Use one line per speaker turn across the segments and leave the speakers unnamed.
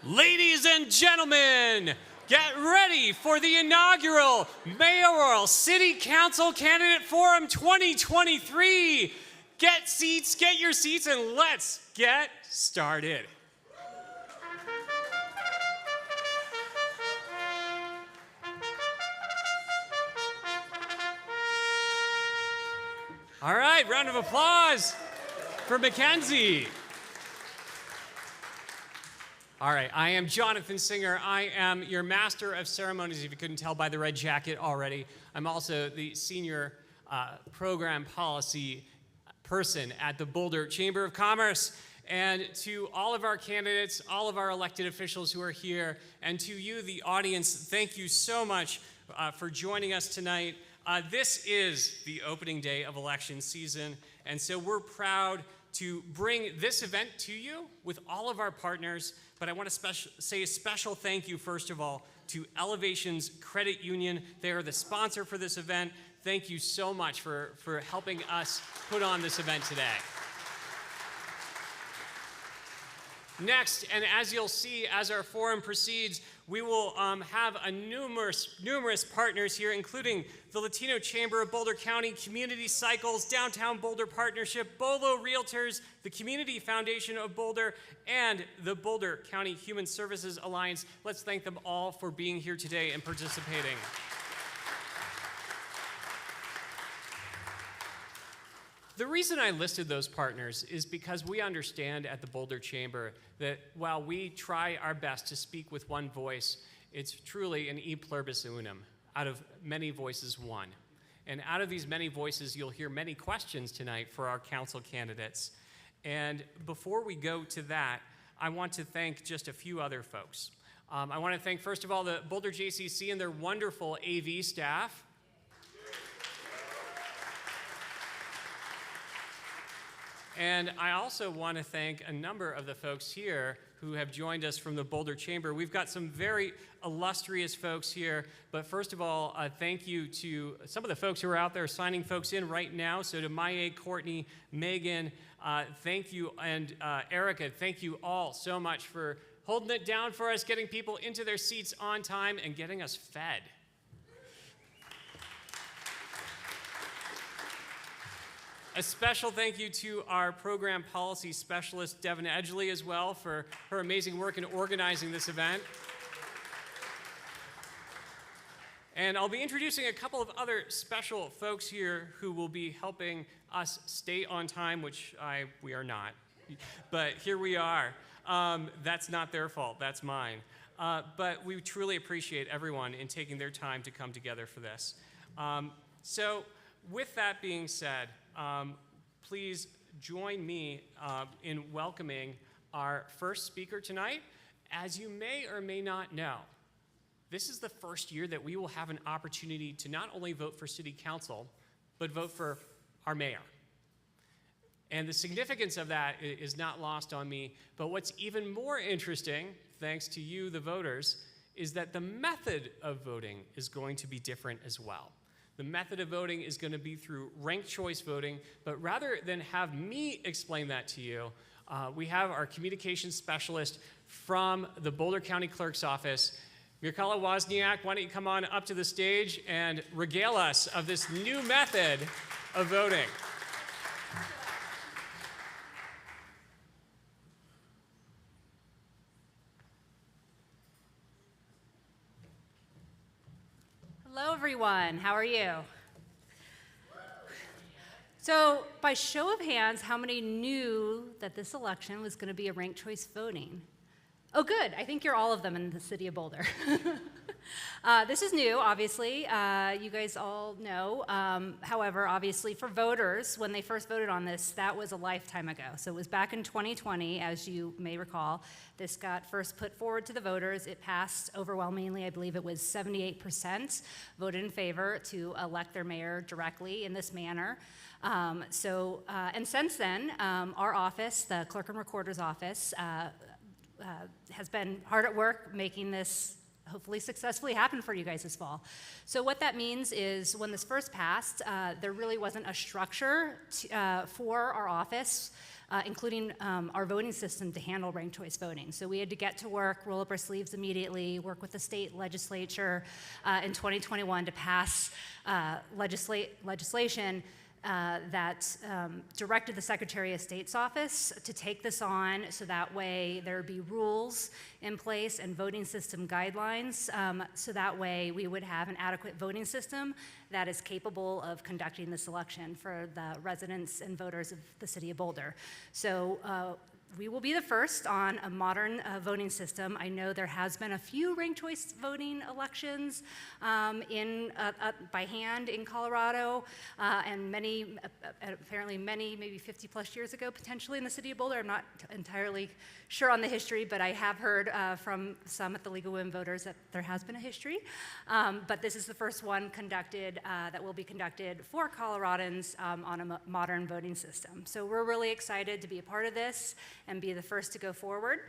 Ladies and gentlemen, get ready for the inaugural Mayoral City Council Candidate Forum 2023. Get your seats, and let's get started. All right, round of applause for Mackenzie. All right, I am Jonathan Singer. I am your Master of Ceremonies, if you couldn't tell by the red jacket already. I'm also the Senior Program Policy person at the Boulder Chamber of Commerce. And to all of our candidates, all of our elected officials who are here, and to you, the audience, thank you so much for joining us tonight. This is the opening day of election season, and so we're proud to bring this event to you with all of our partners. But I want to say a special thank you, first of all, to Elevations Credit Union. They are the sponsor for this event. Thank you so much for helping us put on this event today. Next, and as you'll see as our forum proceeds, we will have numerous partners here, including the Latino Chamber of Boulder County, Community Cycles, Downtown Boulder Partnership, Bolo Realtors, the Community Foundation of Boulder, and the Boulder County Human Services Alliance. Let's thank them all for being here today and participating. The reason I listed those partners is because we understand at the Boulder Chamber that while we try our best to speak with one voice, it's truly an e pluribus unum, out of many voices one. And out of these many voices, you'll hear many questions tonight for our council candidates. And before we go to that, I want to thank just a few other folks. I want to thank, first of all, the Boulder JCC and their wonderful AV staff. And I also want to thank a number of the folks here who have joined us from the Boulder Chamber. We've got some very illustrious folks here, but first of all, thank you to some of the folks who are out there signing folks in right now. So to Maya, Courtney, Megan, thank you, and Erica, thank you all so much for holding it down for us, getting people into their seats on time, and getting us fed. A special thank you to our program policy specialist, Devin Edgley, as well, for her amazing work in organizing this event. And I'll be introducing a couple of other special folks here who will be helping us stay on time, which we are not. But here we are. That's not their fault, that's mine. But we truly appreciate everyone in taking their time to come together for this. So with that being said, please join me in welcoming our first speaker tonight. As you may or may not know, this is the first year that we will have an opportunity to not only vote for city council, but vote for our mayor. And the significance of that is not lost on me, but what's even more interesting, thanks to you, the voters, is that the method of voting is going to be different as well. The method of voting is going to be through ranked choice voting, but rather than have me explain that to you, we have our communications specialist from the Boulder County Clerk's Office, Mirkala Wozniak. Why don't you come on up to the stage and regale us of this new method of voting.
Hello, everyone. How are you? So, by show of hands, how many knew that this election was going to be a ranked choice voting? Oh, good. I think you're all of them in the city of Boulder. This is new, obviously. You guys all know. However, obviously, for voters, when they first voted on this, that was a lifetime ago. So it was back in 2020, as you may recall. This got first put forward to the voters. It passed overwhelmingly. I believe it was 78% voted in favor to elect their mayor directly in this manner. And since then, our office, the Clerk and Recorder's Office, has been hard at work making this hopefully successfully happen for you guys this fall. So what that means is when this first passed, there really wasn't a structure for our office, including our voting system to handle ranked choice voting. So we had to get to work, roll up our sleeves immediately, work with the state legislature in 2021 to pass legislation that directed the Secretary of State's office to take this on so that way there would be rules in place and voting system guidelines so that way we would have an adequate voting system that is capable of conducting this election for the residents and voters of the city of Boulder. So we will be the first on a modern voting system. I know there has been a few ranked choice voting elections by hand in Colorado, and many, apparently many, maybe 50 plus years ago, potentially in the city of Boulder. I'm not entirely sure on the history, but I have heard from some at the League of Women Voters that there has been a history. But this is the first one conducted, that will be conducted for Coloradans on a modern voting system. So we're really excited to be a part of this and be the first to go forward.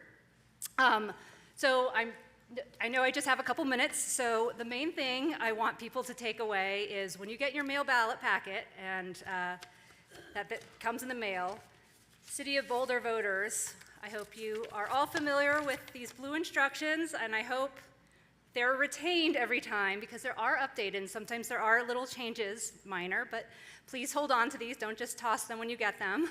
So I know I just have a couple minutes, so the main thing I want people to take away is when you get your mail ballot packet, and that comes in the mail, City of Boulder voters, I hope you are all familiar with these blue instructions, and I hope they're retained every time because they are updated, and sometimes there are little changes, minor, but please hold on to these. Don't just toss them when you get them.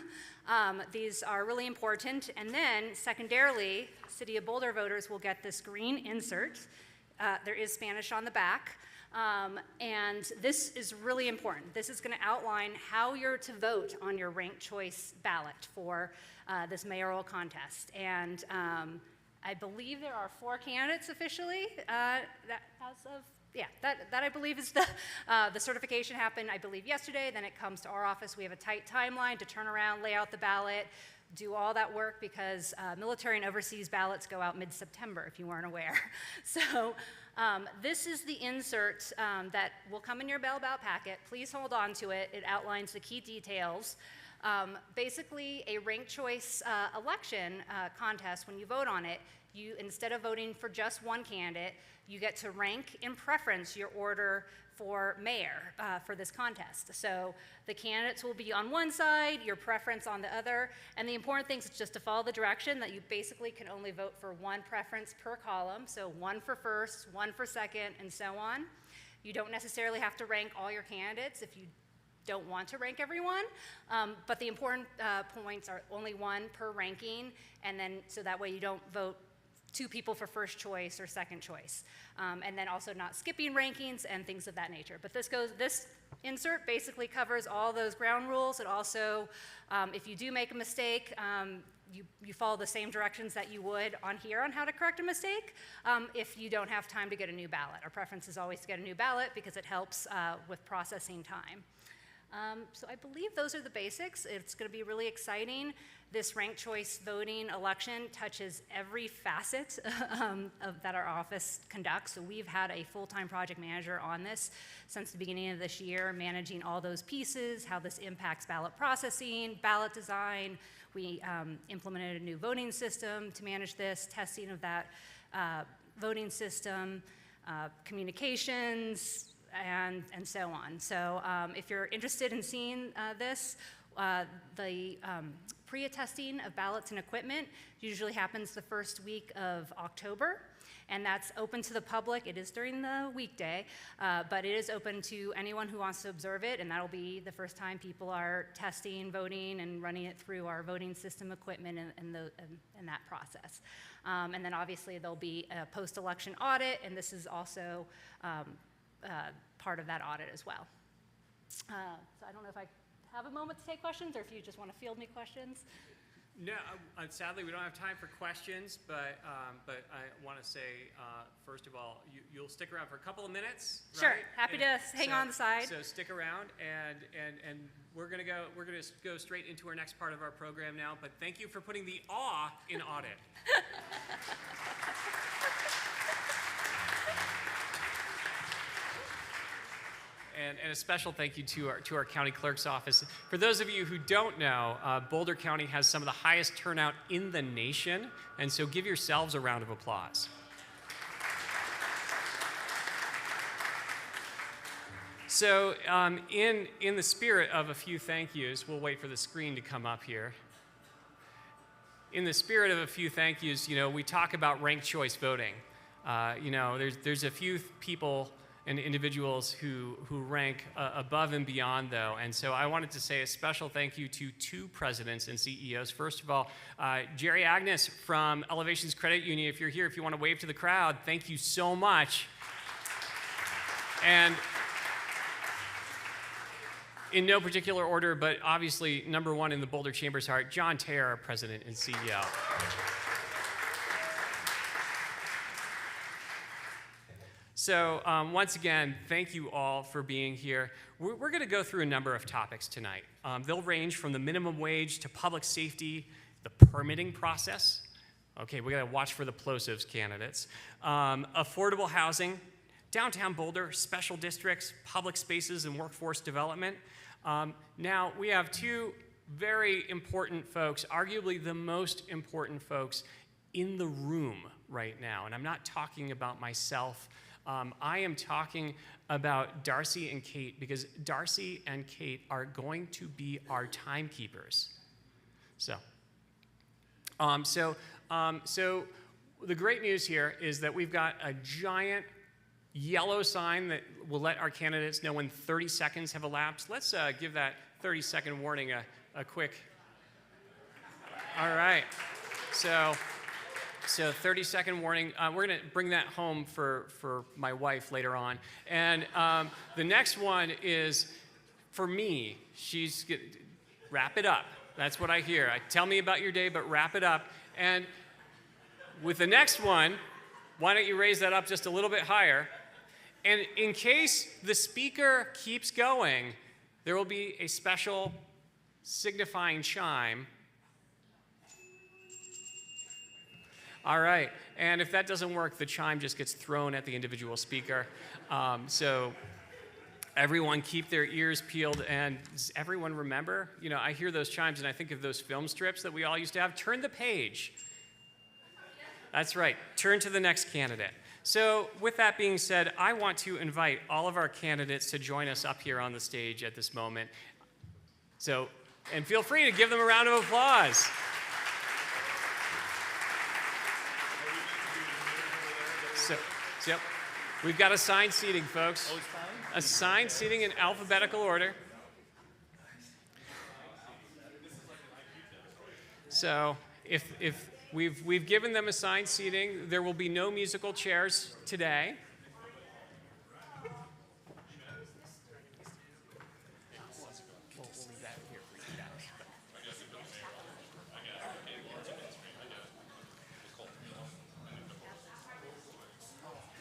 These are really important. And then, secondarily, City of Boulder voters will get this green insert. There is Spanish on the back. And this is really important. This is going to outline how you're to vote on your ranked choice ballot for this mayoral contest. And I believe there are 4 candidates officially that I believe is the certification happened, I believe, yesterday. Then it comes to our office. We have a tight timeline to turn around, lay out the ballot, do all that work because military and overseas ballots go out mid-September, if you weren't aware. So this is the insert that will come in your mail ballot packet. Please hold on to it. It outlines the key details. Basically, a ranked choice election contest, when you vote on it, you, instead of voting for just one candidate, you get to rank in preference your order for mayor for this contest. So the candidates will be on one side, your preference on the other, and the important thing is just to follow the direction that you basically can only vote for one preference per column, so one for first, one for second, and so on. You don't necessarily have to rank all your candidates if you don't want to rank everyone, but the important points are only one per ranking, and then so that way you don't vote 2 people for first choice or second choice, and then also not skipping rankings and things of that nature. But this insert basically covers all those ground rules. It also, if you do make a mistake, you follow the same directions that you would on here on how to correct a mistake if you don't have time to get a new ballot. Our preference is always to get a new ballot because it helps with processing time. So I believe those are the basics. It's going to be really exciting. This ranked choice voting election touches every facet that our office conducts. So we've had a full-time project manager on this since the beginning of this year, managing all those pieces, how this impacts ballot processing, ballot design. We implemented a new voting system to manage this, testing of that voting system, communications, and so on. So if you're interested in seeing this, the pre-attesting of ballots and equipment usually happens the first week of October, and that's open to the public. It is during the weekday, but it is open to anyone who wants to observe it, and that'll be the first time people are testing, voting, and running it through our voting system equipment and that process. And then obviously there'll be a post-election audit, and this is also part of that audit as well. So I don't know if I have a moment to take questions or if you just want to field me questions.
No, sadly we don't have time for questions, but I want to say, first of all, you'll stick around for a couple of minutes,
Sure,
right?
happy to hang on the side.
So stick around, and we're gonna go straight into our next part of our program now. But thank you for putting the awe in audit. And a special thank you to our county clerk's office. For those of you who don't know, Boulder County has some of the highest turnout in the nation, and so give yourselves a round of applause. So in the spirit of a few thank yous, we'll wait for the screen to come up here. In the spirit of a few thank yous, we talk about ranked choice voting. There's a few people and individuals who rank above and beyond, though. And so I wanted to say a special thank you to two presidents and CEOs. First of all, Jerry Agnes from Elevations Credit Union. If you're here, if you want to wave to the crowd, thank you so much. And in no particular order, but obviously number one in the Boulder Chamber's heart, John Terra, President and CEO. So once again, thank you all for being here. We're going to go through a number of topics tonight. They'll range from the minimum wage to public safety, the permitting process. Okay, we got to watch for the plosives candidates. Affordable housing, downtown Boulder, special districts, public spaces, and workforce development. Now, we have two very important folks, arguably the most important folks in the room right now. And I'm not talking about myself. I am talking about Darcy and Kate, because Darcy and Kate are going to be our timekeepers. So the great news here is that we've got a giant yellow sign that will let our candidates know when 30 seconds have elapsed. Let's give that 30-second warning a quick. All right. So 30-second warning. We're going to bring that home for my wife later on. And the next one is for me. Wrap it up. That's what I hear. Tell me about your day, but wrap it up. And with the next one, why don't you raise that up just a little bit higher? And in case the speaker keeps going, there will be a special signifying chime. All right, and if that doesn't work, the chime just gets thrown at the individual speaker. So everyone keep their ears peeled, and does everyone remember? I hear those chimes and I think of those film strips that we all used to have. Turn the page. That's right, turn to the next candidate. So with that being said, I want to invite all of our candidates to join us up here on the stage at this moment. And feel free to give them a round of applause. Yep. We've got assigned seating, folks. Oh, it's fine? Assigned seating in alphabetical order. So if we've given them assigned seating, there will be no musical chairs today.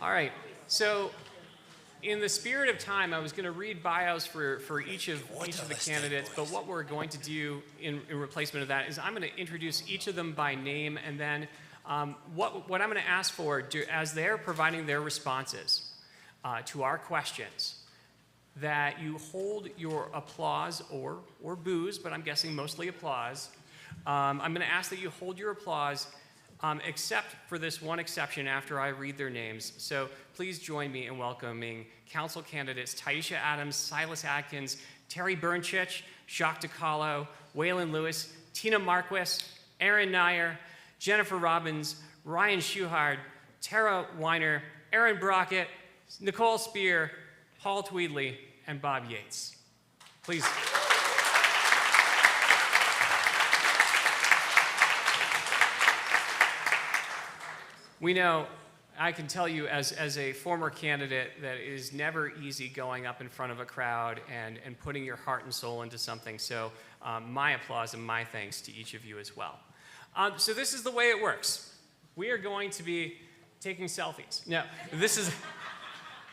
All right, so in the spirit of time, I was going to read bios for each of the candidates, but what we're going to do in replacement of that is I'm going to introduce each of them by name, and then what I'm going to ask for as they're providing their responses to our questions, that you hold your applause or boos, but I'm guessing mostly applause. I'm going to ask that you hold your applause except for this one exception after I read their names. So please join me in welcoming council candidates Taisha Adams, Silas Atkins, Terry Burnchich, Jacques DeCallo, Waylon Lewis, Tina Marquis, Aaron Nyer, Jennifer Robbins, Ryan Schuhard, Tara Weiner, Aaron Brockett, Nicole Spear, Paul Tweedley, and Bob Yates. Please. We know, I can tell you as a former candidate, that it is never easy going up in front of a crowd and putting your heart and soul into something. So my applause and my thanks to each of you as well. So this is the way it works. We are going to be taking selfies. Now, this is,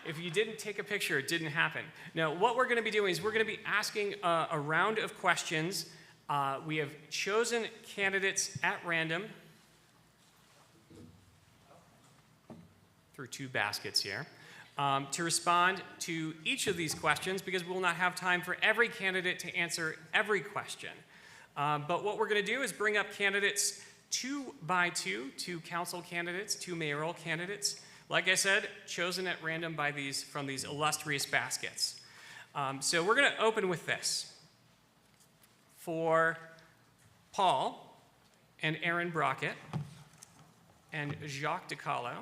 if you didn't take a picture, it didn't happen. Now, what we're going to be doing is we're going to be asking a round of questions. We have chosen candidates at random through two baskets here, to respond to each of these questions, because we will not have time for every candidate to answer every question. But what we're going to do is bring up candidates two by two council candidates, two mayoral candidates, like I said, chosen at random from these illustrious baskets. So we're going to open with this. For Paul and Aaron Brockett and Jacques DeCallo.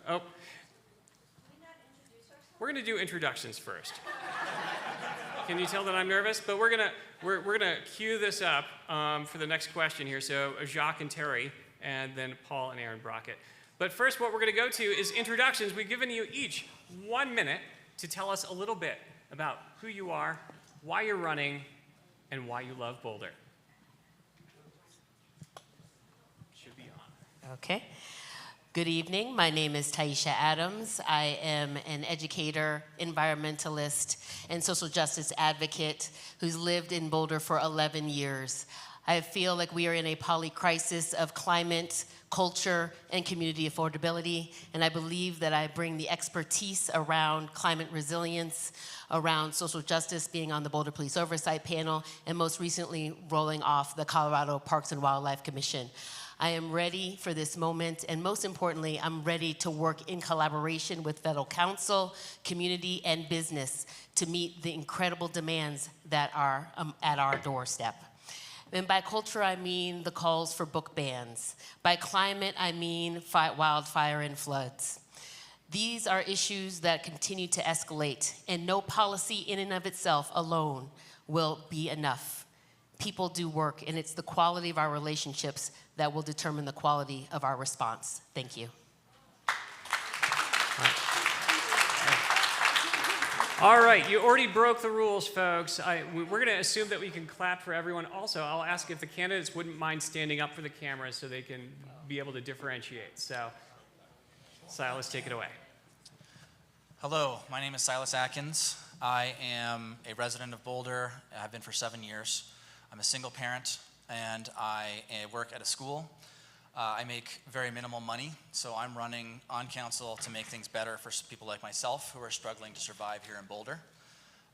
Oh. We're going to do introductions first. Can you tell that I'm nervous? But we're gonna cue this up for the next question here. So Jacques and Terry, and then Paul and Aaron Brockett. But first, what we're going to go to is introductions. We've given you each 1 minute to tell us a little bit about who you are, why you're running, and why you love Boulder. Should be on.
Okay. Good evening. My name is Taisha Adams. I am an educator, environmentalist, and social justice advocate who's lived in Boulder for 11 years. I feel like we are in a polycrisis of climate, culture, and community affordability, and I believe that I bring the expertise around climate resilience, around social justice, being on the Boulder Police Oversight Panel, and most recently rolling off the Colorado Parks and Wildlife Commission. I am ready for this moment, and most importantly, I'm ready to work in collaboration with federal council, community, and business to meet the incredible demands that are at our doorstep. And by culture, I mean the calls for book bans. By climate, I mean wildfire and floods. These are issues that continue to escalate, and no policy in and of itself alone will be enough. People do work, and it's the quality of our relationships that will determine the quality of our response. Thank you.
All right, you already broke the rules, folks. We're going to assume that we can clap for everyone. Also, I'll ask if the candidates wouldn't mind standing up for the camera so they can be able to differentiate. So, Silas, take it away.
Hello, my name is Silas Atkins. I am a resident of Boulder. I've been for 7 years. I'm a single parent, and I work at a school. I make very minimal money, so I'm running on council to make things better for people like myself who are struggling to survive here in Boulder.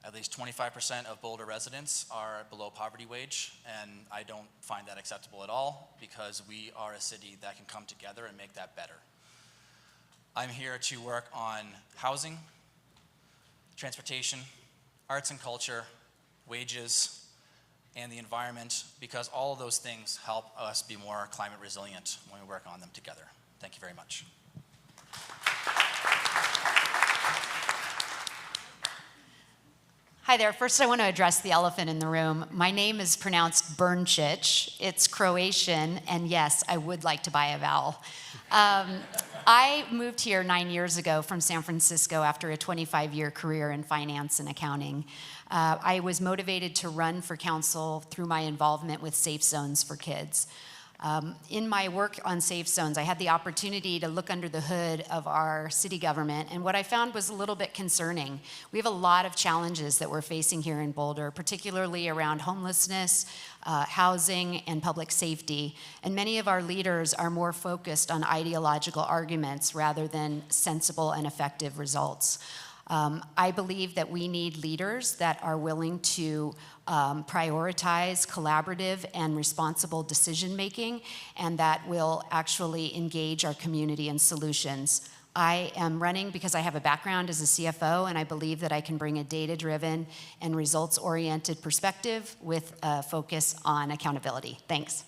At least 25% of Boulder residents are below poverty wage, and I don't find that acceptable at all because we are a city that can come together and make that better. I'm here to work on housing, transportation, arts and culture, wages, and the environment, because all of those things help us be more climate resilient when we work on them together. Thank you very much.
Hi there. First, I want to address the elephant in the room. My name is pronounced Brncic. It's Croatian, and yes, I would like to buy a vowel. I moved here 9 years ago from San Francisco after a 25-year career in finance and accounting. I was motivated to run for council through my involvement with Safe Zones for Kids. In my work on Safe Zones, I had the opportunity to look under the hood of our city government, and what I found was a little bit concerning. We have a lot of challenges that we're facing here in Boulder, particularly around homelessness, housing, and public safety, and many of our leaders are more focused on ideological arguments rather than sensible and effective results. I believe that we need leaders that are willing to prioritize collaborative and responsible decision-making, and that will actually engage our community in solutions. I am running because I have a background as a CFO, and I believe that I can bring a data-driven and results-oriented perspective with a focus on accountability. Thanks.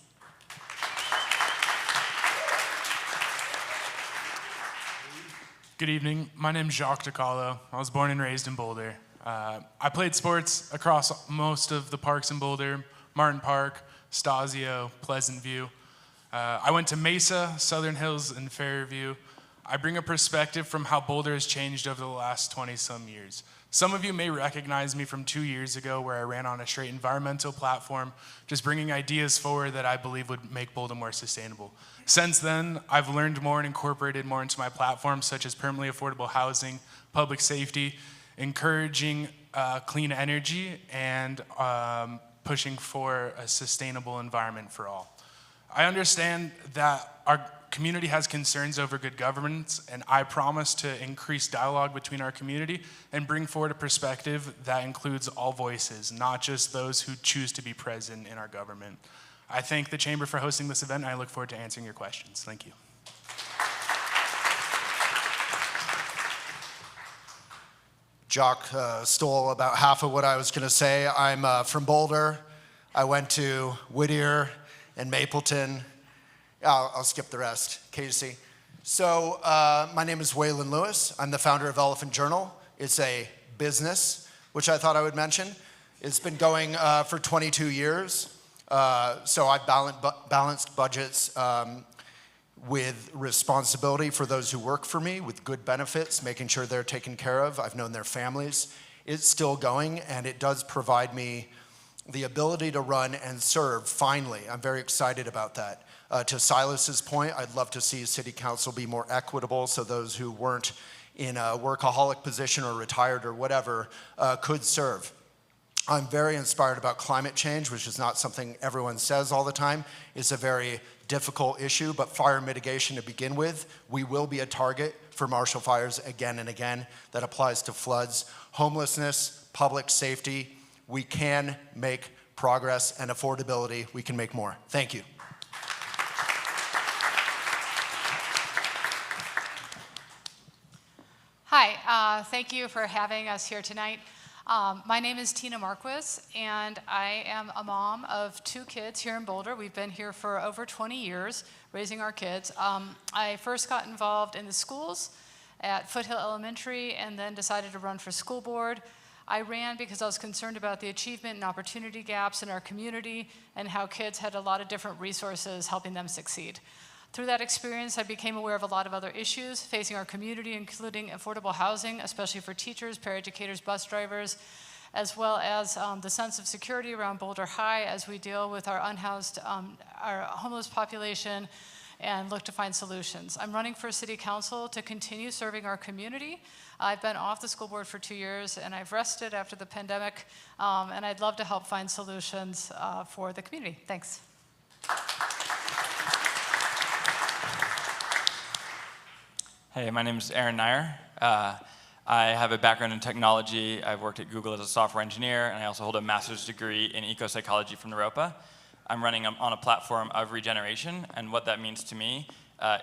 Good evening. My name is Jacques DeCallo. I was born and raised in Boulder. I played sports across most of the parks in Boulder: Martin Park, Stasio, Pleasant View. I went to Mesa, Southern Hills, and Fairview. I bring a perspective from how Boulder has changed over the last 20-some years. Some of you may recognize me from 2 years ago, where I ran on a straight environmental platform, just bringing ideas forward that I believe would make Boulder more sustainable. Since then, I've learned more and incorporated more into my platform, such as permanently affordable housing, public safety, encouraging clean energy, and pushing for a sustainable environment for all. I understand that our community has concerns over good governance, and I promise to increase dialogue between our community and bring forward a perspective that includes all voices, not just those who choose to be present in our government. I thank the Chamber for hosting this event, and I look forward to answering your questions. Thank you.
Jock stole about half of what I was going to say. I'm from Boulder. I went to Whittier and Mapleton. I'll skip the rest, Casey. So my name is Waylon Lewis. I'm the founder of Elephant Journal. It's a business, which I thought I would mention. It's been going for 22 years. So I've balanced budgets with responsibility for those who work for me, with good benefits, making sure they're taken care of. I've known their families. It's still going, and it does provide me the ability to run and serve, finally. I'm very excited about that. To Silas's point, I'd love to see City Council be more equitable so those who weren't in a workaholic position or retired or whatever could serve. I'm very inspired about climate change, which is not something everyone says all the time. It's a very difficult issue, but fire mitigation to begin with, we will be a target for marshal fires again and again. That applies to floods, homelessness, public safety. We can make progress, and affordability, we can make more. Thank you.
Hi, thank you for having us here tonight. My name is Tina Marquis, and I am a mom of 2 kids here in Boulder. We've been here for over 20 years, raising our kids. I first got involved in the schools at Foothill Elementary and then decided to run for school board. I ran because I was concerned about the achievement and opportunity gaps in our community and how kids had a lot of different resources helping them succeed. Through that experience, I became aware of a lot of other issues facing our community, including affordable housing, especially for teachers, paraeducators, bus drivers, as well as the sense of security around Boulder High as we deal with our unhoused, our homeless population, and look to find solutions. I'm running for city council to continue serving our community. I've been off the school board for 2 years, and I've rested after the pandemic, and I'd love to help find solutions for the community. Thanks.
Hey, my name is Aaron Nair. I have a background in technology. I've worked at Google as a software engineer, and I also hold a master's degree in eco-psychology from Naropa. I'm running on a platform of regeneration, and what that means to me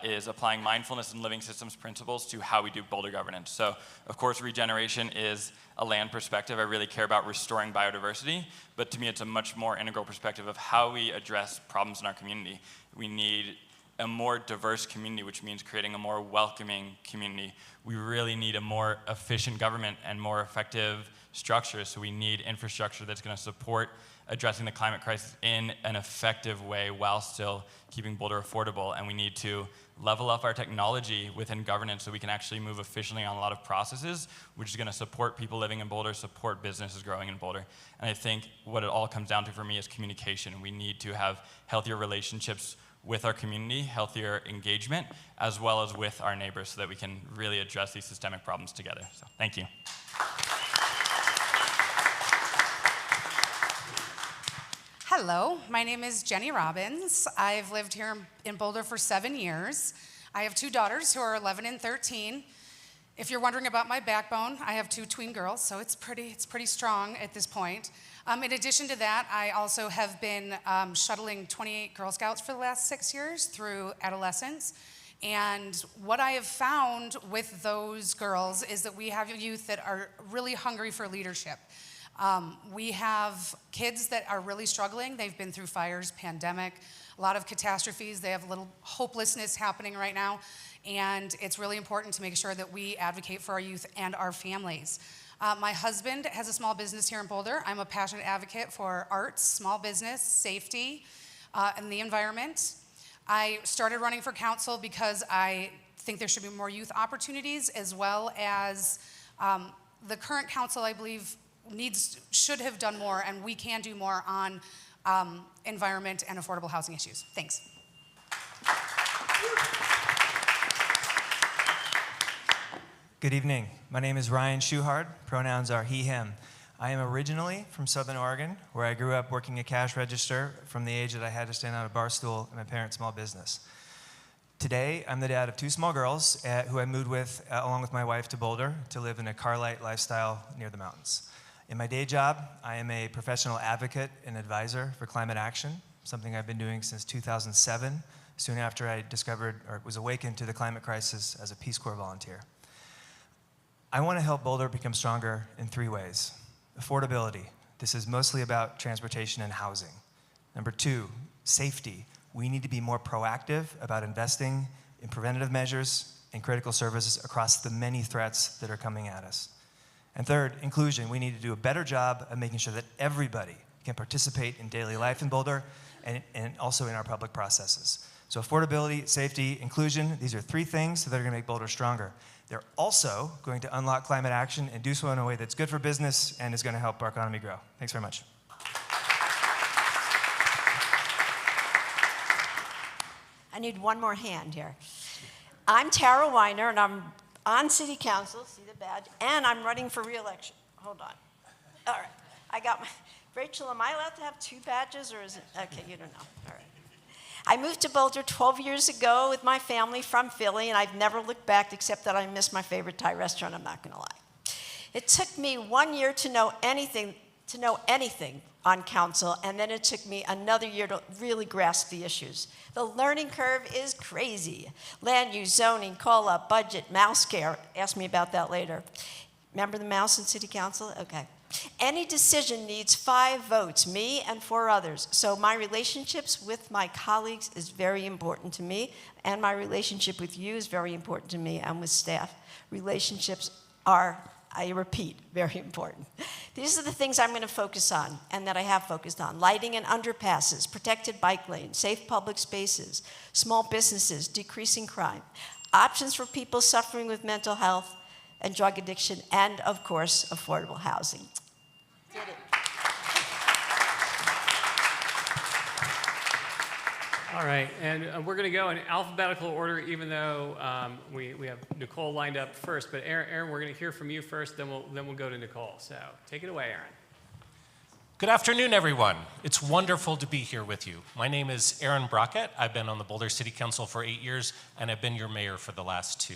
is applying mindfulness and living systems principles to how we do Boulder governance. So, of course, regeneration is a land perspective. I really care about restoring biodiversity, but to me it's a much more integral perspective of how we address problems in our community. We need a more diverse community, which means creating a more welcoming community. We really need a more efficient government and more effective structure, so we need infrastructure that's going to support addressing the climate crisis in an effective way while still keeping Boulder affordable. And we need to level up our technology within governance so we can actually move efficiently on a lot of processes, which is going to support people living in Boulder, support businesses growing in Boulder. And I think what it all comes down to for me is communication. We need to have healthier relationships with our community, healthier engagement, as well as with our neighbors so that we can really address these systemic problems together. So, thank you.
Hello, my name is Jenny Robbins. I've lived here in Boulder for 7 years. I have 2 daughters who are 11 and 13. If you're wondering about my backbone, I have 2 twin girls, so it's pretty strong at this point. In addition to that, I also have been shuttling 28 Girl Scouts for the last 6 years through adolescence. And what I have found with those girls is that we have youth that are really hungry for leadership. We have kids that are really struggling. They've been through fires, pandemic, a lot of catastrophes. They have a little hopelessness happening right now. And it's really important to make sure that we advocate for our youth and our families. My husband has a small business here in Boulder. I'm a passionate advocate for arts, small business, safety, and the environment. I started running for council because I think there should be more youth opportunities, as well as the current council, I believe, should have done more, and we can do more on environment and affordable housing issues. Thanks.
Good evening. My name is Ryan Schuhard. Pronouns are he, him. I am originally from Southern Oregon, where I grew up working a cash register from the age that I had to stand on a bar stool in my parents' small business. Today, I'm the dad of 2 small girls who I moved with, along with my wife, to Boulder to live in a car-light lifestyle near the mountains. In my day job, I am a professional advocate and advisor for climate action, something I've been doing since 2007, soon after I discovered or was awakened to the climate crisis as a Peace Corps volunteer. I want to help Boulder become stronger in 3 ways. Affordability. This is mostly about transportation and housing. Number 2, safety. We need to be more proactive about investing in preventative measures and critical services across the many threats that are coming at us. And third, inclusion. We need to do a better job of making sure that everybody can participate in daily life in Boulder and also in our public processes. So affordability, safety, inclusion, these are 3 things that are going to make Boulder stronger. They're also going to unlock climate action and do so in a way that's good for business and is going to help our economy grow. Thanks very much.
I need one more hand here. I'm Tara Weiner, and I'm on City Council, see the badge, and I'm running for re-election. Hold on. All right, I got my, Rachel, am I allowed to have 2 badges, or is it, okay, you don't know, all right. I moved to Boulder 12 years ago with my family from Philly, and I've never looked back except that I miss my favorite Thai restaurant, I'm not gonna lie. It took me 1 year to know anything on council, and then it took me another year to really grasp the issues. The learning curve is crazy. Land use, zoning, call-up, budget, mouse care. Ask me about that later. Remember the mouse in city council? Okay. Any decision needs 5 votes, me and 4 others. So my relationships with my colleagues is very important to me, and my relationship with you is very important to me and with staff. Relationships are, I repeat, very important. These are the things I'm going to focus on and that I have focused on. Lighting and underpasses, protected bike lanes, safe public spaces, small businesses, decreasing crime, options for people suffering with mental health and drug addiction, and of course, affordable housing. Did it.
All right, and we're going to go in alphabetical order, even though we have Nicole lined up first. But Aaron, we're going to hear from you first, then we'll go to Nicole. So take it away, Aaron.
Good afternoon, everyone. It's wonderful to be here with you. My name is Aaron Brockett. I've been on the Boulder City Council for 8 years, and I've been your mayor for the last 2.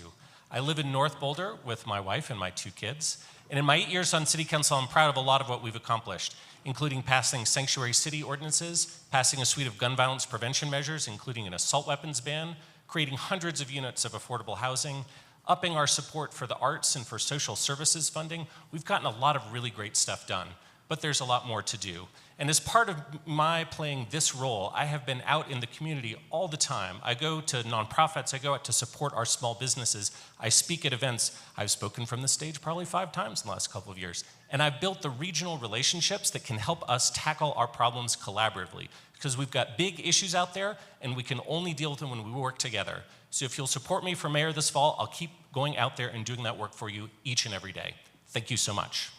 I live in North Boulder with my wife and my 2 kids. And in my 8 years on City Council, I'm proud of a lot of what we've accomplished, including passing sanctuary city ordinances, passing a suite of gun violence prevention measures, including an assault weapons ban, creating hundreds of units of affordable housing, upping our support for the arts and for social services funding. We've gotten a lot of really great stuff done, but there's a lot more to do. And as part of my playing this role, I have been out in the community all the time. I go to nonprofits, I go out to support our small businesses, I speak at events. I've spoken from the stage probably 5 times in the last couple of years. And I've built the regional relationships that can help us tackle our problems collaboratively, because we've got big issues out there and we can only deal with them when we work together. So if you'll support me for mayor this fall, I'll keep going out there and doing that work for you each and every day. Thank you so much.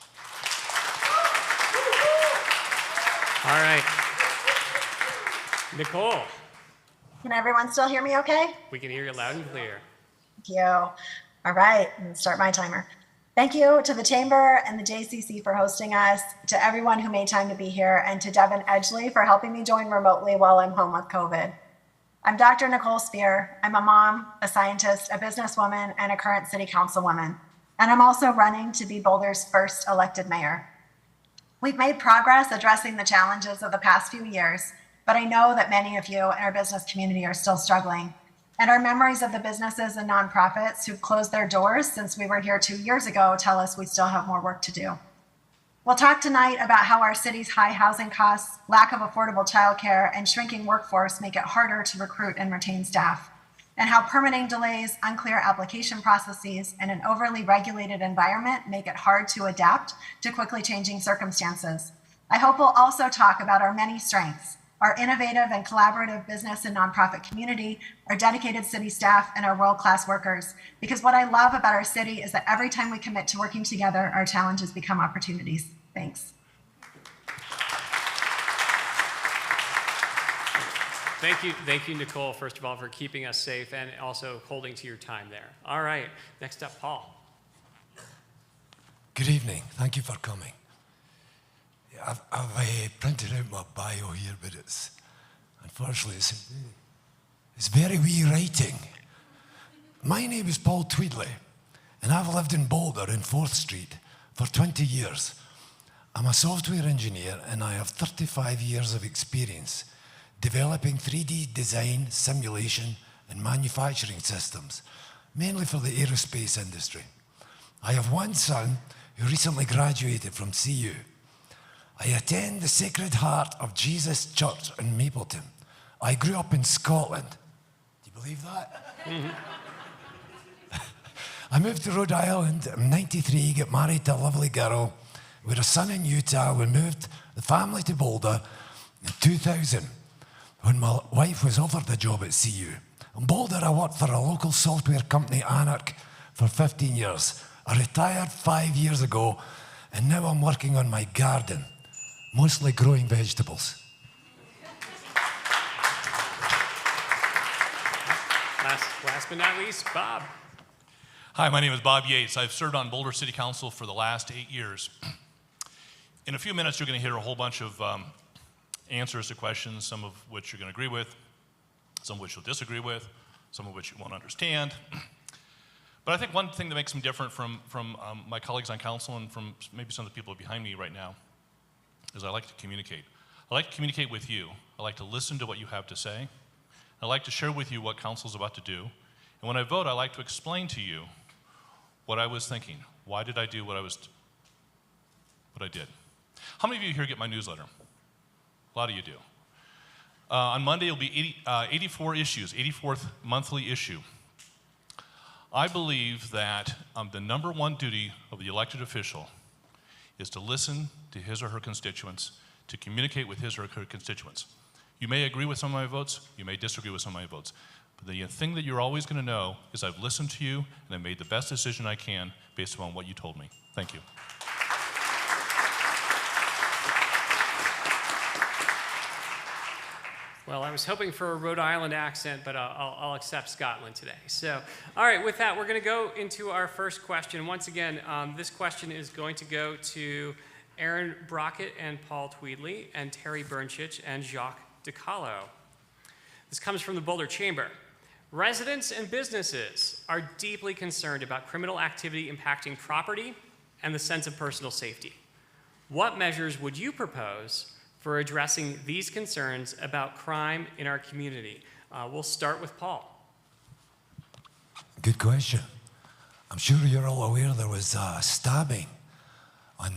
All right. Nicole.
Can everyone still hear me okay?
We can hear you loud and clear.
Thank you. All right, I'm gonna start my timer. Thank you to the Chamber and the JCC for hosting us, to everyone who made time to be here, and to Devin Edgley for helping me join remotely while I'm home with COVID. I'm Dr. Nicole Spear. I'm a mom, a scientist, a businesswoman, and a current city councilwoman. And I'm also running to be Boulder's first elected mayor. We've made progress addressing the challenges of the past few years, but I know that many of you in our business community are still struggling. And our memories of the businesses and nonprofits who've closed their doors since we were here 2 years ago tell us we still have more work to do. We'll talk tonight about how our city's high housing costs, lack of affordable childcare, and shrinking workforce make it harder to recruit and retain staff, and how permitting delays, unclear application processes, and an overly regulated environment make it hard to adapt to quickly changing circumstances. I hope we'll also talk about our many strengths, our innovative and collaborative business and nonprofit community, our dedicated city staff, and our world-class workers. Because what I love about our city is that every time we commit to working together, our challenges become opportunities. Thanks.
Thank you, Nicole, first of all, for keeping us safe and also holding to your time there. All right, next up, Paul.
Good evening. Thank you for coming. I've printed out my bio here, but unfortunately, it's very wee writing. My name is Paul Tweedley, and I've lived in Boulder in 4th Street for 20 years. I'm a software engineer, and I have 35 years of experience developing 3D design, simulation, and manufacturing systems, mainly for the aerospace industry. I have one son who recently graduated from CU. I attend the Sacred Heart of Jesus Church in Mapleton. I grew up in Scotland. Do you believe that? I moved to Rhode Island. I'm 93, got married to a lovely girl. We had a son in Utah. We moved the family to Boulder in 2000 when my wife was offered a job at CU. In Boulder, I worked for a local software company, Anarch, for 15 years. I retired 5 years ago, and now I'm working on my garden, mostly growing vegetables.
Last but not least, Bob.
Hi, my name is Bob Yates. I've served on Boulder City Council for the last 8 years. In a few minutes, you're going to hear a whole bunch of answers to questions, some of which you're going to agree with, some of which you'll disagree with, some of which you won't understand. But I think one thing that makes them different from my colleagues on council and from maybe some of the people behind me right now is I like to communicate. I like to communicate with you. I like to listen to what you have to say. I like to share with you what council's about to do. And when I vote, I like to explain to you what I was thinking. Why did I do what I did? How many of you here get my newsletter? A lot of you do. On Monday, it'll be 84 issues, 84th monthly issue. I believe that the number one duty of the elected official is to listen to his or her constituents, to communicate with his or her constituents. You may agree with some of my votes, you may disagree with some of my votes, but the thing that you're always going to know is I've listened to you and I made the best decision I can based upon what you told me. Thank you.
Well, I was hoping for a Rhode Island accent, but I'll accept Scotland today. So, all right, with that, we're going to go into our first question. Once again, this question is going to go to Aaron Brockett and Paul Tweedley and Terry Bernchich and Jacques DeCallo. This comes from the Boulder Chamber. Residents and businesses are deeply concerned about criminal activity impacting property and the sense of personal safety. What measures would you propose for addressing these concerns about crime in our community? We'll start with Paul.
Good question. I'm sure you're all aware there was a stabbing on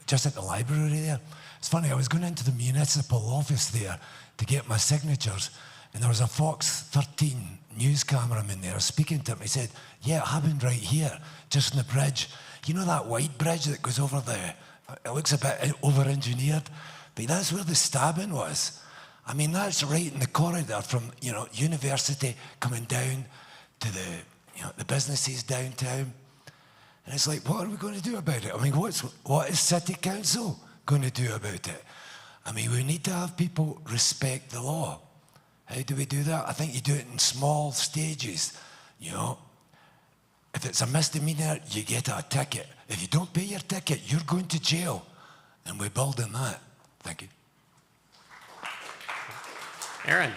just at the library there. It's funny, I was going into the municipal office there to get my signatures, and there was a Fox 13 news cameraman there speaking to him. He said, yeah, it happened right here, just on the bridge. You know that white bridge that goes over there? It looks a bit over-engineered, but that's where the stabbing was. I mean, that's right in the corridor from, university coming down to the businesses downtown. And it's like, what are we going to do about it? I mean, what is City Council going to do about it? I mean, we need to have people respect the law. How do we do that? I think you do it in small stages. If it's a misdemeanor, you get a ticket. If you don't pay your ticket, you're going to jail. And we're building that. Thank you.
Aaron.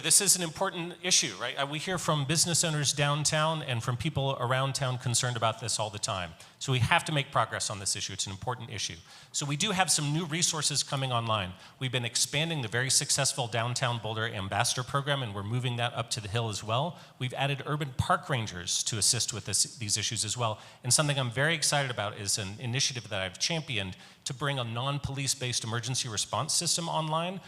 This is an important issue, right? We hear from business owners downtown and from people around town concerned about this all the time. So we have to make progress on this issue. It's an important issue. So we do have some new resources coming online. We've been expanding the very successful Downtown Boulder Ambassador Program, and we're moving that up to the Hill as well. We've added urban park rangers to assist with these issues as well. And something I'm very excited about is an initiative that I've championed to bring a non-police-based emergency response system online,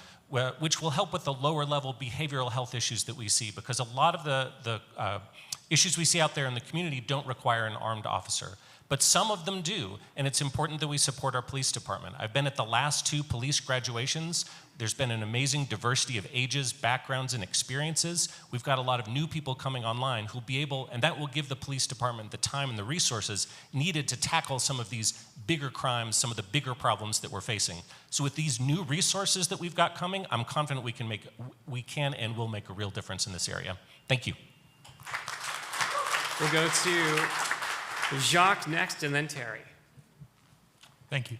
which will help with the lower level behavioral health issues that we see, because a lot of the issues we see out there in the community don't require an armed officer. But some of them do, and it's important that we support our police department. I've been at the last 2 police graduations. There's been an amazing diversity of ages, backgrounds, and experiences. We've got a lot of new people coming online who'll be able, and that will give the police department the time and the resources needed to tackle some of these bigger crimes, some of the bigger problems that we're facing. So with these new resources that we've got coming, I'm confident we can and will make a real difference in this area. Thank you.
We'll go to Jacques next, and then Terry.
Thank you.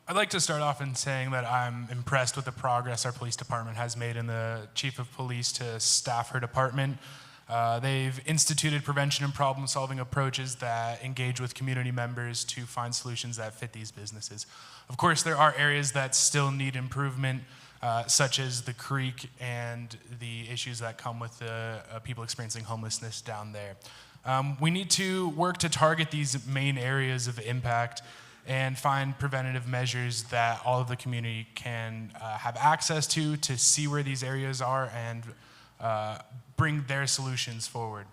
I'd like to start off in saying that I'm impressed with the progress our police department has made in the chief of police to staff her department. They've instituted prevention and problem-solving approaches that engage with community members to find solutions that fit these businesses. Of course, there are areas that still need improvement. such as the creek and the issues that come with the people experiencing homelessness down there. We need to work to target these main areas of impact and find preventative measures that all of the community can have access to see where these areas are and bring their solutions forward.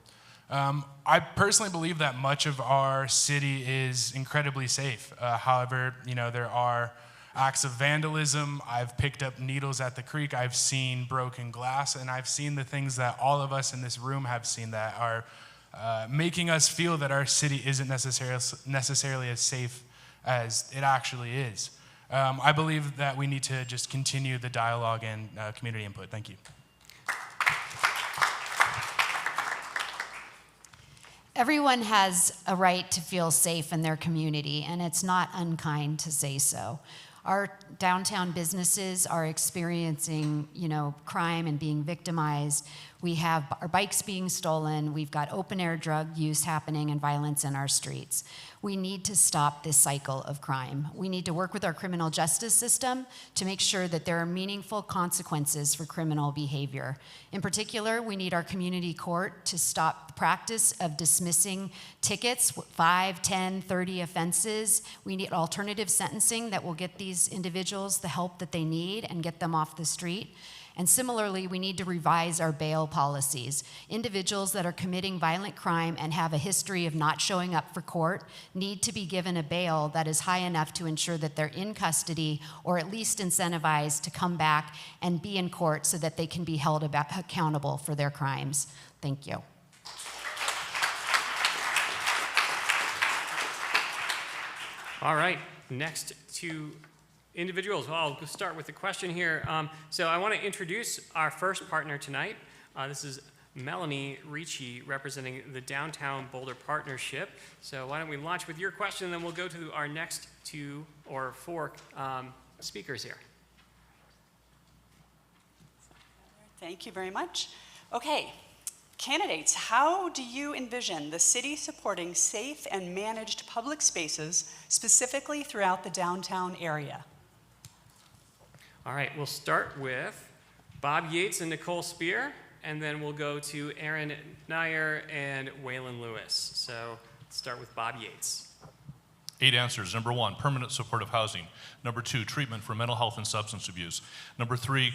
I personally believe that much of our city is incredibly safe. However, there are acts of vandalism. I've picked up needles at the creek. I've seen broken glass, and I've seen the things that all of us in this room have seen that are making us feel that our city isn't necessarily as safe as it actually is. I believe that we need to just continue the dialogue and community input. Thank you.
Everyone has a right to feel safe in their community, and it's not unkind to say so. Our downtown businesses are experiencing, crime and being victimized. We have our bikes being stolen. We've got open-air drug use happening and violence in our streets. We need to stop this cycle of crime. We need to work with our criminal justice system to make sure that there are meaningful consequences for criminal behavior. In particular, we need our community court to stop the practice of dismissing tickets, 5, 10, 30 offenses. We need alternative sentencing that will get these individuals the help that they need and get them off the street. And similarly, we need to revise our bail policies. Individuals that are committing violent crime and have a history of not showing up for court need to be given a bail that is high enough to ensure that they're in custody or at least incentivized to come back and be in court so that they can be held accountable for their crimes. Thank you.
All right, next to individuals. Well, I'll start with the question here. So I want to introduce our first partner tonight. This is Melanie Ricci, representing the Downtown Boulder Partnership. So why don't we launch with your question, and then we'll go to our next 2 or 4 speakers here.
Thank you very much. Okay, candidates, how do you envision the city supporting safe and managed public spaces, specifically throughout the downtown area?
All right, we'll start with Bob Yates and Nicole Spear, and then we'll go to Aaron Nair and Waylon Lewis. So let's start with Bob Yates.
8 answers. Number 1, permanent supportive housing. Number 2, treatment for mental health and substance abuse. Number 3,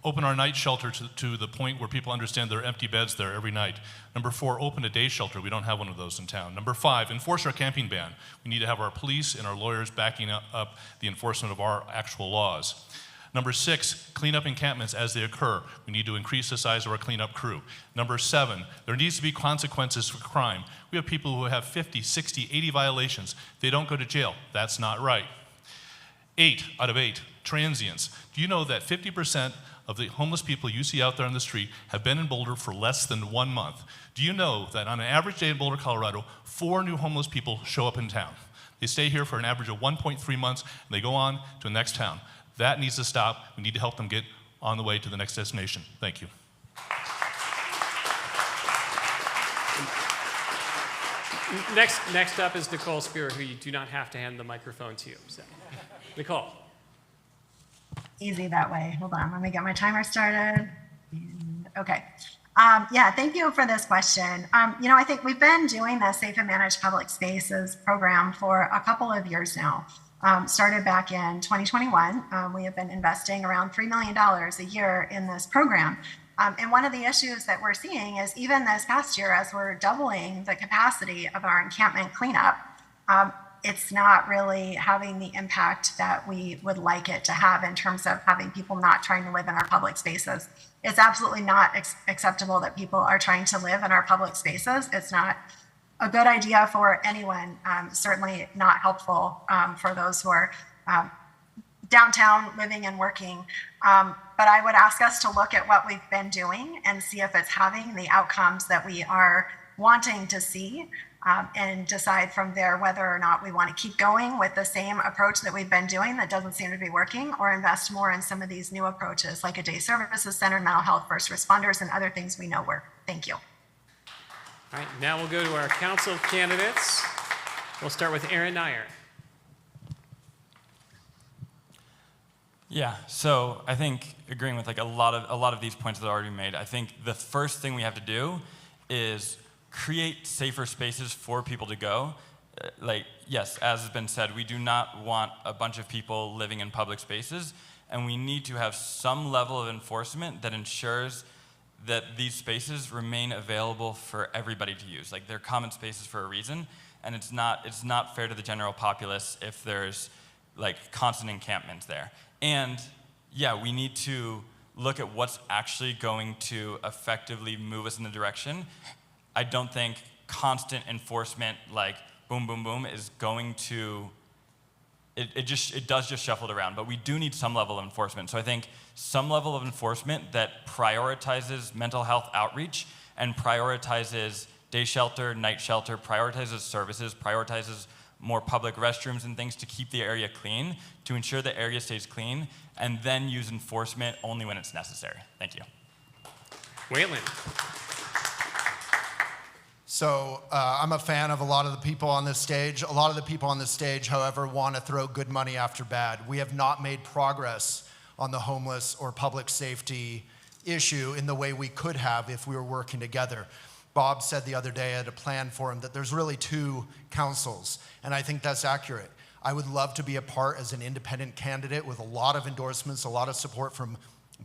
open our night shelter to the point where people understand there are empty beds there every night. Number 4, open a day shelter. We don't have one of those in town. Number 5, enforce our camping ban. We need to have our police and our lawyers backing up the enforcement of our actual laws. Number 6, clean up encampments as they occur. We need to increase the size of our cleanup crew. Number 7, there needs to be consequences for crime. We have people who have 50, 60, 80 violations. They don't go to jail. That's not right. 8 out of 8, transients. Do you know that 50% of the homeless people you see out there on the street have been in Boulder for less than 1 month? Do you know that on an average day in Boulder, Colorado, 4 new homeless people show up in town? They stay here for an average of 1.3 months, and they go on to the next town. That needs to stop. We need to help them get on the way to the next destination. Thank you.
Next up is Nicole Spear, who you do not have to hand the microphone to. So, Nicole.
Easy that way. Hold on, let me get my timer started. Okay. Yeah, thank you for this question. I think we've been doing the Safe and Managed Public Spaces program for a couple of years now. Started back in 2021. We have been investing around $3 million a year in this program. And one of the issues that we're seeing is even this past year, as we're doubling the capacity of our encampment cleanup, it's not really having the impact that we would like it to have in terms of having people not trying to live in our public spaces. It's absolutely not acceptable that people are trying to live in our public spaces. It's not a good idea for anyone, certainly not helpful for those who are downtown living and working. But I would ask us to look at what we've been doing and see if it's having the outcomes that we are wanting to see, and decide from there whether or not we want to keep going with the same approach that we've been doing that doesn't seem to be working, or invest more in some of these new approaches like a day services center, mental health, first responders, and other things we know work. Thank you.
All right, now we'll go to our council candidates. We'll start with Aaron Nair.
Yeah, so I think agreeing with like a lot of these points that are already made, I think the first thing we have to do is create safer spaces for people to go. Like, yes, as has been said, we do not want a bunch of people living in public spaces, and we need to have some level of enforcement that ensures that these spaces remain available for everybody to use. Like, they're common spaces for a reason, and it's not fair to the general populace if there's like constant encampments there. And yeah, we need to look at what's actually going to effectively move us in the direction. I don't think constant enforcement, like boom, boom, boom, is going to, it does just shuffle it around, but we do need some level of enforcement. So I think some level of enforcement that prioritizes mental health outreach and prioritizes day shelter, night shelter, prioritizes services, prioritizes more public restrooms and things to keep the area clean, to ensure the area stays clean, and then use enforcement only when it's necessary. Thank you.
Waylon.
So I'm a fan of a lot of the people on this stage. A lot of the people on this stage, however, want to throw good money after bad. We have not made progress on the homeless or public safety issue in the way we could have if we were working together. Bob said the other day at a plan forum that there's really two councils, and I think that's accurate. I would love to be a part as an independent candidate with a lot of endorsements, a lot of support from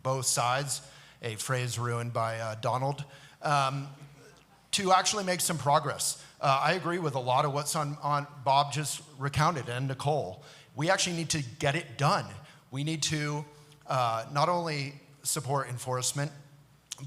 both sides, a phrase ruined by Donald, to actually make some progress. I agree with a lot of what's on Bob just recounted and Nicole. We actually need to get it done. We need to not only support enforcement,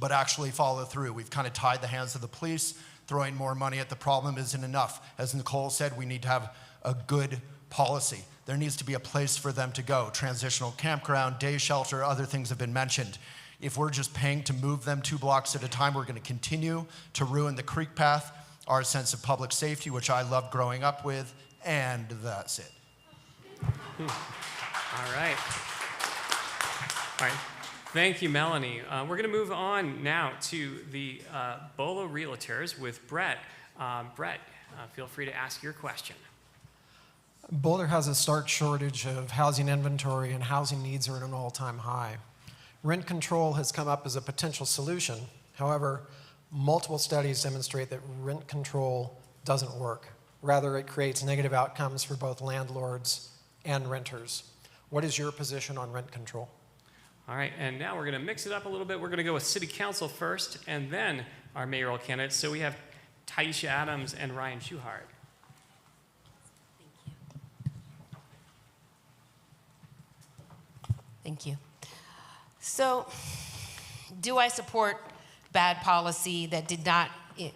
but actually follow through. We've kind of tied the hands of the police. Throwing more money at the problem isn't enough. As Nicole said, we need to have a good policy. There needs to be a place for them to go. Transitional campground, day shelter, other things have been mentioned. If we're just paying to move them 2 blocks at a time, we're going to continue to ruin the creek path, our sense of public safety, which I loved growing up with, and that's it.
All right. All right. Thank you, Melanie. We're going to move on now to the Bolo Realtors with Brett. Brett, feel free to ask your question.
Boulder has a stark shortage of housing inventory, and housing needs are at an all-time high. Rent control has come up as a potential solution. However, multiple studies demonstrate that rent control doesn't work. Rather, it creates negative outcomes for both landlords and renters. What is your position on rent control?
All right, and now we're going to mix it up a little bit. We're going to go with City Council first, and then our mayoral candidates. So we have Taisha Adams and Ryan Schuhart.
Thank you. So, do I support bad policy that did not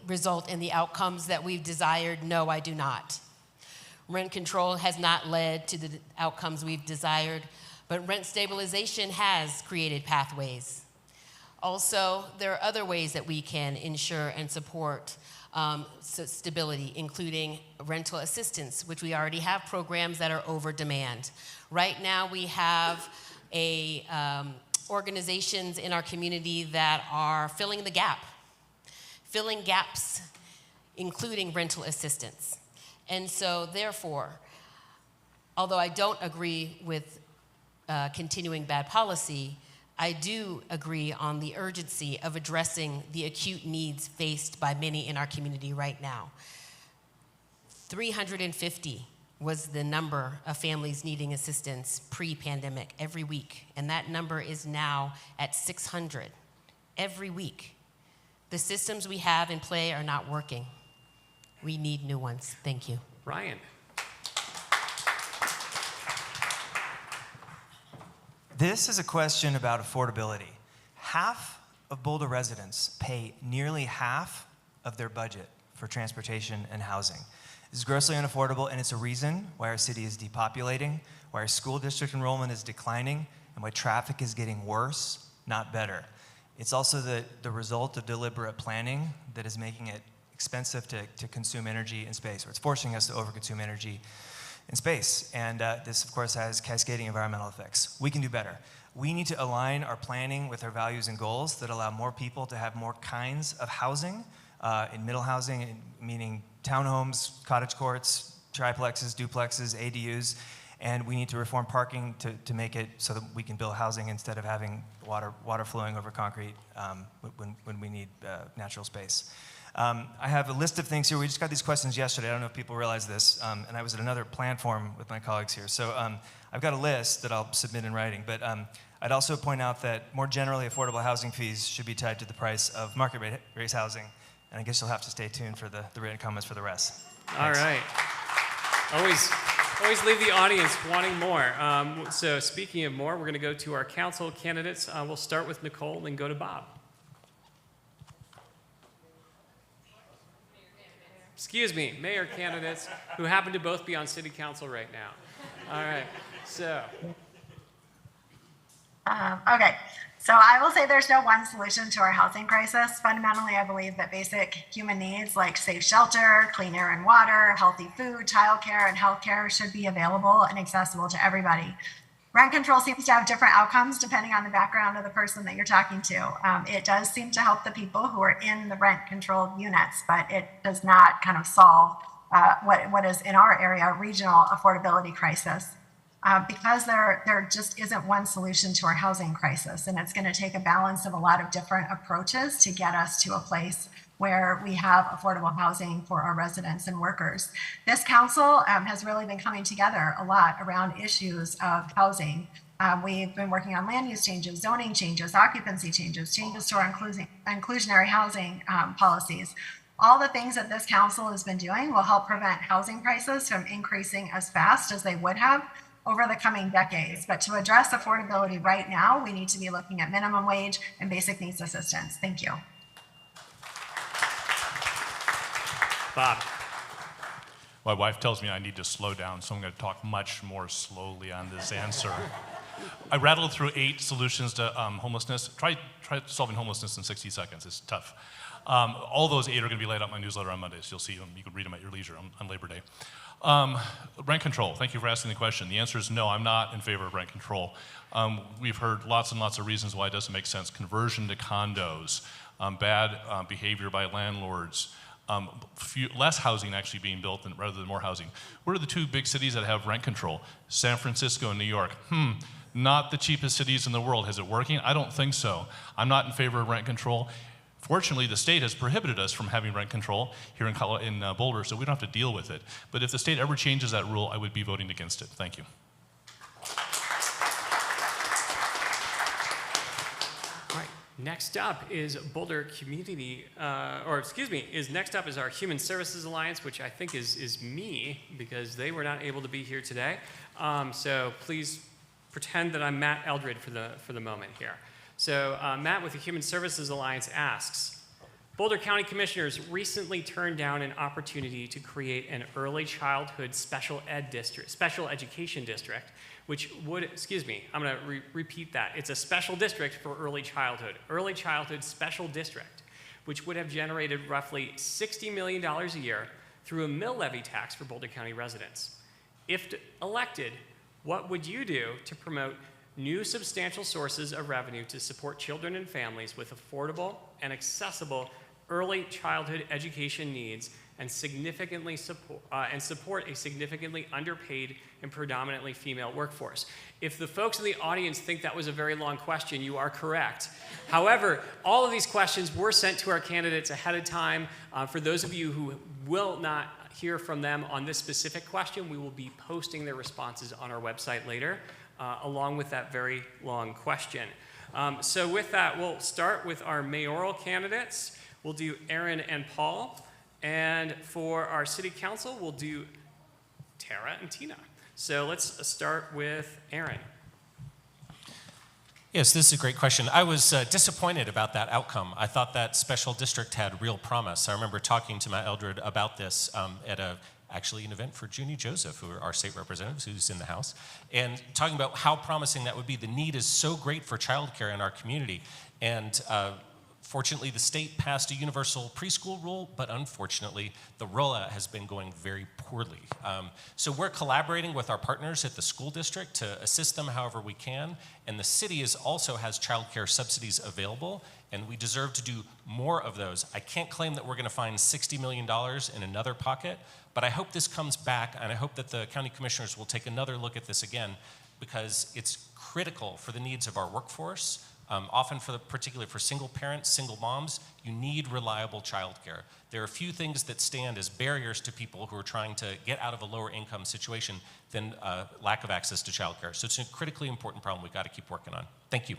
result in the outcomes that we've desired? No, I do not. Rent control has not led to the outcomes we've desired, but rent stabilization has created pathways. Also, there are other ways that we can ensure and support stability, including rental assistance, which we already have programs that are over demand. Right now, we have organizations in our community that are filling the gap, filling gaps, including rental assistance. And so, therefore, although I don't agree with continuing bad policy, I do agree on the urgency of addressing the acute needs faced by many in our community right now. 350 was the number of families needing assistance pre-pandemic every week, and that number is now at 600 every week. The systems we have in play are not working. We need new ones. Thank you.
Ryan.
This is a question about affordability. Half of Boulder residents pay nearly half of their budget for transportation and housing. This is grossly unaffordable, and it's a reason why our city is depopulating, why our school district enrollment is declining, and why traffic is getting worse, not better. It's also the result of deliberate planning that is making it expensive to consume energy in space, or it's forcing us to overconsume energy in space. And this, of course, has cascading environmental effects. We can do better. We need to align our planning with our values and goals that allow more people to have more kinds of housing, in middle housing, meaning townhomes, cottage courts, triplexes, duplexes, ADUs, And we need to reform parking to make it so that we can build housing instead of having water flowing over concrete when we need natural space. I have a list of things here. We just got these questions yesterday. I don't know if people realize this. And I was at another plan forum with my colleagues here. So I've got a list that I'll submit in writing. But I'd also point out that more generally, affordable housing fees should be tied to the price of market rate housing. And I guess you'll have to stay tuned for the written comments for the rest.
All right. Always leave the audience wanting more. So speaking of more, we're going to go to our council candidates. We'll start with Nicole, then go to Bob. Excuse me, mayor candidates who happen to both be on city council right now. All right, so.
Okay, so I will say there's no one solution to our housing crisis. Fundamentally, I believe that basic human needs like safe shelter, clean air and water, healthy food, childcare, and healthcare should be available and accessible to everybody. Rent control seems to have different outcomes depending on the background of the person that you're talking to. It does seem to help the people who are in the rent-controlled units, but it does not kind of solve what is in our area a regional affordability crisis. Because there just isn't one solution to our housing crisis, and it's going to take a balance of a lot of different approaches to get us to a place where we have affordable housing for our residents and workers. This council has really been coming together a lot around issues of housing. We've been working on land use changes, zoning changes, occupancy changes, changes to our inclusionary housing policies. All the things that this council has been doing will help prevent housing prices from increasing as fast as they would have over the coming decades. But to address affordability right now, we need to be looking at minimum wage and basic needs assistance. Thank you.
Bob.
My wife tells me I need to slow down, so I'm going to talk much more slowly on this answer. I rattled through 8 solutions to homelessness. Try solving homelessness in 60 seconds. It's tough. All those 8 are going to be laid out in my newsletter on Mondays. You'll see them. You can read them at your leisure on Labor Day. Rent control. Thank you for asking the question. The answer is no, I'm not in favor of rent control. We've heard lots and lots of reasons why it doesn't make sense. Conversion to condos, bad behavior by landlords, less housing actually being built rather than more housing. What are the 2 big cities that have rent control? San Francisco and New York. Not the cheapest cities in the world. Is it working? I don't think so. I'm not in favor of rent control. Fortunately, the state has prohibited us from having rent control here in Boulder, so we don't have to deal with it. But if the state ever changes that rule, I would be voting against it. Thank you.
All right, next up is Boulder Community, next up is our Human Services Alliance, which I think is me, because they were not able to be here today. So please pretend that I'm Matt Eldred for the moment here. So Matt with the Human Services Alliance asks, Boulder County Commissioners recently turned down an opportunity to create an early childhood special education district, which would, I'm going to repeat that. It's a special district for early childhood special district, which would have generated roughly $60 million a year through a mill levy tax for Boulder County residents. If elected, what would you do to promote new substantial sources of revenue to support children and families with affordable and accessible early childhood education needs and support a significantly underpaid and predominantly female workforce? If the folks in the audience think that was a very long question, you are correct. However, all of these questions were sent to our candidates ahead of time. For those of you who will not hear from them on this specific question, we will be posting their responses on our website later, along with that very long question. So with that, we'll start with our mayoral candidates. We'll do Aaron and Paul. And for our city council, we'll do Tara and Tina. So let's start with Aaron.
Yes, this is a great question. I was disappointed about that outcome. I thought that special district had real promise. I remember talking to Matt Eldred about this at actually an event for Junie Joseph, who are our state representatives, who's in the House, and talking about how promising that would be. The need is so great for childcare in our community. And Fortunately, the state passed a universal preschool rule, but unfortunately, the rollout has been going very poorly. So we're collaborating with our partners at the school district to assist them however we can, and the city also has childcare subsidies available, and we deserve to do more of those. I can't claim that we're going to find $60 million in another pocket, but I hope this comes back, and I hope that the county commissioners will take another look at this again, because it's critical for the needs of our workforce. Often, particularly for single parents, single moms, you need reliable childcare. There are few things that stand as barriers to people who are trying to get out of a lower income situation than lack of access to childcare. So it's a critically important problem we've got to keep working on. Thank you.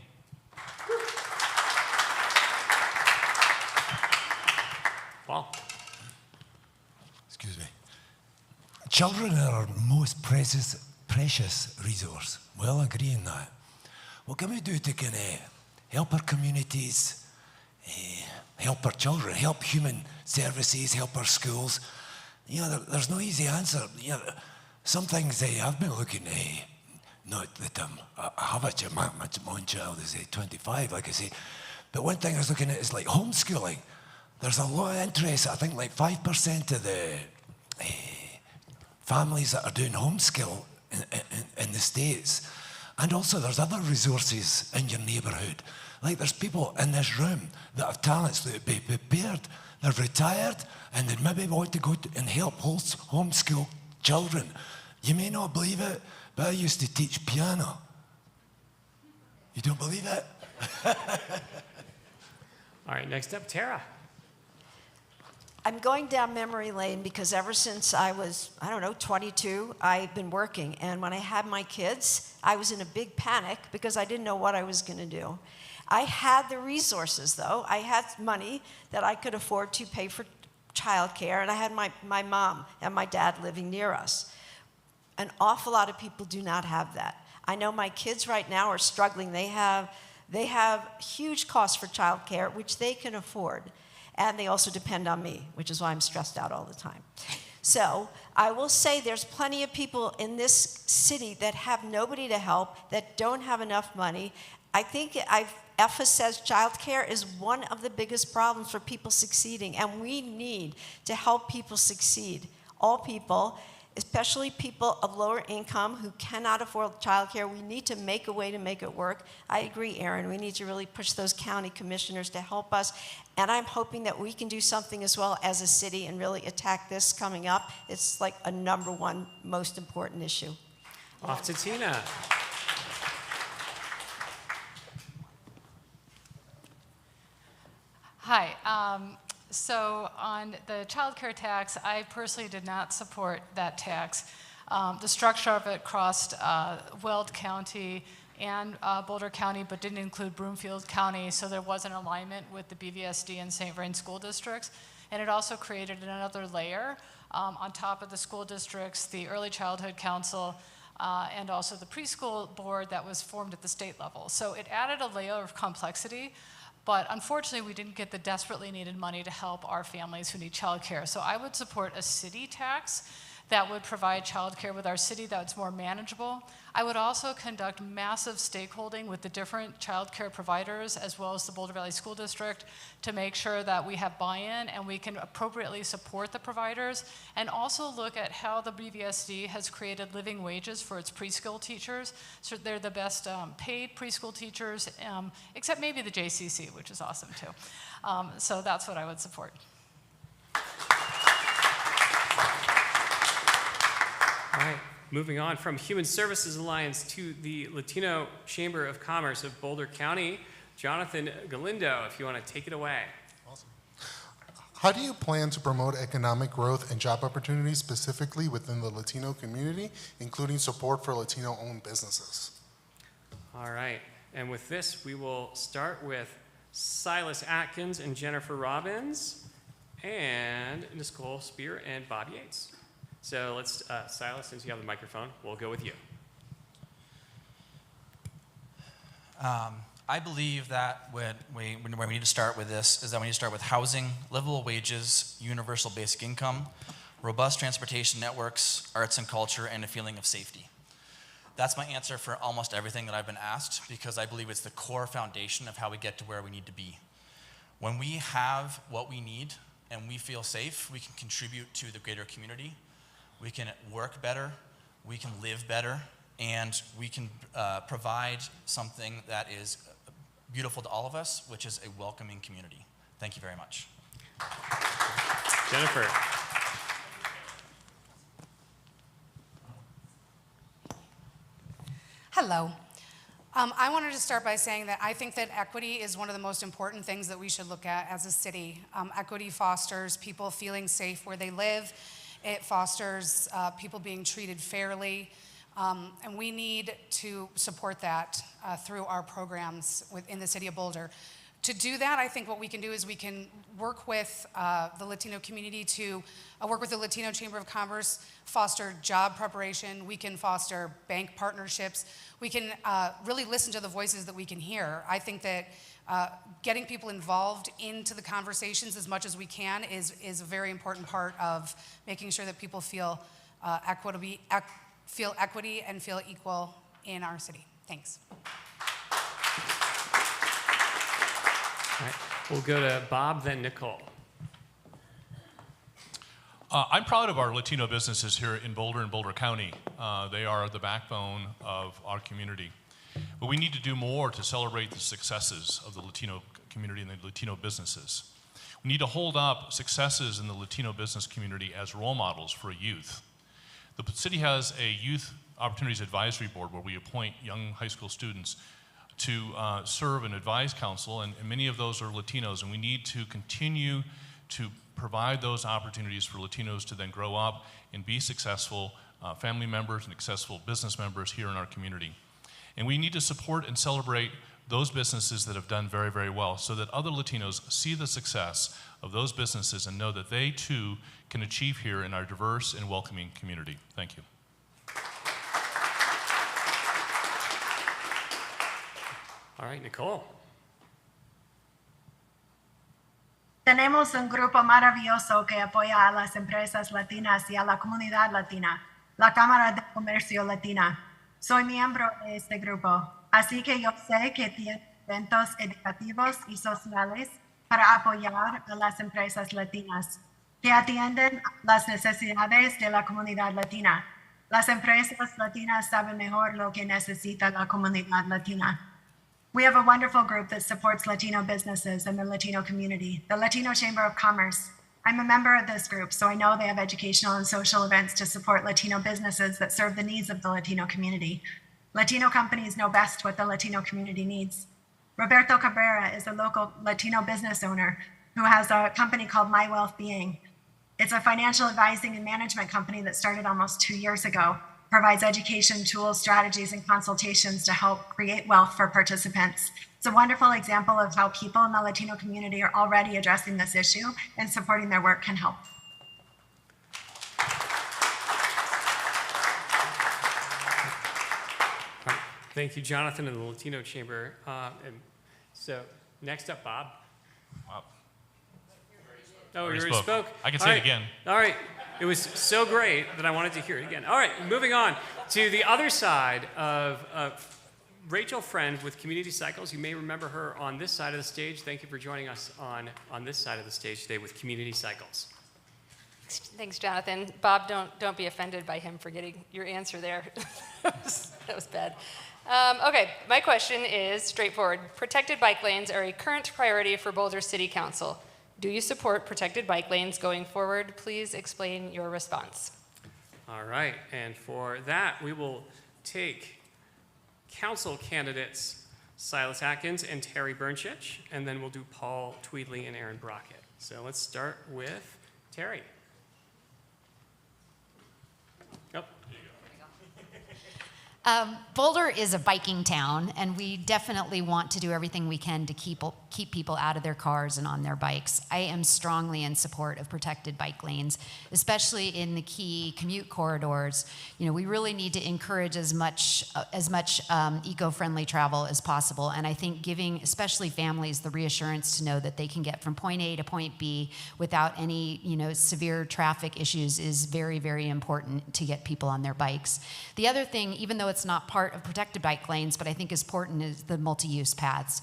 Paul.
Excuse me. Children are our most precious resource. Well, I agree on that. What can we do to kind of help our communities, help our children, help human services, help our schools? You know, there's no easy answer. You know, some things I've been looking at, not that I have my own child is 25, like I say, but one thing I was looking at is like homeschooling. There's a lot of interest. I think like 5% of the families that are doing homeschool in the States. And also there's other resources in your neighborhood. Like there's people in this room that have talents that would be prepared. They're retired and they maybe want to go and help homeschool children. You may not believe it, but I used to teach piano. You don't believe it?
All right, next up, Tara.
I'm going down memory lane because ever since I was, 22, I've been working. And when I had my kids, I was in a big panic because I didn't know what I was going to do. I had the resources, though. I had money that I could afford to pay for childcare, and I had my mom and my dad living near us. An awful lot of people do not have that. I know my kids right now are struggling. They have huge costs for childcare, which they can afford. And they also depend on me, which is why I'm stressed out all the time. So I will say there's plenty of people in this city that have nobody to help, that don't have enough money. I think EFA says childcare is one of the biggest problems for people succeeding, and we need to help people succeed. All people, especially people of lower income who cannot afford childcare. We need to make a way to make it work. I agree, Aaron. We need to really push those county commissioners to help us. And I'm hoping that we can do something as well as a city and really attack this coming up. It's like a #1 most important issue.
Off to Tina.
Hi. So on the child care tax, I personally did not support that tax. The structure of it crossed Weld County and Boulder County, but didn't include Broomfield County, so there wasn't alignment with the BVSD and St. Vrain school districts. And it also created another layer on top of the school districts, the Early Childhood Council, and also the preschool board that was formed at the state level. So it added a layer of complexity. But unfortunately, we didn't get the desperately needed money to help our families who need childcare. So I would support a city tax that would provide childcare with our city that's more manageable. I would also conduct massive stakeholding with the different childcare providers as well as the Boulder Valley School District to make sure that we have buy-in and we can appropriately support the providers, and also look at how the BVSD has created living wages for its preschool teachers. So they're the best paid preschool teachers, except maybe the JCC, which is awesome too. So that's what I would support.
All right, moving on from Human Services Alliance to the Latino Chamber of Commerce of Boulder County. Jonathan Galindo, if you want to take it away.
Awesome. How do you plan to promote economic growth and job opportunities specifically within the Latino community, including support for Latino-owned businesses?
All right, and with this, we will start with Silas Atkins and Jennifer Robbins, and Nicole Spear and Bob Yates. So let's, Silas, since you have the microphone, we'll go with you.
I believe that where we need to start with this is that we need to start with housing, livable wages, universal basic income, robust transportation networks, arts and culture, and a feeling of safety. That's my answer for almost everything that I've been asked, because I believe it's the core foundation of how we get to where we need to be. When we have what we need and we feel safe, we can contribute to the greater community. We can work better, we can live better, and we can provide something that is beautiful to all of us, which is a welcoming community. Thank you very much.
Jennifer.
Hello. I wanted to start by saying that I think that equity is one of the most important things that we should look at as a city. Equity fosters people feeling safe where they live. It fosters people being treated fairly. And we need to support that through our programs within the city of Boulder. To do that, I think what we can do is we can work with the Latino community to work with the Latino Chamber of Commerce, foster job preparation. We can foster bank partnerships. We can really listen to the voices that we can hear. I think that getting people involved into the conversations as much as we can is a very important part of making sure that people feel equity and feel equal in our city. Thanks.
All right. We'll go to Bob, then Nicole.
I'm proud of our Latino businesses here in Boulder and Boulder County. They are the backbone of our community. But we need to do more to celebrate the successes of the Latino community and the Latino businesses. We need to hold up successes in the Latino business community as role models for youth. The city has a Youth Opportunities Advisory Board where we appoint young high school students to serve and advise council, and many of those are Latinos, and we need to continue to provide those opportunities for Latinos to then grow up and be successful family members and successful business members here in our community. And we need to support and celebrate those businesses that have done very, very well so that other Latinos see the success of those businesses and know that they too can achieve here in our diverse and welcoming community. Thank you.
All right, Nicole.
Tenemos un grupo maravilloso que apoya a las empresas latinas y a la comunidad latina, la Cámara de Comercio Latina. Soy miembro de este grupo, así que yo sé que tiene eventos educativos y sociales para apoyar a las empresas latinas que atienden las necesidades de la comunidad latina. Las empresas latinas saben mejor lo que necesita la comunidad latina. We have a wonderful group that supports Latino businesses and the Latino community, the Latino Chamber of Commerce. I'm a member of this group, so I know they have educational and social events to support Latino businesses that serve the needs of the Latino community. Latino companies know best what the Latino community needs. Roberto Cabrera is a local Latino business owner who has a company called My Wealth Being. It's a financial advising and management company that started almost 2 years ago. Provides education, tools, strategies, and consultations to help create wealth for participants. It's a wonderful example of how people in the Latino community are already addressing this issue, and supporting their work can help.
All right. Thank you, Jonathan, and the Latino Chamber. And so next up, Bob.
Wow.
Oh, you already spoke.
I can say it again.
All right. It was so great that I wanted to hear it again. All right, moving on to the other side of Rachel Friend with Community Cycles. You may remember her on this side of the stage. Thank you for joining us on this side of the stage today with Community Cycles.
Thanks, Jonathan. Bob, don't be offended by him for getting your answer there. that was bad. Okay, my question is straightforward. Protected bike lanes are a current priority for Boulder City Council. Do you support protected bike lanes going forward? Please explain your response.
All right, and for that, we will take council candidates Silas Atkins and Terry Bernchich, and then we'll do Paul Tweedley and Aaron Brockett. So let's start with Terry.
Boulder is a biking town, and we definitely want to do everything we can to keep people out of their cars and on their bikes. I am strongly in support of protected bike lanes, especially in the key commute corridors. You know, we really need to encourage as much eco-friendly travel as possible, and I think giving especially families the reassurance to know that they can get from point A to point B without any severe traffic issues is very, very important to get people on their bikes. The other thing, even though it's it's not part of protected bike lanes, but I think is important is the multi-use paths.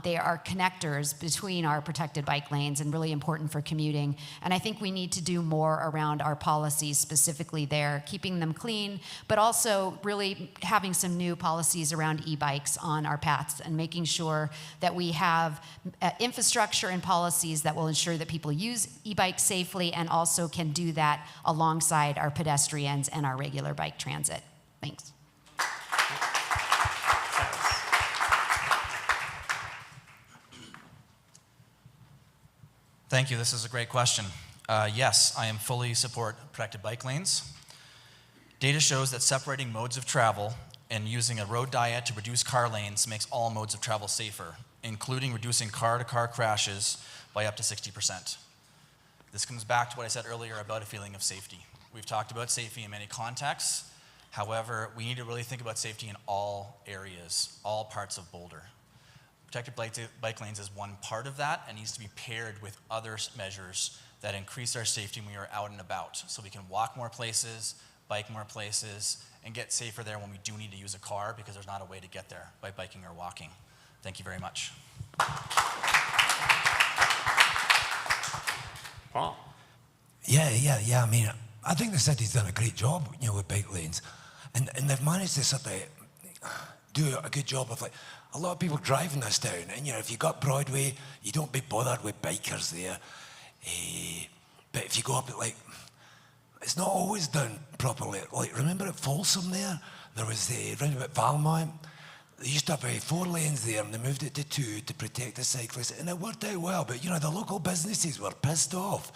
They are connectors between our protected bike lanes and really important for commuting. And I think we need to do more around our policies specifically there, keeping them clean, but also really having some new policies around e-bikes on our paths and making sure that we have infrastructure and policies that will ensure that people use e-bikes safely and also can do that alongside our pedestrians and our regular bike transit. Thanks.
Thank you. This is a great question. Yes, I am fully support protected bike lanes. Data shows that separating modes of travel and using a road diet to reduce car lanes makes all modes of travel safer, including reducing car-to-car crashes by up to 60%. This comes back to what I said earlier about a feeling of safety. We've talked about safety in many contexts. However, we need to really think about safety in all areas, all parts of Boulder. Protected bike lanes is one part of that and needs to be paired with other measures that increase our safety when we are out and about. So we can walk more places, bike more places, and get safer there when we do need to use a car because there's not a way to get there by biking or walking. Thank you very much.
Paul.
Yeah. I mean, I think the city's done a great job, with bike lanes. And they've managed to sort of do a good job of, like, a lot of people driving this town. And, if you got Broadway, you don't be bothered with bikers there. But if you go up at, like, it's not always done properly. Like, remember at Folsom there was the round about Valmont. They used to have 4 lanes there, and they moved it to 2 to protect the cyclists, and it worked out well. But, the local businesses were pissed off.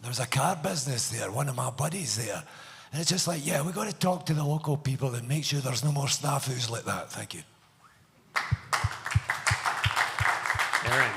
There was a car business there, one of my buddies there. And it's just like, we've got to talk to the local people and make sure there's no more snafus like that. Thank you.
Aaron.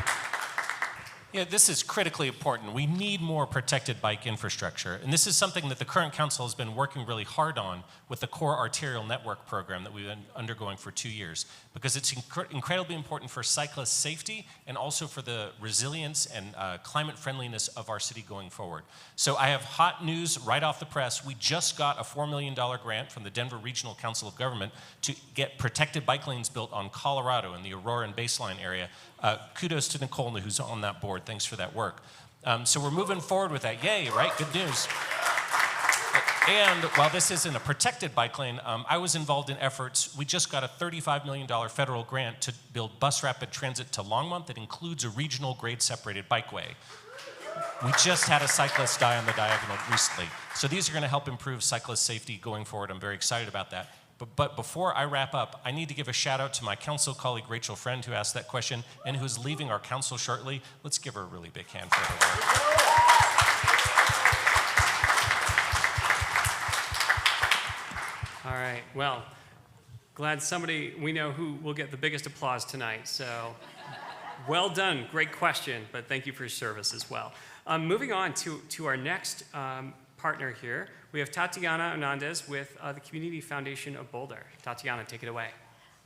Yeah, this is critically important. We need more protected bike infrastructure. And this is something that the current council has been working really hard on with the Core Arterial Network program that we've been undergoing for 2 years, because it's incredibly important for cyclist safety and also for the resilience and climate friendliness of our city going forward. So I have hot news right off the press. We just got a $4 million grant from the Denver Regional Council of Government to get protected bike lanes built on Colorado in the Aurora and Baseline area. Kudos to Nicole, who's on that board. Thanks for that work. So we're moving forward with that. Yay, right? Good news. And while this isn't a protected bike lane, I was involved in efforts. We just got a $35 million federal grant to build bus rapid transit to Longmont that includes a regional grade separated bikeway. We just had a cyclist die on the diagonal recently. So these are going to help improve cyclist safety going forward. I'm very excited about that. But before I wrap up, I need to give a shout out to my council colleague, Rachel Friend, who asked that question and who's leaving our council shortly. Let's give her a really big hand for her work.
All right, well, glad we know who will get the biggest applause tonight. So well done, great question, but thank you for your service as well. Moving on to our next partner here, we have Tatiana Hernandez with the Community Foundation of Boulder. Tatiana, take it away.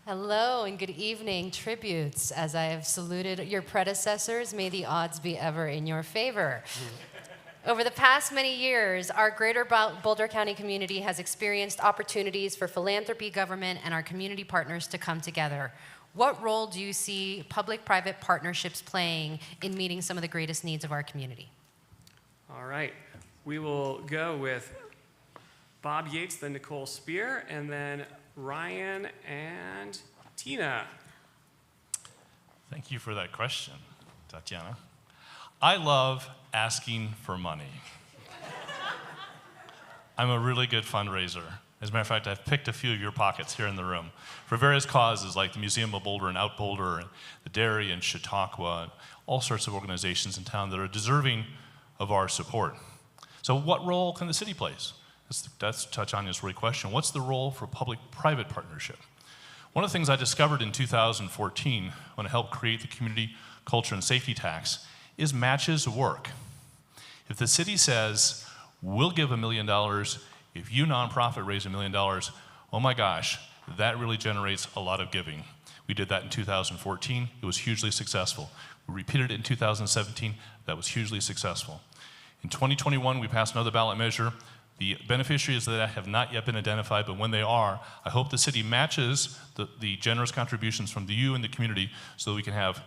Hello and good evening. Tributes. As I have saluted your predecessors, may the odds be ever in your favor. Over the past many years, our greater Boulder County community has experienced opportunities for philanthropy, government, and our community partners to come together. What role do you see public-private partnerships playing in meeting some of the greatest needs of our community?
All right, we will go with Bob Yates, then Nicole Spear, and then Ryan and Tina.
Thank you for that question, Tatiana. I love asking for money. I'm a really good fundraiser. As a matter of fact, I've picked a few of your pockets here in the room for various causes like the Museum of Boulder and Out Boulder, and the Dairy and Chautauqua, and all sorts of organizations in town that are deserving of our support. So what role can the city play? That's Tatiana's real question. What's the role for public-private partnership? One of the things I discovered in 2014 when I helped create the Community Culture and Safety Tax is matches work. If the city says, we'll give $1 million, if you nonprofit raise $1 million, oh my gosh, that really generates a lot of giving. We did that in 2014. It was hugely successful. We repeated it in 2017. That was hugely successful. In 2021, we passed another ballot measure, The beneficiaries of that have not yet been identified, but when they are, I hope the city matches the generous contributions from you and the community so that we can have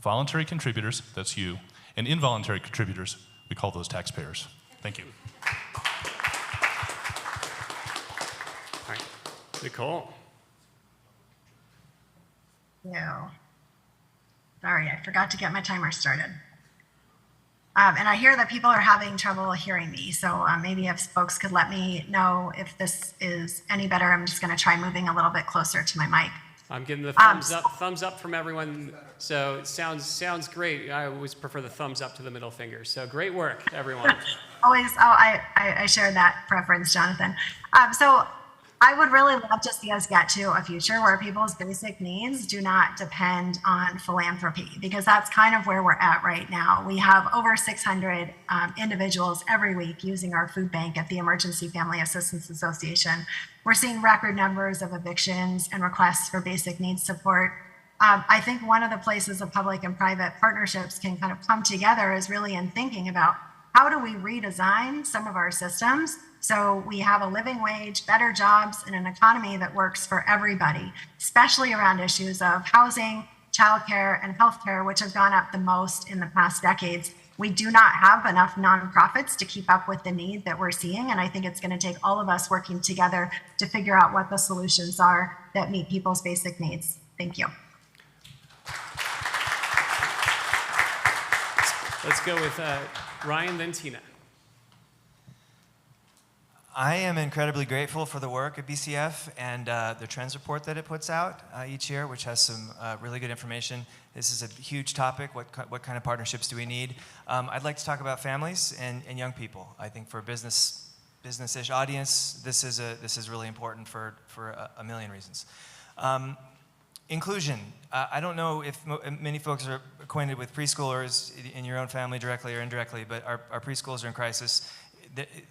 voluntary contributors, that's you, and involuntary contributors, we call those taxpayers. Thank you.
All right, Nicole.
No. Sorry, I forgot to get my timer started. And I hear that people are having trouble hearing me, so maybe if folks could let me know if this is any better. I'm just going to try moving a little bit closer to my mic.
I'm getting the thumbs up from everyone, so it sounds great. I always prefer the thumbs up to the middle finger, so great work, everyone.
Always, I share that preference, Jonathan. So I would really love to see us get to a future where people's basic needs do not depend on philanthropy, because that's kind of where we're at right now. We have over 600 individuals every week using our food bank at the Emergency Family Assistance Association. We're seeing record numbers of evictions and requests for basic needs support. I think one of the places of public and private partnerships can kind of come together is really in thinking about how do we redesign some of our systems so we have a living wage, better jobs, and an economy that works for everybody, especially around issues of housing, childcare, and healthcare, which have gone up the most in the past decades. We do not have enough nonprofits to keep up with the need that we're seeing, and I think it's going to take all of us working together to figure out what the solutions are that meet people's basic needs. Thank you.
Let's go with Ryan, then Tina.
I am incredibly grateful for the work at BCF and the trends report that it puts out each year, which has some really good information. This is a huge topic. What kind of partnerships do we need? I'd like to talk about families and young people. I think for a business-ish audience, this is really important for a million reasons. Inclusion. I don't know if many folks are acquainted with preschoolers in your own family directly or indirectly, but our preschools are in crisis.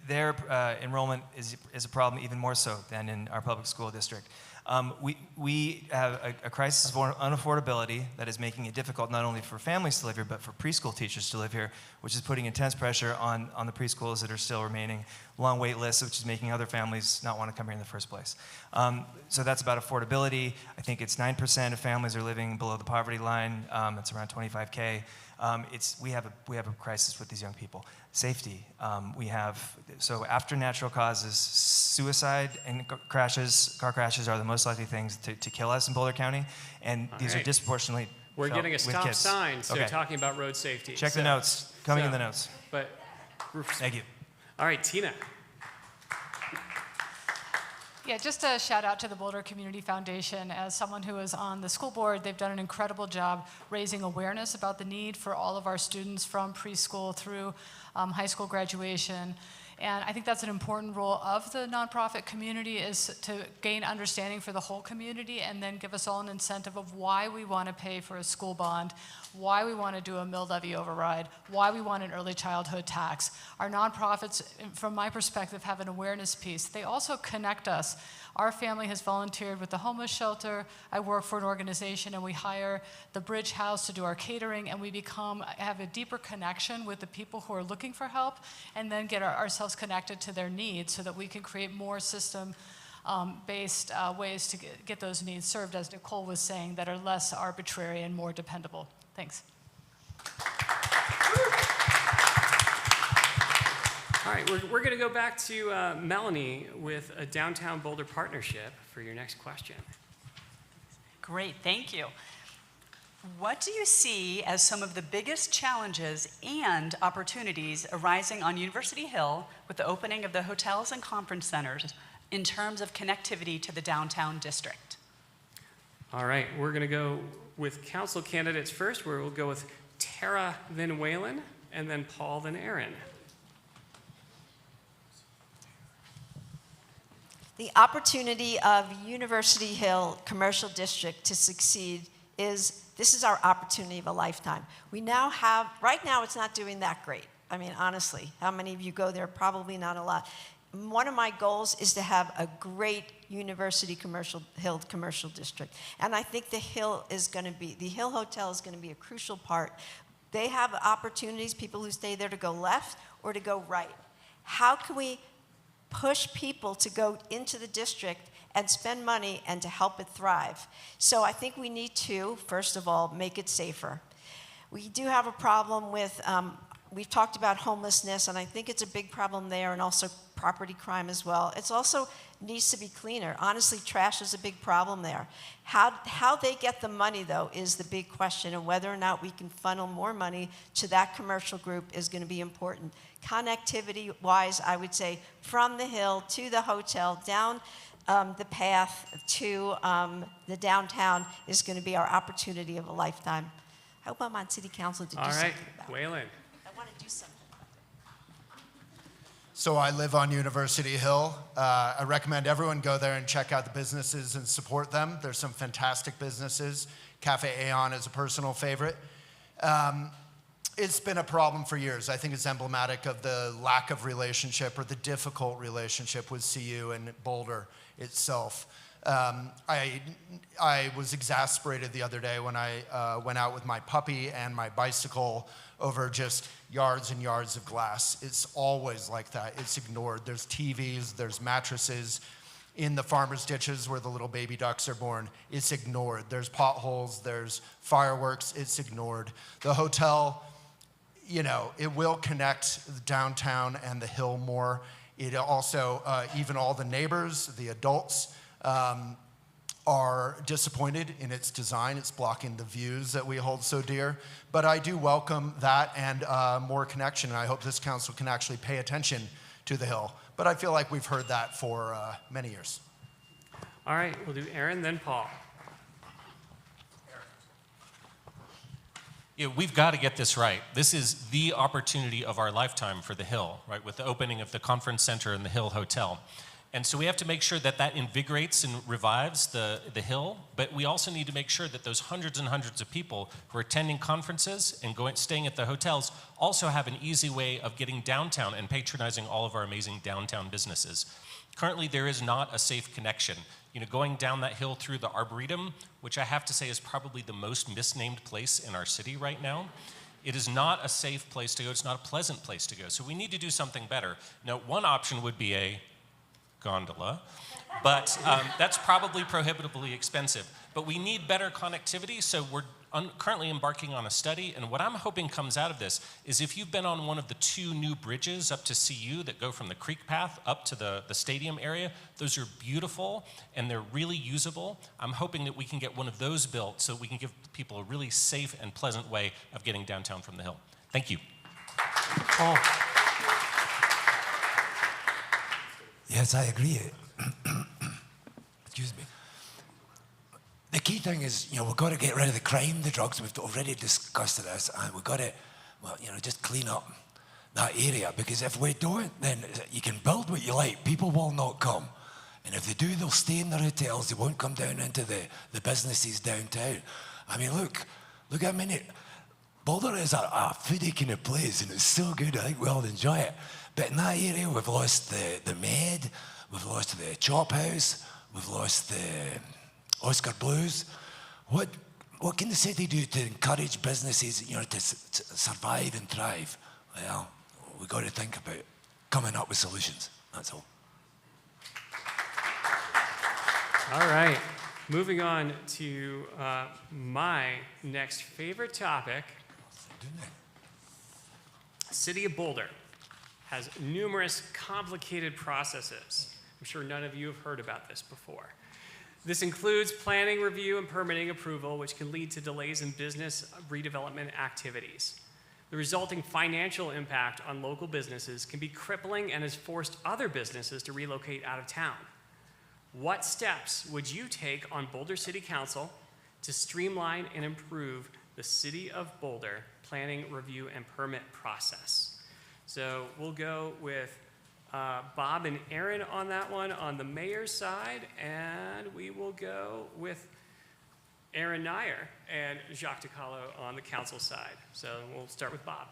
Their enrollment is a problem even more so than in our public school district. We have a crisis of unaffordability that is making it difficult not only for families to live here, but for preschool teachers to live here, which is putting intense pressure on the preschools that are still remaining. Long wait lists, which is making other families not want to come here in the first place. So that's about affordability. I think it's 9% of families are living below the poverty line. It's around 25K. We have a crisis with these young people. Safety. So after natural causes, suicide and car crashes are the most likely things to kill us in Boulder County, and these are disproportionately
We're getting a stop
kids.
sign, so
okay.
talking about road safety.
Check the notes. Coming in the notes.
But
thank you.
All right, Tina.
Yeah, just a shout out to the Boulder Community Foundation. As someone who is on the school board, they've done an incredible job raising awareness about the need for all of our students from preschool through high school graduation. And I think that's an important role of the nonprofit community, is to gain understanding for the whole community and then give us all an incentive of why we want to pay for a school bond, why we want to do a mill levy override, why we want an early childhood tax. Our nonprofits, from my perspective, have an awareness piece. They also connect us. Our family has volunteered with the homeless shelter. I work for an organization, and we hire the Bridge House to do our catering, and we have a deeper connection with the people who are looking for help, and then get ourselves connected to their needs so that we can create more system-based ways to get those needs served, as Nicole was saying, that are less arbitrary and more dependable. Thanks.
All right, we're going to go back to Melanie with a Downtown Boulder partnership for your next question.
Great, thank you. What do you see as some of the biggest challenges and opportunities arising on University Hill with the opening of the hotels and conference centers in terms of connectivity to the downtown district?
All right, we're going to go with council candidates first, where we'll go with Tara, then Waylon, and then Paul, then Aaron.
The opportunity of University Hill Commercial District to succeed this is our opportunity of a lifetime. We now have, right now it's not doing that great. I mean, honestly, how many of you go there? Probably not a lot. One of my goals is to have a great University Hill Commercial District. And I think the Hill Hotel is going to be a crucial part. They have opportunities, people who stay there, to go left or to go right. How can we push people to go into the district and spend money and to help it thrive. So I think we need to, first of all, make it safer. We do have a problem with, we've talked about homelessness, and I think it's a big problem there, and also property crime as well. It's also needs to be cleaner. Honestly, trash is a big problem there. How they get the money, though, is the big question, and whether or not we can funnel more money to that commercial group is going to be important. Connectivity-wise, I would say from the hill to the hotel, down the path to the downtown is going to be our opportunity of a lifetime. I hope I'm on city council to do something about it.
Wayland.
I want to do something.
So I live on University Hill. I recommend everyone go there and check out the businesses and support them. There's some fantastic businesses. Cafe Aeon is a personal favorite. It's been a problem for years. I think it's emblematic of the lack of relationship or the difficult relationship with CU and Boulder itself. I was exasperated the other day when I went out with my puppy and my bicycle over just yards and yards of glass. It's always like that. It's ignored. There's TVs, there's mattresses in the farmer's ditches where the little baby ducks are born. It's ignored. There's potholes, there's fireworks, it's ignored. The hotel, you know, it will connect downtown and the hill more. It also, even all the neighbors, the adults, are disappointed in its design. It's blocking the views that we hold so dear. But I do welcome that and more connection, and I hope this council can actually pay attention to the hill. But I feel like we've heard that for many years.
All right, we'll do Aaron, then Paul.
Yeah, we've got to get this right. This is the opportunity of our lifetime for the Hill, right, with the opening of the conference center and the Hill Hotel. And so we have to make sure that that invigorates and revives the Hill, but we also need to make sure that those hundreds and hundreds of people who are attending conferences and staying at the hotels also have an easy way of getting downtown and patronizing all of our amazing downtown businesses. Currently, there is not a safe connection. You know, going down that hill through the Arboretum, which I have to say is probably the most misnamed place in our city right now, it is not a safe place to go. It's not a pleasant place to go. So we need to do something better. Now, one option would be a gondola, but that's probably prohibitively expensive. But we need better connectivity, so we're currently embarking on a study, and what I'm hoping comes out of this is if you've been on one of the two new bridges up to CU that go from the creek path up to the stadium area, those are beautiful and they're really usable. I'm hoping that we can get one of those built so we can give people a really safe and pleasant way of getting downtown from the hill. Thank you.
Paul.
Yes, I agree. Excuse me. The key thing is, you know, we've got to get rid of the crime, the drugs. We've already discussed this, and we've got to, well, you know, just clean up that area. Because if we don't, then you can build what you like. People will not come, and if they do, they'll stay in their hotels. They won't come down into the businesses downtown. I mean, look how many. Boulder is a foodie kind of place, and it's so good. I think we all enjoy it. But in that area, we've lost the Med, we've lost the Chop House, we've lost the Oscar Blues. What can the city do to encourage businesses, you know, to survive and thrive? Well, we've got to think about coming up with solutions. That's all.
All right, moving on to my next favorite topic. City of Boulder has numerous complicated processes. I'm sure none of you have heard about this before. This includes planning review and permitting approval, which can lead to delays in business redevelopment activities. The resulting financial impact on local businesses can be crippling and has forced other businesses to relocate out of town. What steps would you take on Boulder City Council to streamline and improve the City of Boulder planning review and permit process? So we'll go with Bob and Aaron on that one on the mayor's side, and we will go with Aaron Nyer and Jacques DeCallo on the council side. So we'll start with Bob.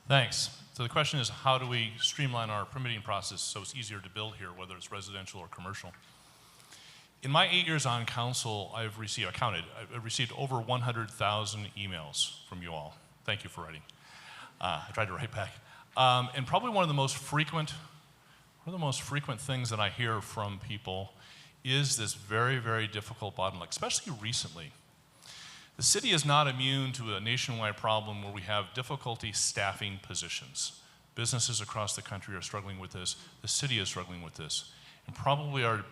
Thanks. So the question is, how do we streamline our permitting process so it's easier to build here, whether it's residential or commercial? In my 8 years on council, I've received over 100,000 emails from you all. Thank you for writing. I tried to write back. And probably one of the most frequent one of the most frequent things that I hear from people is this very, very difficult bottleneck, especially recently. The city is not immune to a nationwide problem where we have difficulty staffing positions. Businesses across the country are struggling with this. The city is struggling with this. And probably our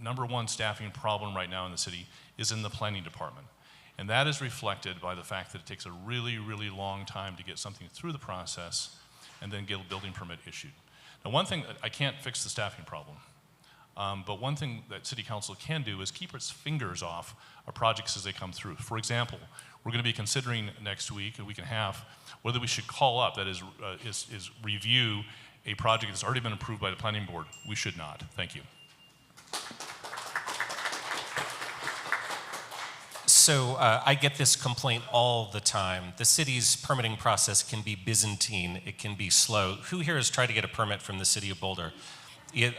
number one staffing problem right now in the city is in the planning department. And that is reflected by the fact that it takes a really, really long time to get something through the process and then get a building permit issued. Now, one thing, I can't fix the staffing problem, but one thing that City Council can do is keep its fingers off our projects as they come through. For example, we're going to be considering next week, a week and a half, whether we should call up, that is review a project that's already been approved by the planning board. We should not. Thank you.
So I get this complaint all the time. The city's permitting process can be Byzantine. It can be slow. Who here has tried to get a permit from the city of Boulder?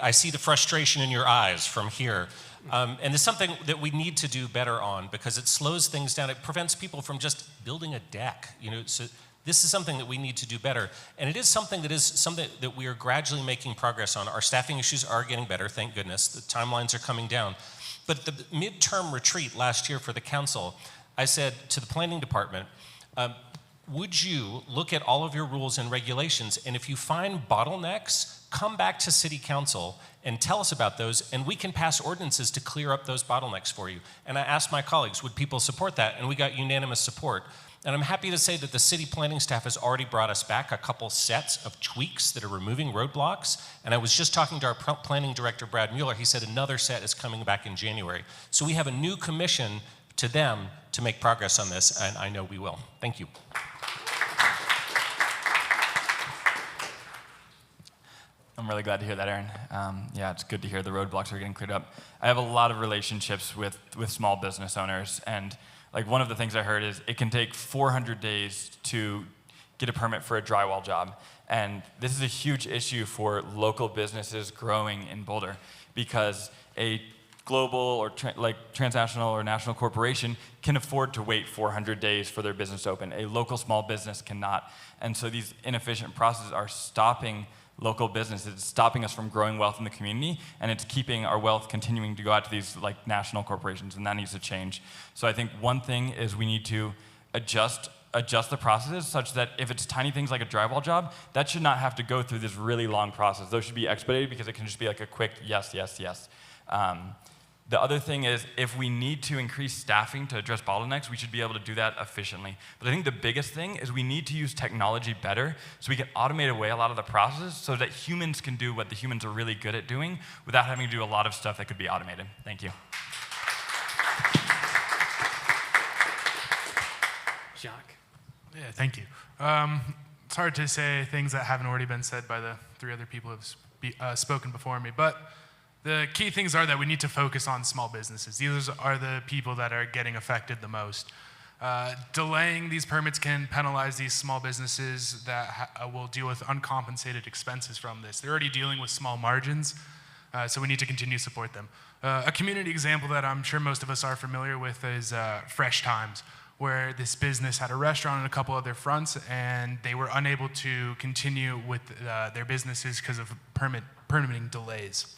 I see the frustration in your eyes from here. And it's something that we need to do better on because it slows things down. It prevents people from just building a deck. So this is something that we need to do better. And it is something that we are gradually making progress on. Our staffing issues are getting better, thank goodness. The timelines are coming down. But at the midterm retreat last year for the council, I said to the planning department, would you look at all of your rules and regulations, and if you find bottlenecks, come back to city council and tell us about those, and we can pass ordinances to clear up those bottlenecks for you. And I asked my colleagues, would people support that? And we got unanimous support. And I'm happy to say that the city planning staff has already brought us back a couple sets of tweaks that are removing roadblocks. And I was just talking to our planning director, Brad Mueller. He said another set is coming back in January. So we have a new commission to them to make progress on this, and I know we will. Thank you.
I'm really glad to hear that, Aaron. Yeah, it's good to hear the roadblocks are getting cleared up. I have a lot of relationships with small business owners, and like one of the things I heard is it can take 400 days to get a permit for a drywall job. And this is a huge issue for local businesses growing in Boulder because a global or transnational or national corporation can afford to wait 400 days for their business to open. A local small business cannot. And so these inefficient processes are stopping local businesses. It's stopping us from growing wealth in the community, and it's keeping our wealth continuing to go out to these national corporations, and that needs to change. So I think one thing is we need to adjust the processes such that if it's tiny things like a drywall job, that should not have to go through this really long process. Those should be expedited because it can just be like a quick yes, yes, yes. The other thing is if we need to increase staffing to address bottlenecks, we should be able to do that efficiently. But I think the biggest thing is we need to use technology better so we can automate away a lot of the processes so that humans can do what the humans are really good at doing without having to do a lot of stuff that could be automated. Thank you.
Jacques.
Yeah, thank you. It's hard to say things that haven't already been said by the three other people who have spoken before me, but the key things are that we need to focus on small businesses. These are the people that are getting affected the most. Delaying these permits can penalize these small businesses that will deal with uncompensated expenses from this. They're already dealing with small margins, so we need to continue to support them. A community example that I'm sure most of us are familiar with is Fresh Times, where this business had a restaurant and a couple other fronts, and they were unable to continue with their businesses because of permitting delays.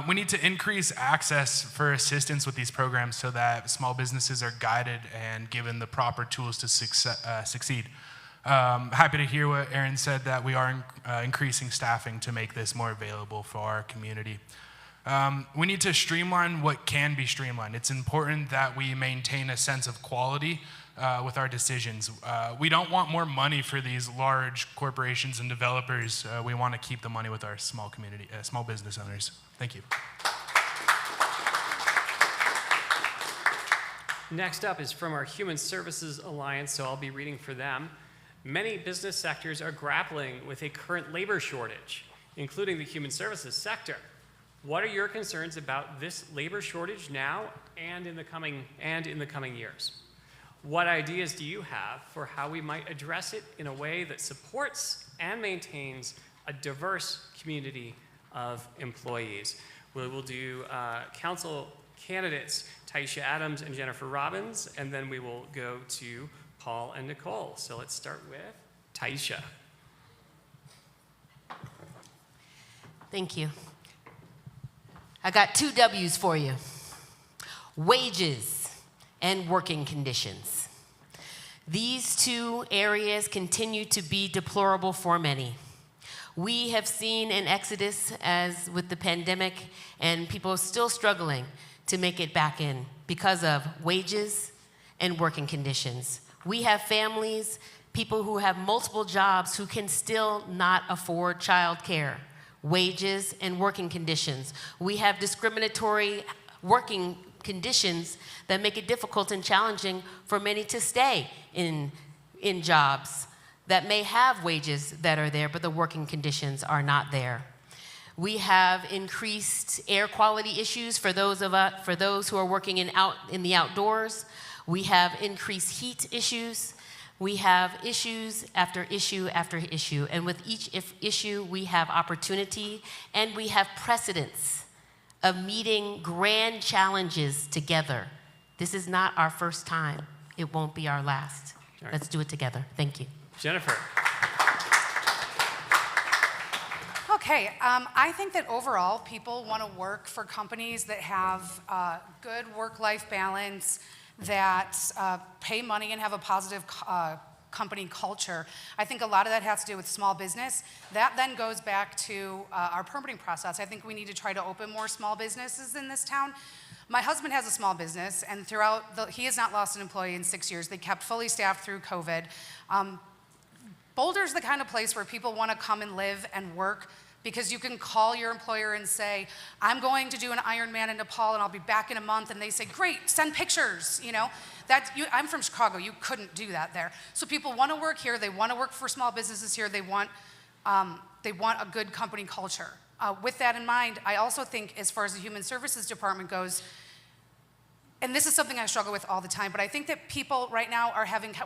We need to increase access for assistance with these programs so that small businesses are guided and given the proper tools to succeed. Happy to hear what Aaron said, that we are increasing staffing to make this more available for our community. We need to streamline what can be streamlined. It's important that we maintain a sense of quality with our decisions. We don't want more money for these large corporations and developers. We want to keep the money with our small business owners. Thank you.
Next up is from our Human Services Alliance, so I'll be reading for them. Many business sectors are grappling with a current labor shortage, including the human services sector. What are your concerns about this labor shortage now and in the coming years? What ideas do you have for how we might address it in a way that supports and maintains a diverse community of employees? We will do council candidates Taisha Adams and Jennifer Robbins, and then we will go to Paul and Nicole. So let's start with Taisha.
Thank you. I got 2 W's for you: wages and working conditions. These 2 areas continue to be deplorable for many. We have seen an exodus as with the pandemic, and people are still struggling to make it back in because of wages and working conditions. We have families, people who have multiple jobs who can still not afford childcare, wages and working conditions. We have discriminatory working conditions that make it difficult and challenging for many to stay in jobs that may have wages that are there, but the working conditions are not there. We have increased air quality issues for those who are working in the outdoors. We have increased heat issues. We have issues after issue after issue, and with each issue, we have opportunity and we have precedence of meeting grand challenges together. This is not our first time. It won't be our last.
Right.
Let's do it together. Thank you.
Jennifer.
Okay, I think that overall people want to work for companies that have good work-life balance, that pay money and have a positive company culture. I think a lot of that has to do with small business. That then goes back to our permitting process. I think we need to try to open more small businesses in this town. My husband has a small business, and he has not lost an employee in 6 years. They kept fully staffed through COVID. Boulder's the kind of place where people want to come and live and work, because you can call your employer and say, I'm going to do an Ironman in Nepal and I'll be back in a month, and they say, great, send pictures, you know. I'm from Chicago, you couldn't do that there. So people want to work here, they want to work for small businesses here, they want a good company culture. With that in mind, I also think as far as the Human Services Department goes, and this is something I struggle with all the time, but I think that people right now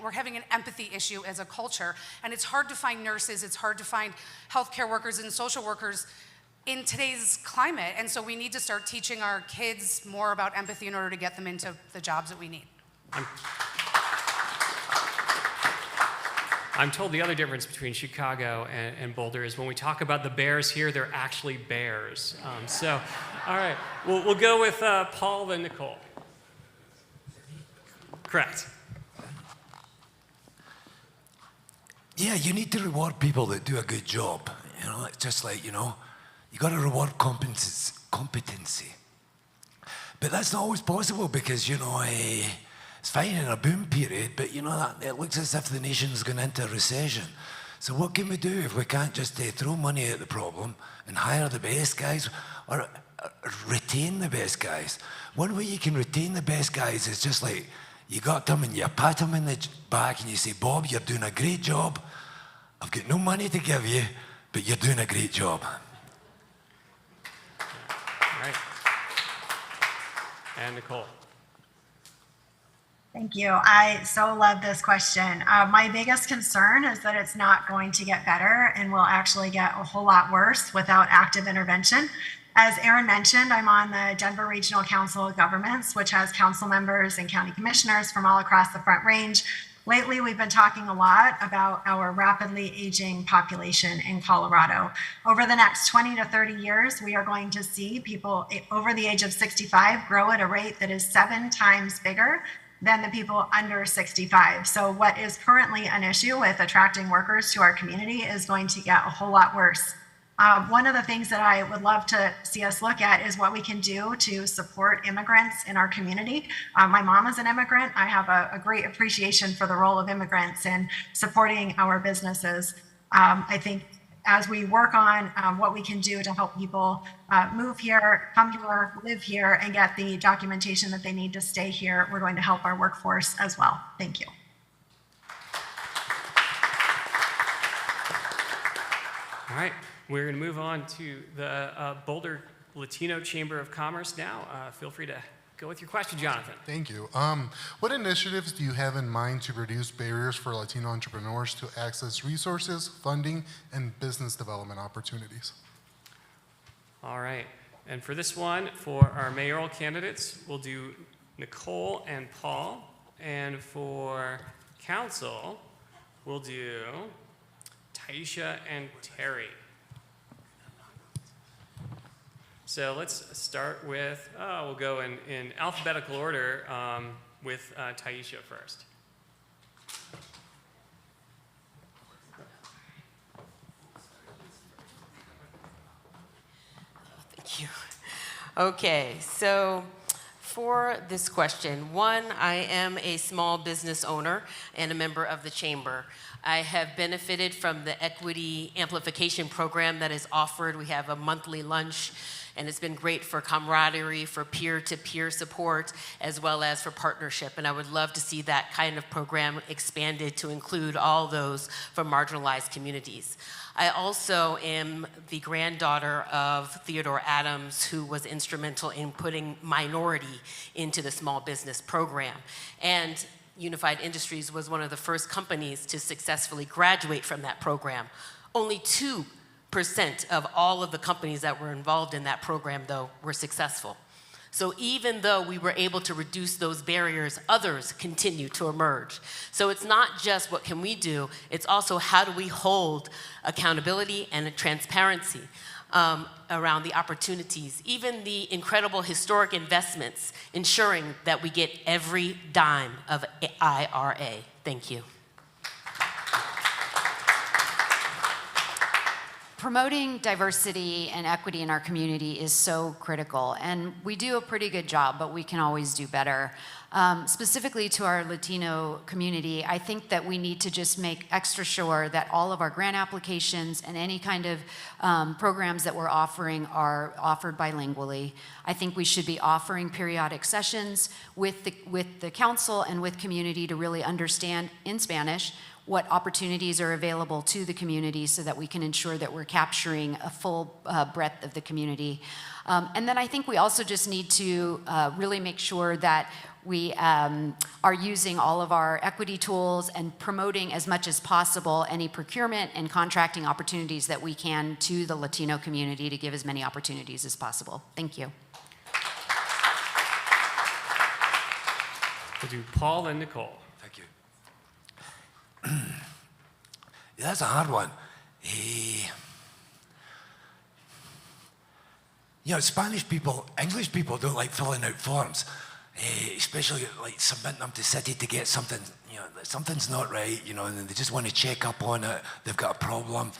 we're having an empathy issue as a culture, and it's hard to find nurses, it's hard to find healthcare workers and social workers in today's climate, and so we need to start teaching our kids more about empathy in order to get them into the jobs that we need.
I'm told the other difference between Chicago and Boulder is when we talk about the bears here, they're actually bears. All right, we'll go with Paul then Nicole. Correct.
Yeah, you need to reward people that do a good job. You know, it's just like, you got to reward competency. But that's not always possible because, it's fine in a boom period, but it looks as if the nation's going into a recession. So what can we do if we can't just throw money at the problem and hire the best guys or retain the best guys? One way you can retain the best guys is just like, you got them and you pat them in the back and you say, Bob, you're doing a great job. I've got no money to give you, but you're doing a great job.
All right. And Nicole.
Thank you. I so love this question. My biggest concern is that it's not going to get better and will actually get a whole lot worse without active intervention. As Aaron mentioned, I'm on the Denver Regional Council of Governments, which has council members and county commissioners from all across the Front Range. Lately, we've been talking a lot about our rapidly aging population in Colorado. Over the next 20 to 30 years, we are going to see people over the age of 65 grow at a rate that is 7 times bigger than the people under 65. So what is currently an issue with attracting workers to our community is going to get a whole lot worse. One of the things that I would love to see us look at is what we can do to support immigrants in our community. My mom is an immigrant. I have a great appreciation for the role of immigrants in supporting our businesses. I think as we work on what we can do to help people move here, come here, live here, and get the documentation that they need to stay here, we're going to help our workforce as well. Thank you.
All right. We're going to move on to the Boulder Latino Chamber of Commerce now. Feel free to go with your question, Jonathan.
Thank you. What initiatives do you have in mind to reduce barriers for Latino entrepreneurs to access resources, funding, and business development opportunities?
All right. And for this one, for our mayoral candidates, we'll do Nicole and Paul. And for council, we'll do Taisha and Terry. So let's start with, we'll go in alphabetical order with Taisha first.
Thank you. Okay, so for this question, one, I am a small business owner and a member of the chamber. I have benefited from the equity amplification program that is offered. We have a monthly lunch, and it's been great for camaraderie, for peer-to-peer support, as well as for partnership. And I would love to see that kind of program expanded to include all those from marginalized communities. I also am the granddaughter of Theodore Adams, who was instrumental in putting minority into the small business program. And Unified Industries was one of the first companies to successfully graduate from that program. Only 2% of all of the companies that were involved in that program, though, were successful. So even though we were able to reduce those barriers, others continue to emerge. So it's not just what can we do, it's also how do we hold accountability and transparency around the opportunities, even the incredible historic investments, ensuring that we get every dime of IRA. Thank you.
Promoting diversity and equity in our community is so critical, and we do a pretty good job, but we can always do better. Specifically to our Latino community, I think that we need to just make extra sure that all of our grant applications and any kind of programs that we're offering are offered bilingually. I think we should be offering periodic sessions with the council and with community to really understand in Spanish what opportunities are available to the community so that we can ensure that we're capturing a full breadth of the community. And then I think we also just need to really make sure that we are using all of our equity tools and promoting as much as possible any procurement and contracting opportunities that we can to the Latino community to give as many opportunities as possible. Thank you.
We'll do Paul and Nicole.
Thank you. Yeah, that's a hard one. You know, Spanish people, English people don't like filling out forms, especially like submitting them to city to get something, you know, something's not right, you know, and they just want to check up on it, they've got a problem.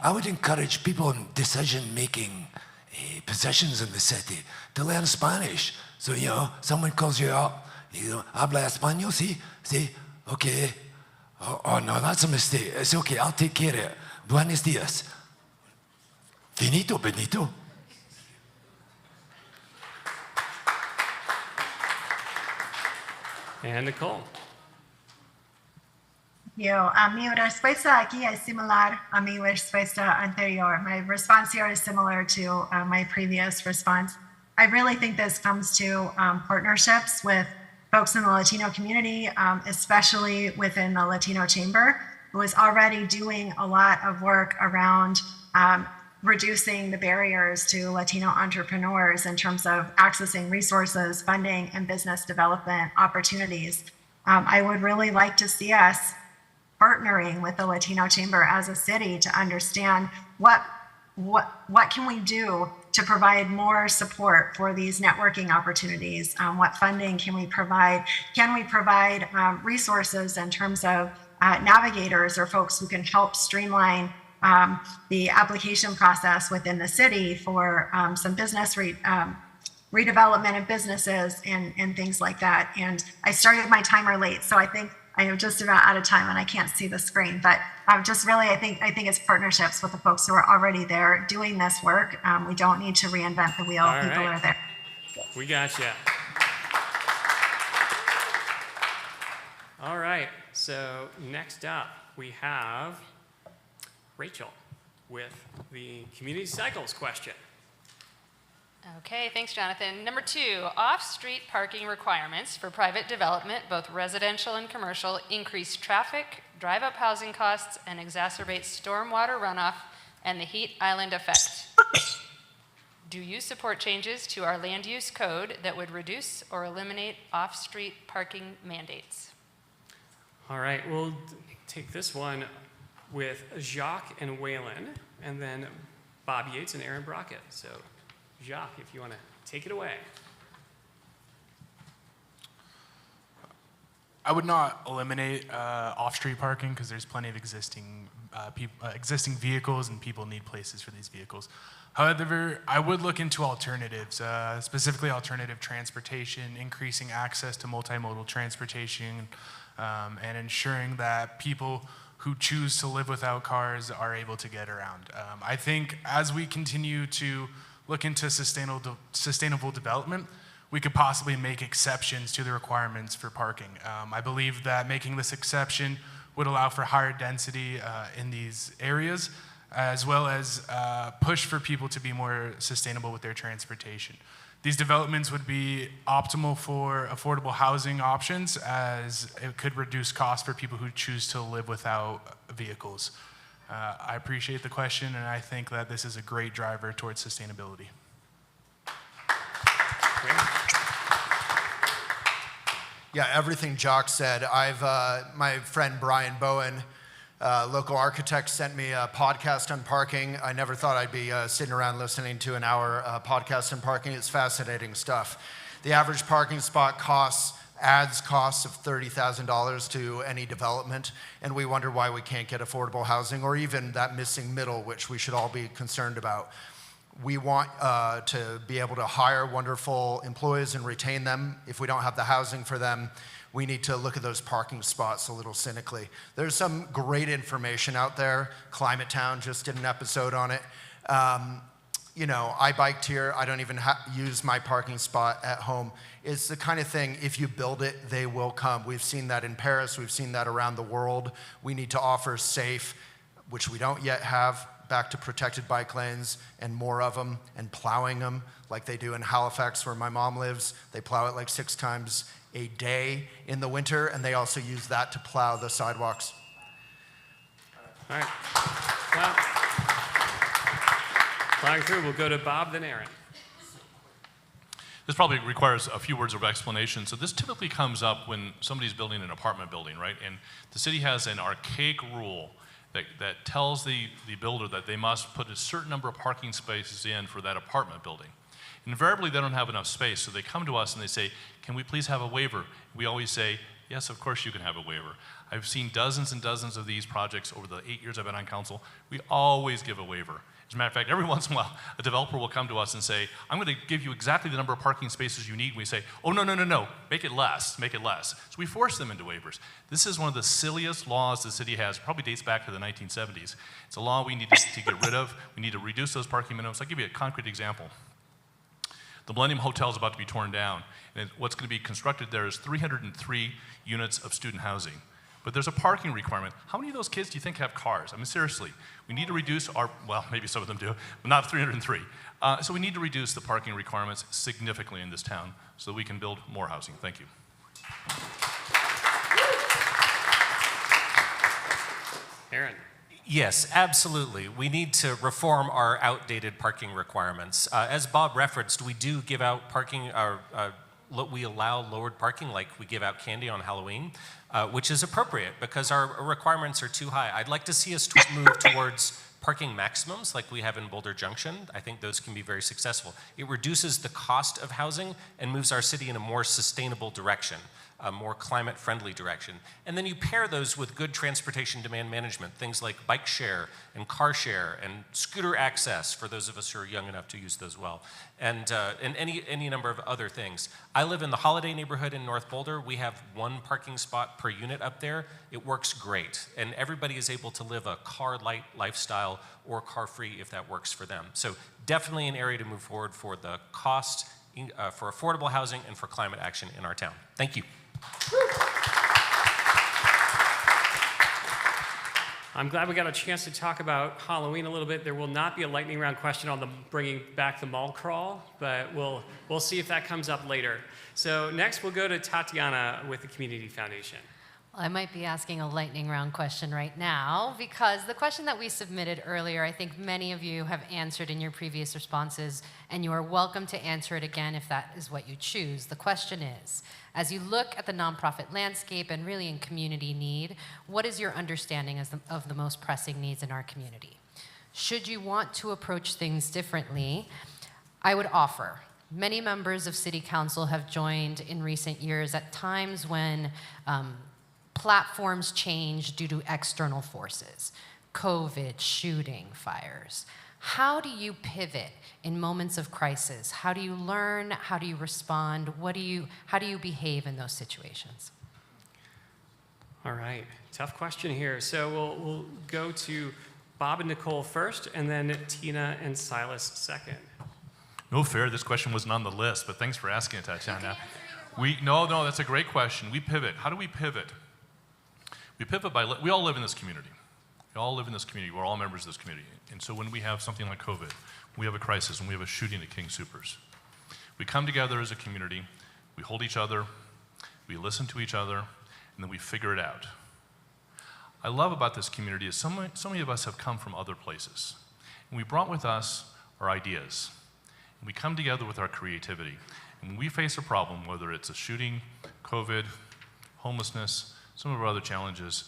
I would encourage people in decision-making positions in the city to learn Spanish. So, you know, someone calls you up, you know, habla español, sí, okay. Oh, no, that's a mistake. It's okay, I'll take care of it. Buenos dias. Finito, Benito.
And Nicole.
Mi respuesta aquí es similar a mi respuesta anterior. My response here is similar to my previous response. I really think this comes to partnerships with folks in the Latino community, especially within the Latino Chamber, who is already doing a lot of work around reducing the barriers to Latino entrepreneurs in terms of accessing resources, funding, and business development opportunities. I would really like to see us partnering with the Latino Chamber as a city to understand what can we do to provide more support for these networking opportunities? What funding can we provide? Can we provide resources in terms of navigators or folks who can help streamline the application process within the city for some business redevelopment of businesses and things like that? And I started my timer late, so I think I am just about out of time and I can't see the screen, but just really, I think it's partnerships with the folks who are already there doing this work. We don't need to reinvent the wheel.
All
People
right.
are there.
We got you. All right, so next up we have Rachel with the community cycles question.
Okay, thanks, Jonathan. Number 2, off-street parking requirements for private development, both residential and commercial, increase traffic, drive up housing costs, and exacerbate stormwater runoff and the heat island effect. Do you support changes to our land use code that would reduce or eliminate off-street parking mandates?
All right, we'll take this one with Jacques and Waylon, and then Bob Yates and Aaron Brockett. So Jacques, if you want to take it away.
I would not eliminate off-street parking because there's plenty of existing vehicles and people need places for these vehicles. However, I would look into alternatives, specifically alternative transportation, increasing access to multimodal transportation, and ensuring that people who choose to live without cars are able to get around. I think as we continue to look into sustainable development, we could possibly make exceptions to the requirements for parking. I believe that making this exception would allow for higher density in these areas, as well as push for people to be more sustainable with their transportation. These developments would be optimal for affordable housing options, as it could reduce costs for people who choose to live without vehicles. I appreciate the question, and I think that this is a great driver towards sustainability.
Yeah, everything Jock said. My friend Brian Bowen, local architect, sent me a podcast on parking. I never thought I'd be sitting around listening to an hour podcast on parking. It's fascinating stuff. The average parking spot adds costs of $30,000 to any development, and we wonder why we can't get affordable housing, or even that missing middle, which we should all be concerned about. We want to be able to hire wonderful employees and retain them. If we don't have the housing for them, we need to look at those parking spots a little cynically. There's some great information out there. Climate Town just did an episode on it. I biked here. I don't even use my parking spot at home. It's the kind of thing, if you build it, they will come. We've seen that in Paris. We've seen that around the world. We need to offer safe, which we don't yet have, back to protected bike lanes and more of them, and plowing them like they do in Halifax where my mom lives. They plow it like 6 times a day in the winter, and they also use that to plow the sidewalks.
All right. Well, plowing through, we'll go to Bob, then Aaron.
This probably requires a few words of explanation. So this typically comes up when somebody's building an apartment building, right? And the city has an archaic rule that tells the builder that they must put a certain number of parking spaces in for that apartment building. Invariably, they don't have enough space, so they come to us and they say, can we please have a waiver? We always say, yes, of course you can have a waiver. I've seen dozens and dozens of these projects over the 8 years I've been on council. We always give a waiver. As a matter of fact, every once in a while, a developer will come to us and say, I'm going to give you exactly the number of parking spaces you need. And we say, oh, no, make it less, make it less. So we force them into waivers. This is one of the silliest laws the city has, probably dates back to the 1970s. It's a law we need to get rid of. We need to reduce those parking minimums. I'll give you a concrete example. The Millennium Hotel is about to be torn down, and what's going to be constructed there is 303 units of student housing. But there's a parking requirement. How many of those kids do you think have cars? I mean, seriously, we need to reduce well, maybe some of them do, but not 303. So we need to reduce the parking requirements significantly in this town so that we can build more housing. Thank you.
Aaron.
Yes, absolutely. We need to reform our outdated parking requirements. As Bob referenced, we do give out parking, we allow lowered parking, like we give out candy on Halloween, which is appropriate because our requirements are too high. I'd like to see us move towards parking maximums like we have in Boulder Junction. I think those can be very successful. It reduces the cost of housing and moves our city in a more sustainable direction, a more climate-friendly direction. And then you pair those with good transportation demand management, things like bike share and car share and scooter access for those of us who are young enough to use those well, and any number of other things. I live in the Holiday neighborhood in North Boulder. We have 1 parking spot per unit up there. It works great, and everybody is able to live a car-light lifestyle or car-free if that works for them. So definitely an area to move forward for the cost, for affordable housing and for climate action in our town. Thank you.
I'm glad we got a chance to talk about Halloween a little bit. There will not be a lightning round question on the bringing back the mall crawl, but we'll see if that comes up later. So next we'll go to Tatiana with the Community Foundation.
Well, I might be asking a lightning round question right now because the question that we submitted earlier, I think many of you have answered in your previous responses, and you are welcome to answer it again if that is what you choose. The question is, as you look at the nonprofit landscape and really in community need, what is your understanding of the most pressing needs in our community? Should you want to approach things differently, I would offer, many members of City Council have joined in recent years at times when platforms change due to external forces, COVID, shooting, fires. How do you pivot in moments of crisis? How do you learn? How do you respond? How do you behave in those situations?
All right, tough question here. So we'll go to Bob and Nicole first, and then Tina and Silas second.
No fair, this question wasn't on the list, but thanks for asking it, Tatiana. No, that's a great question. We pivot. How do we pivot? We pivot by, we all live in this community. We all live in this community. We're all members of this community. And so when we have something like COVID, we have a crisis, and we have a shooting at King Soopers, we come together as a community, we hold each other, we listen to each other, and then we figure it out. I love about this community is so many of us have come from other places. And we brought with us our ideas. And we come together with our creativity. And when we face a problem, whether it's a shooting, COVID, homelessness, some of our other challenges,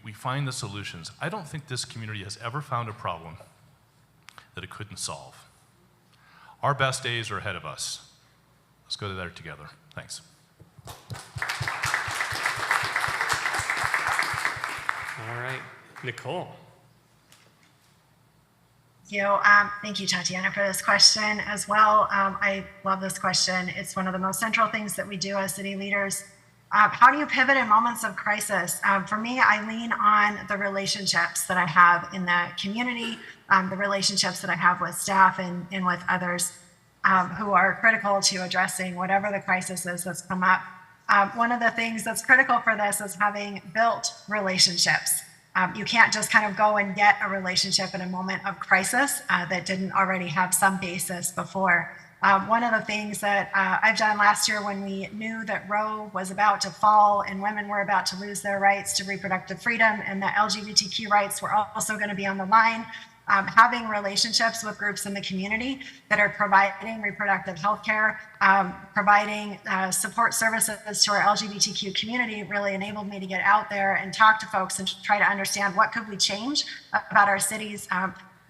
we find the solutions. I don't think this community has ever found a problem that it couldn't solve. Our best days are ahead of us. Let's go there together. Thanks.
All right, Nicole.
Thank you, Tatiana, for this question as well. I love this question. It's one of the most central things that we do as city leaders. How do you pivot in moments of crisis? For me, I lean on the relationships that I have in the community, the relationships that I have with staff and with others who are critical to addressing whatever the crisis is that's come up. One of the things that's critical for this is having built relationships. You can't just kind of go and get a relationship in a moment of crisis that didn't already have some basis before. One of the things that I've done last year when we knew that Roe was about to fall and women were about to lose their rights to reproductive freedom and that LGBTQ rights were also going to be on the line, having relationships with groups in the community that are providing reproductive health care, providing support services to our LGBTQ community really enabled me to get out there and talk to folks and try to understand what could we change about our city's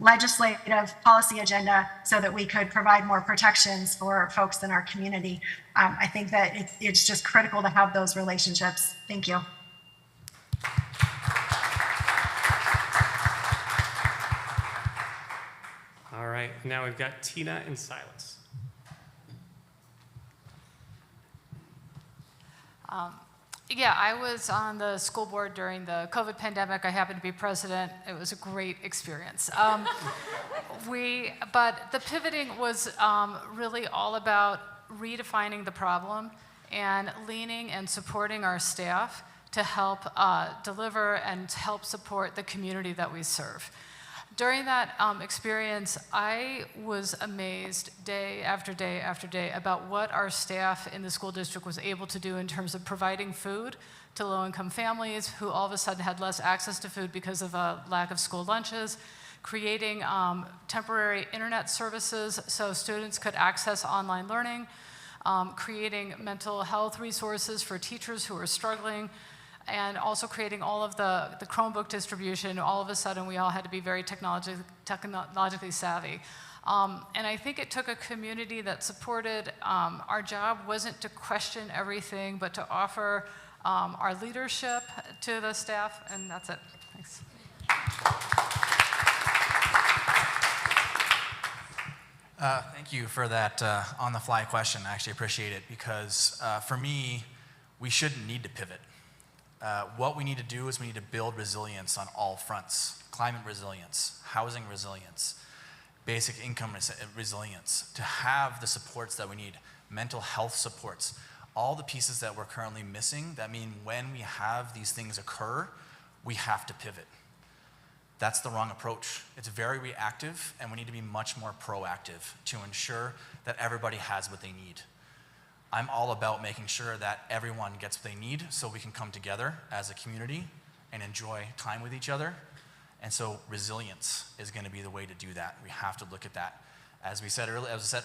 legislative policy agenda so that we could provide more protections for folks in our community. I think that it's just critical to have those relationships. Thank you.
All right, now we've got Tina and Silas.
Yeah, I was on the school board during the COVID pandemic. I happened to be president. It was a great experience. But the pivoting was really all about redefining the problem and leaning and supporting our staff to help deliver and help support the community that we serve. During that experience, I was amazed day after day after day about what our staff in the school district was able to do in terms of providing food to low-income families who all of a sudden had less access to food because of a lack of school lunches, creating temporary internet services so students could access online learning, creating mental health resources for teachers who are struggling, and also creating all of the Chromebook distribution. All of a sudden, we all had to be very technologically savvy. And I think it took a community that supported. Our job wasn't to question everything, but to offer our leadership to the staff, and that's it. Thanks.
Thank you for that on-the-fly question. I actually appreciate it because for me, we shouldn't need to pivot. What we need to do is we need to build resilience on all fronts. Climate resilience, housing resilience, basic income resilience, to have the supports that we need, mental health supports, all the pieces that we're currently missing that mean when we have these things occur, we have to pivot. That's the wrong approach. It's very reactive, and we need to be much more proactive to ensure that everybody has what they need. I'm all about making sure that everyone gets what they need so we can come together as a community and enjoy time with each other. And so resilience is going to be the way to do that. We have to look at that. As I said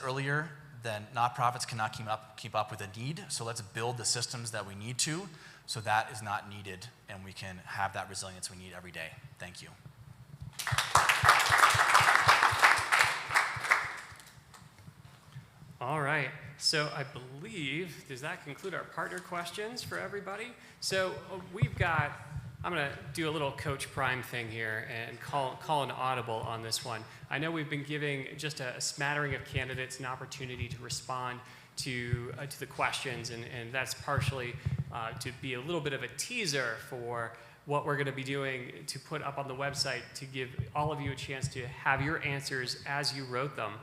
earlier, then nonprofits cannot keep up with the need. So let's build the systems that we need to so that is not needed and we can have that resilience we need every day. Thank you.
So I believe, does that conclude our partner questions for everybody? So we've got, I'm going to do a little Coach Prime thing here and call an audible on this one. I know we've been giving just a smattering of candidates an opportunity to respond to the questions, and that's partially to be a little bit of a teaser for what we're going to be doing to put up on the website to give all of you a chance to have your answers as you wrote them.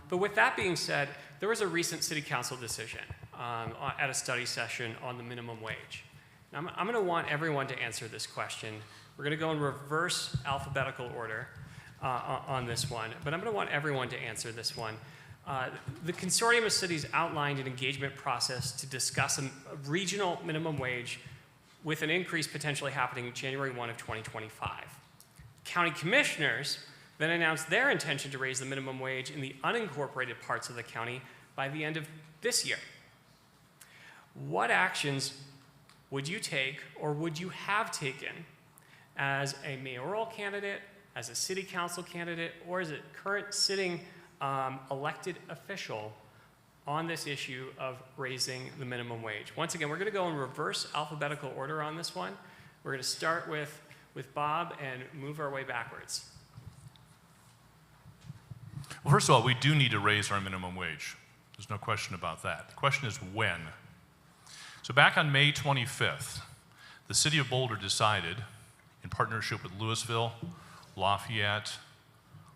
But with that being said, there was a recent city council decision at a study session on the minimum wage. Now, I'm going to want everyone to answer this question. We're going to go in reverse alphabetical order on this one, but I'm going to want everyone to answer this one. The consortium of cities outlined an engagement process to discuss a regional minimum wage with an increase potentially happening January 1 of 2025. County commissioners then announced their intention to raise the minimum wage in the unincorporated parts of the county by the end of this year. What actions would you take or would you have taken as a mayoral candidate, as a city council candidate, or as a current sitting elected official on this issue of raising the minimum wage? Once again, we're going to go in reverse alphabetical order on this one. We're going to start with Bob and move our way backwards.
Well, first of all, we do need to raise our minimum wage. There's no question about that. The question is when. So back on May 25th, the city of Boulder decided, in partnership with Louisville, Lafayette,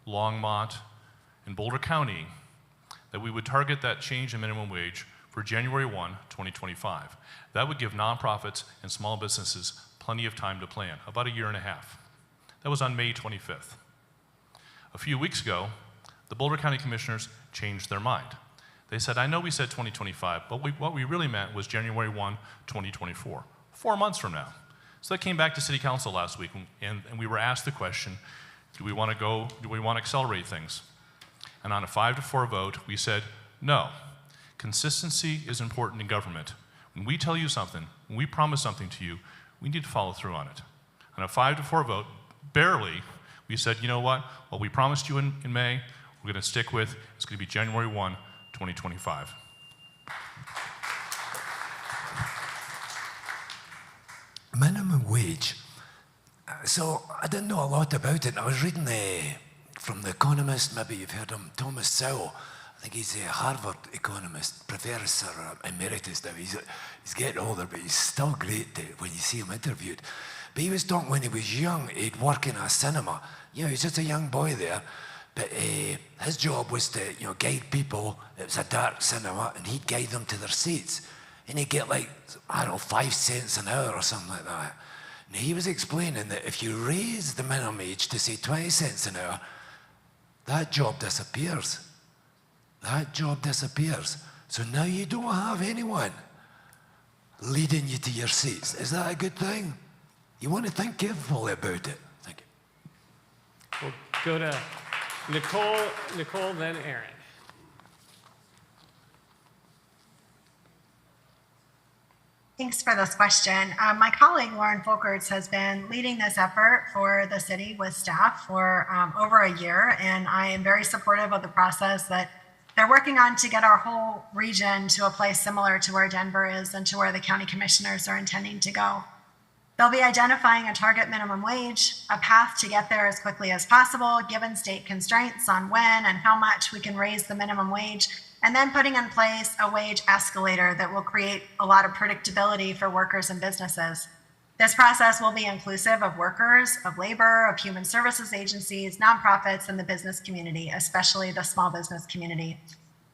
Longmont, and Boulder County, that we would target that change in minimum wage for January 1, 2025. That would give nonprofits and small businesses plenty of time to plan, about a year and a half. That was on May 25th. A few weeks ago, the Boulder County Commissioners changed their mind. They said, I know we said 2025, but what we really meant was January 1, 2024, 4 months from now. So that came back to City Council last week, and we were asked the question, do we want to accelerate things? And on a 5-4 vote, we said, no. Consistency is important in government. When we tell you something, when we promise something to you, we need to follow through on it. On a 5-4 vote, barely, we said, you know what we promised you in May, we're going to stick with, it's going to be January 1, 2025.
Minimum wage. So I didn't know a lot about it. I was reading from The Economist, maybe you've heard him, Thomas Sowell. I think he's a Harvard economist, professor emeritus now. He's getting older, but he's still great when you see him interviewed. But he was talking when he was young, he'd work in a cinema. You know, he's just a young boy there. But his job was to, guide people. It was a dark cinema, and he'd guide them to their seats. And he'd get 5 cents an hour or something like that. And he was explaining that if you raise the minimum wage to, say, 20 cents an hour, that job disappears. That job disappears. So now you don't have anyone leading you to your seats. Is that a good thing? You want to think carefully about it. Thank you.
We'll go to Nicole, then Aaron.
Thanks for this question. My colleague Lauren Folkerts has been leading this effort for the city with staff for over a year, and I am very supportive of the process that they're working on to get our whole region to a place similar to where Denver is and to where the county commissioners are intending to go. They'll be identifying a target minimum wage, a path to get there as quickly as possible, given state constraints on when and how much we can raise the minimum wage, and then putting in place a wage escalator that will create a lot of predictability for workers and businesses. This process will be inclusive of workers, of labor, of human services agencies, nonprofits, and the business community, especially the small business community.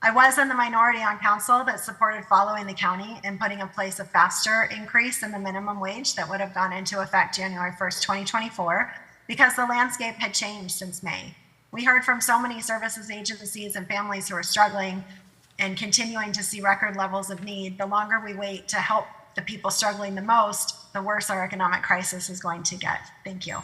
I was in the minority on council that supported following the county and putting in place a faster increase in the minimum wage that would have gone into effect January 1st, 2024, because the landscape had changed since May. We heard from so many services agencies and families who are struggling and continuing to see record levels of need. The longer we wait to help the people struggling the most, the worse our economic crisis is going to get. Thank you.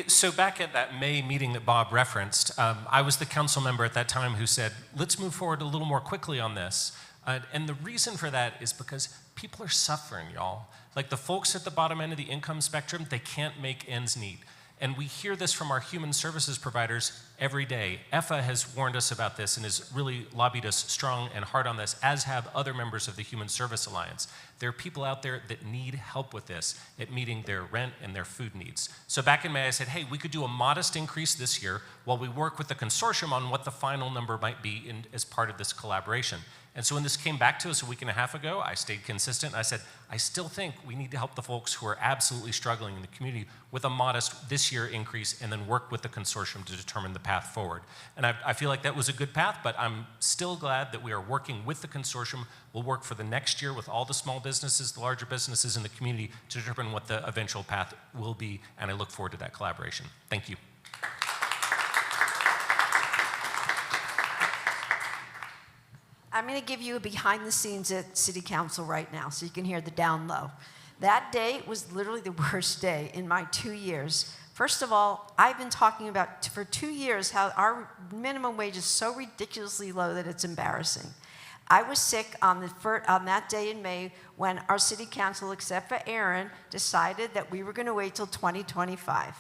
So back at that May meeting that Bob referenced, I was the council member at that time who said, let's move forward a little more quickly on this. And the reason for that is because people are suffering, y'all. Like the folks at the bottom end of the income spectrum, they can't make ends meet. And we hear this from our human services providers every day. EFA has warned us about this and has really lobbied us strong and hard on this, as have other members of the Human Service Alliance. There are people out there that need help with this, at meeting their rent and their food needs. So back in May, I said, hey, we could do a modest increase this year while we work with the consortium on what the final number might be as part of this collaboration. And so when this came back to us a week and a half ago, I stayed consistent. I said, I still think we need to help the folks who are absolutely struggling in the community with a modest this year increase, and then work with the consortium to determine the path forward. And I feel like that was a good path, but I'm still glad that we are working with the consortium. We'll work for the next year with all the small businesses, the larger businesses in the community, to determine what the eventual path will be, and I look forward to that collaboration. Thank you.
I'm going to give you a behind the scenes at City Council right now so you can hear the down low. That day was literally the worst day in my 2 years. First of all, I've been talking about for 2 years how our minimum wage is so ridiculously low that it's embarrassing. I was sick on that day in May when our City Council, except for Aaron, decided that we were going to wait till 2025.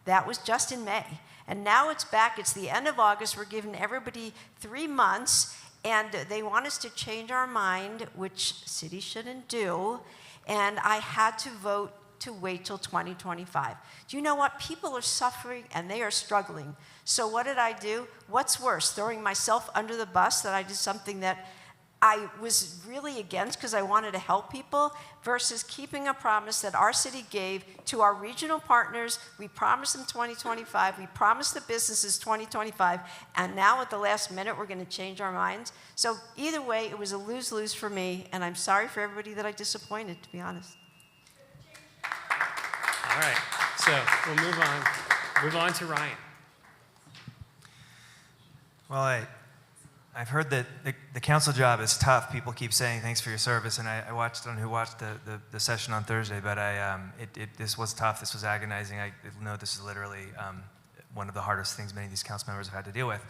That was just in May. And now it's back. It's the end of August. We're giving everybody 3 months. And they want us to change our mind, which cities shouldn't do. And I had to vote to wait till 2025. Do you know what? People are suffering and they are struggling. So what did I do? What's worse, throwing myself under the bus that I did something that I was really against because I wanted to help people, versus keeping a promise that our city gave to our regional partners. We promised them 2025, we promised the businesses 2025, and now at the last minute we're going to change our minds. So either way, it was a lose-lose for me, and I'm sorry for everybody that I disappointed, to be honest.
All right, so we'll move on to Ryan.
Well, I've heard that the council job is tough. People keep saying thanks for your service, and I watched on who watched the session on Thursday, but this was tough. This was agonizing. I know this is literally one of the hardest things many of these council members have had to deal with.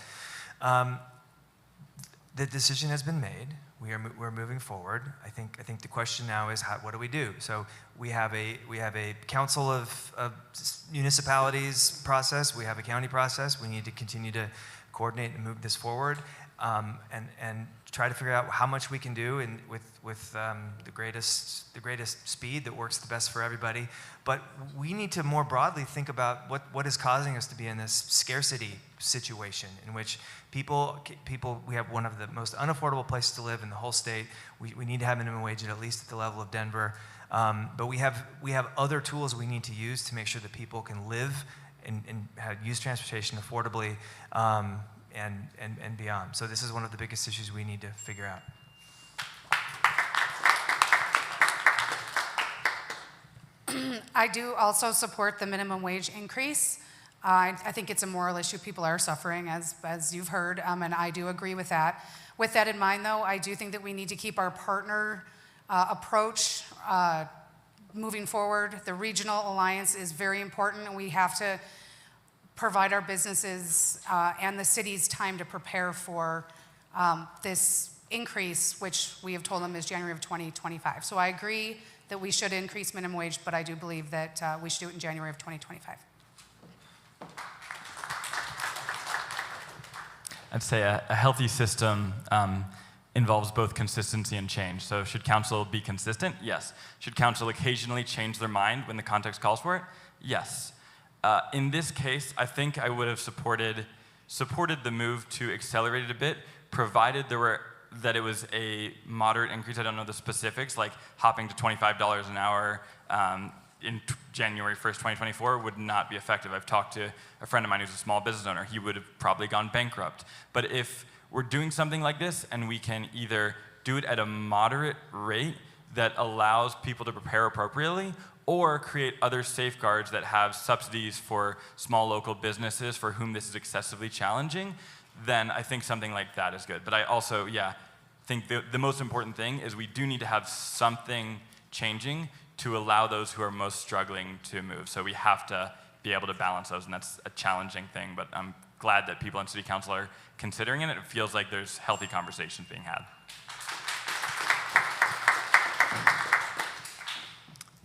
The decision has been made. We're moving forward. I think the question now is what do we do? So we have a council of municipalities process. We have a county process. We need to continue to coordinate and move this forward. And try to figure out how much we can do with the greatest speed that works the best for everybody. But we need to more broadly think about what is causing us to be in this scarcity situation in which people we have one of the most unaffordable places to live in the whole state. We need to have minimum wage at least at the level of Denver. But we have other tools we need to use to make sure that people can live and use transportation affordably. And beyond. So this is one of the biggest issues we need to figure out.
I do also support the minimum wage increase. I think it's a moral issue. People are suffering, as you've heard, and I do agree with that. With that in mind, though, I do think that we need to keep our partner approach moving forward. The regional alliance is very important, and we have to provide our businesses and the city's time to prepare for this increase, which we have told them is January of 2025. So I agree that we should increase minimum wage, but I do believe that we should do it in January of 2025.
I'd say a healthy system involves both consistency and change. So should council be consistent? Yes. Should council occasionally change their mind when the context calls for it? Yes. In this case, I think I would have supported the move to accelerate it a bit, provided that it was a moderate increase. I don't know the specifics, like hopping to $25 an hour in January 1st, 2024 would not be effective. I've talked to a friend of mine who's a small business owner. He would have probably gone bankrupt. But if we're doing something like this and we can either do it at a moderate rate that allows people to prepare appropriately, or create other safeguards that have subsidies for small local businesses for whom this is excessively challenging, then I think something like that is good. But I also, think the most important thing is we do need to have something changing to allow those who are most struggling to move. So we have to be able to balance those, and that's a challenging thing, but I'm glad that people in City Council are considering it. It feels like there's healthy conversations being had.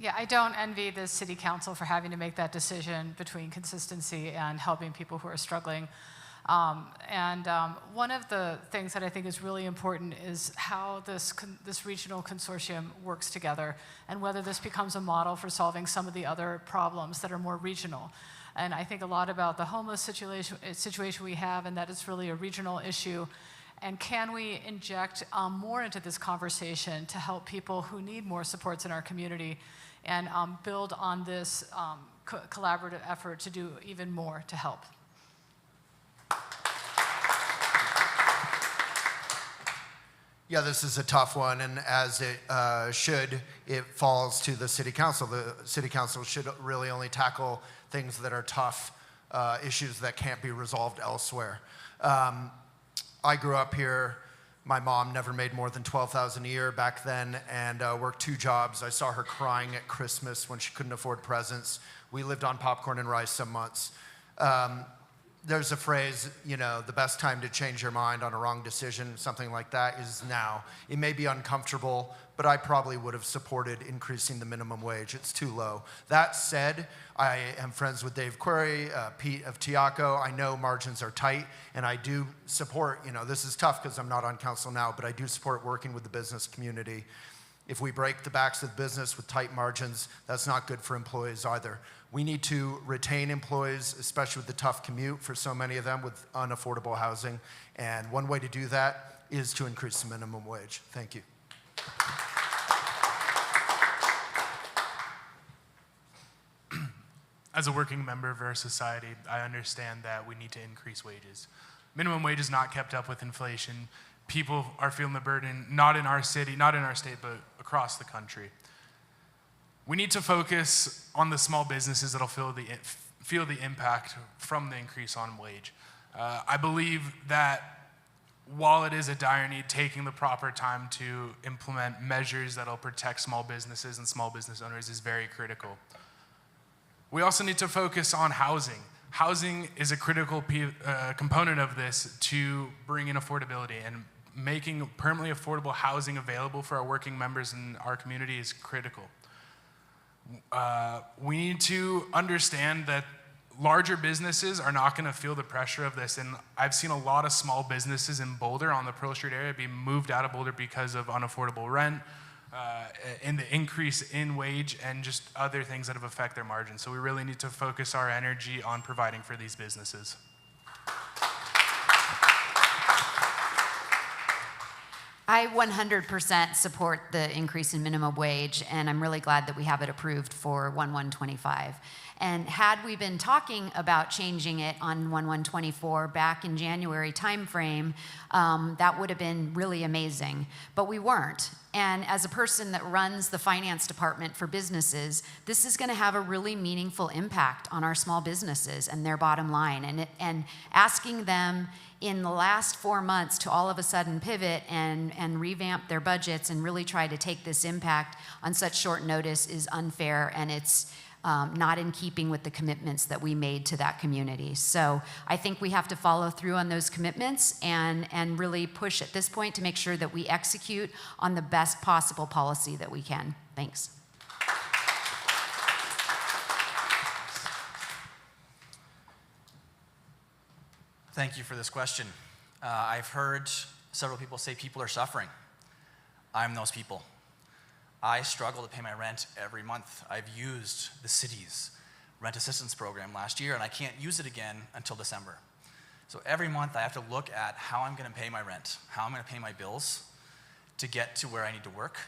Yeah, I don't envy the city council for having to make that decision between consistency and helping people who are struggling. One of the things that I think is really important is how this regional consortium works together and whether this becomes a model for solving some of the other problems that are more regional. And I think a lot about the homeless situation we have, and that it's really a regional issue. And can we inject more into this conversation to help people who need more supports in our community and build on this collaborative effort to do even more to help?
Yeah, this is a tough one, and as it falls to the city council. The city council should really only tackle things that are tough, issues that can't be resolved elsewhere. I grew up here. My mom never made more than $12,000 a year back then and worked 2 jobs. I saw her crying at Christmas when she couldn't afford presents. We lived on popcorn and rice some months. There's a phrase, the best time to change your mind on a wrong decision, something like that, is now. It may be uncomfortable, but I probably would have supported increasing the minimum wage. It's too low. That said, I am friends with Dave Query, Pete of Tiaco. I know margins are tight, and I do support, this is tough because I'm not on council now, but I do support working with the business community. If we break the backs of business with tight margins, that's not good for employees either. We need to retain employees, especially with the tough commute for so many of them with unaffordable housing. And one way to do that is to increase the minimum wage. Thank you.
As a working member of our society, I understand that we need to increase wages. Minimum wage is not kept up with inflation. People are feeling the burden, not in our city, not in our state, but across the country. We need to focus on the small businesses that'll feel the impact from the increase on wage. I believe that while it is a dire need, taking the proper time to implement measures that'll protect small businesses and small business owners is very critical. We also need to focus on housing. Housing is a critical component of this to bring in affordability, and making permanently affordable housing available for our working members in our community is critical. We need to understand that larger businesses are not going to feel the pressure of this, and I've seen a lot of small businesses in Boulder, on the Pearl Street area, be moved out of Boulder because of unaffordable rent, and the increase in wage, and just other things that have affected their margins. So we really need to focus our energy on providing for these businesses.
I 100% support the increase in minimum wage, and I'm really glad that we have it approved for 1/1/25. And had we been talking about changing it on 1/1/24 back in January timeframe, that would have been really amazing, but we weren't. And as a person that runs the finance department for businesses, this is going to have a really meaningful impact on our small businesses and their bottom line. And asking them in the last 4 months to all of a sudden pivot and revamp their budgets and really try to take this impact on such short notice is unfair, and it's not in keeping with the commitments that we made to that community. So I think we have to follow through on those commitments and really push at this point to make sure that we execute on the best possible policy that we can. Thanks.
Thank you for this question. I've heard several people say people are suffering. I'm those people. I struggle to pay my rent every month. I've used the city's rent assistance program last year, and I can't use it again until December. So every month I have to look at how I'm going to pay my rent, how I'm going to pay my bills to get to where I need to work.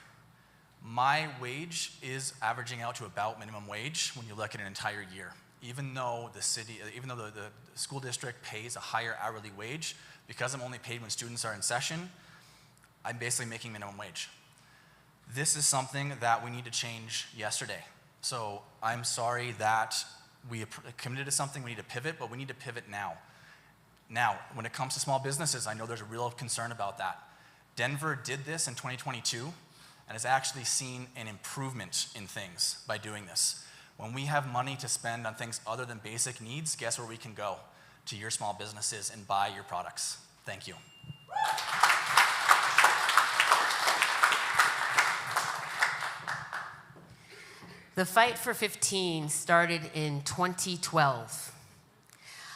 My wage is averaging out to about minimum wage when you look at an entire year. Even though the school district pays a higher hourly wage, because I'm only paid when students are in session, I'm basically making minimum wage. This is something that we need to change yesterday. So I'm sorry that we committed to something, we need to pivot, but we need to pivot now. Now, when it comes to small businesses, I know there's a real concern about that. Denver did this in 2022 and has actually seen an improvement in things by doing this. When we have money to spend on things other than basic needs, guess where we can go? To your small businesses and buy your products. Thank you.
The fight for 15 started in 2012.